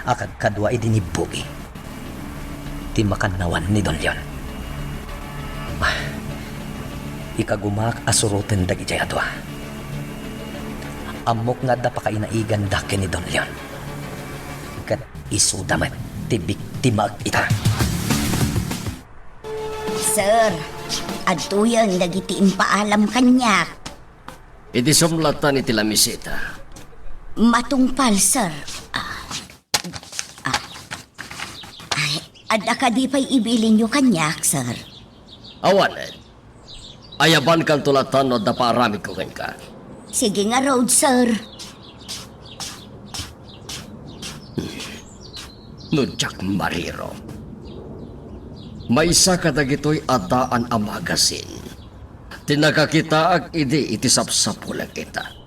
[SPEAKER 3] akag kadwa idinibugi. Ti makanawan ni Don Leon. Ikagumak asurutin dagi jay atwa. Amok nga da pakainaigan dake ni Don Leon. Kat isudamat ti biktima ita.
[SPEAKER 5] Sir, adtuyang dagiti impaalam kanyak.
[SPEAKER 8] Iti sumlatan iti lamisita.
[SPEAKER 5] Matungpal, sir. Ay, adda ka di pa'y ibilin nyo kanyak, sir.
[SPEAKER 8] Awanen. Ayaban kang tulatan no da paarami ko ka.
[SPEAKER 5] Sige nga road, sir.
[SPEAKER 8] No Jack Mariro. May isa ka dagitoy adaan ang magasin. Tinakakita ag iti sapsapulang kita.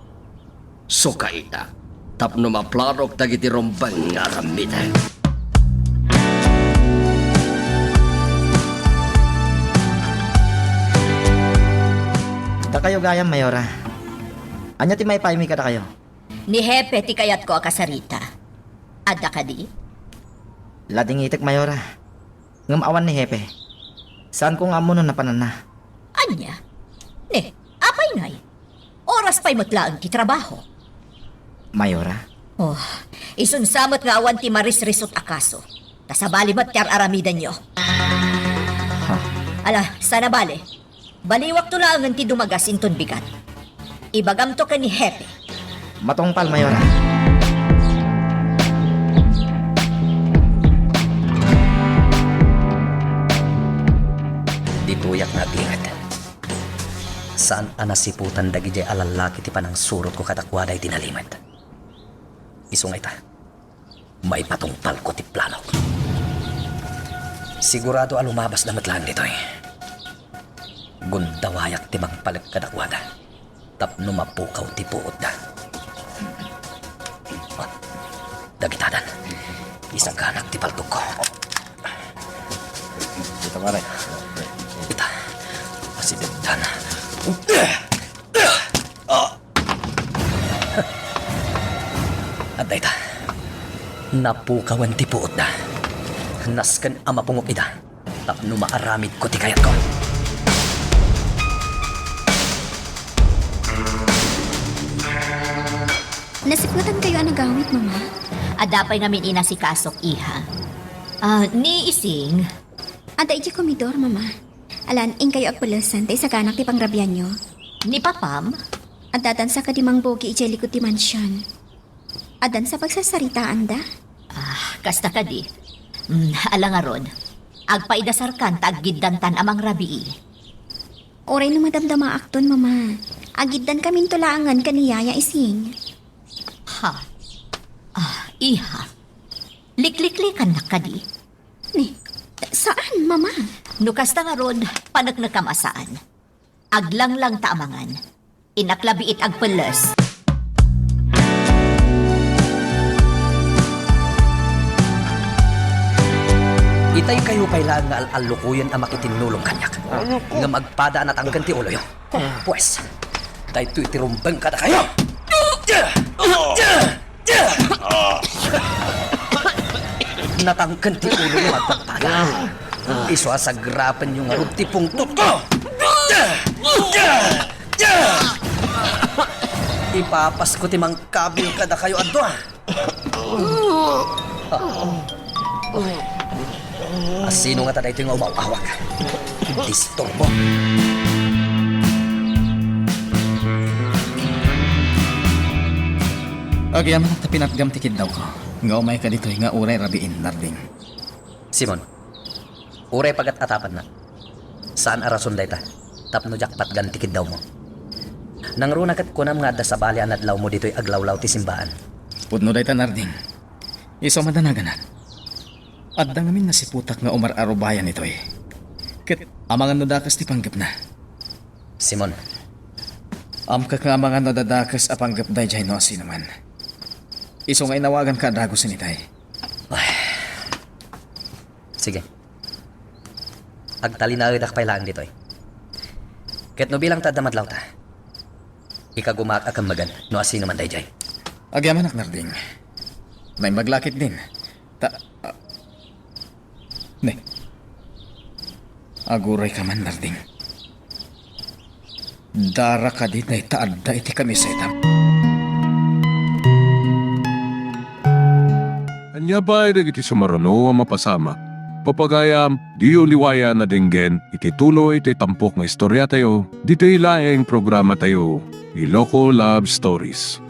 [SPEAKER 8] So kaita, tapno maplarok dagiti rombang nga ramidan.
[SPEAKER 9] Da kayo gayam, Mayora. Anya ti may paimi kada kayo?
[SPEAKER 4] Ni Hepe ti kayat ko akasarita. Adda ka di?
[SPEAKER 9] Lading itik, Mayora. Ngamawan ni Hepe. Saan kong amo nun napanan na?
[SPEAKER 4] Anya? Ne, apay ngay. Oras pa'y matlaan ti trabaho.
[SPEAKER 9] Mayora?
[SPEAKER 4] Oh, isunsamot nga awan ti maris-risot akaso. Kasabali mat kar aramidan nyo. Ala, sana bale. Baliwak to lang ti dumagas inton bigat. Ibagam to ka ni Hepe.
[SPEAKER 9] Matungpal, Mayora.
[SPEAKER 3] Dituyak na ingat. Saan anasiputan dagi jay alalaki ti panang surot ko katakwaday tinalimat. Isungay ta.
[SPEAKER 2] may patungpal ko ti plano. Sigurado alumabas na matlaan dito eh. Gundawayak ti magpalit kadakwada. Tapno mapukaw ti puot na. Oh, dagitadan. Isang kanak ti paltog ko.
[SPEAKER 7] Kita pare.
[SPEAKER 2] Ita. Masidagdan. At ita. Napukawan ti puot na. Nasken ama pungop ida. Tapno maaramid ko ti kayat ko.
[SPEAKER 11] Nasiputan kayo ang nagawit, mama.
[SPEAKER 4] Adapay namin ina si Kasok, iha. Ni Ising,
[SPEAKER 11] Ada iti komidor, mama. Alan, ing kayo agpulasan, tay sa kanak ti pangrabyan nyo.
[SPEAKER 4] ni Papam,
[SPEAKER 11] Adadan sa kadimang bogi iti likod ti mansyon. Adan sa pagsasaritaan da.
[SPEAKER 4] kasta ka di. Alang aron, agpaidasarkan taggiddantan amang rabii.
[SPEAKER 11] Oray no madamdama akton, mama. Agiddan kaming tulaangan kaniyaya ising.
[SPEAKER 4] Ha? Iha. Likliklikan na ka di.
[SPEAKER 11] Ni, saan, mama?
[SPEAKER 4] Nukas na nga ron, panagnakamasaan. Aglang-lang taamangan. Inaklabiit agpeles.
[SPEAKER 2] Itay kayo pailaan nga al-alukuyan ang makitinulong kanyak. Nga magpadaan at ang ganti ulo yun. Pues, dahil ito'y tirumbang ka na kayo! Natangkan ti ulo yung magpapada. Iswasagrapan yung nga ti pungtot ko! Ipapas ko ti mangkabil ka na kayo adto. Sino nga tada ito yung umawawak? Disturbo.
[SPEAKER 7] Agyaman at pinatgam tikid daw ko. Nga umay ka dito nga uray rabiin, Narding.
[SPEAKER 2] Simon, uray pagat atapan na. Saan arason day ta? Tapno jakpat gantikid daw mo. Nang runakat ko nam nga da sa bali anadlaw mo dito'y aglawlaw ti simbaan.
[SPEAKER 7] Pudno day ta, Narding. Iso madanaganat. At dangamin na si putak nga umar arubayan ito eh. Kat amangan nadakas ti panggap na.
[SPEAKER 2] Simon,
[SPEAKER 7] Amka nga amangan nadadakas a panggap day jay no asi naman. Iso nga inawagan ka dago sinitay.
[SPEAKER 2] sige. Agtali na idak pailaan dito'y. Ket no bilang tadamadlaw ta. Ikagumak akang magan no asino man day jay.
[SPEAKER 7] Agyaman ak, Narding. May maglakit din. Ne. Aguray ka man, Narding. Dara ka di na itaadda iti kami sa itam.
[SPEAKER 1] Anya ba ay iti sumarano ang mapasama? Papagayam, di uliwaya na dinggen, iti tuloy iti tampok nga istorya tayo, dito ilaeng programa tayo, Iloko Love Stories.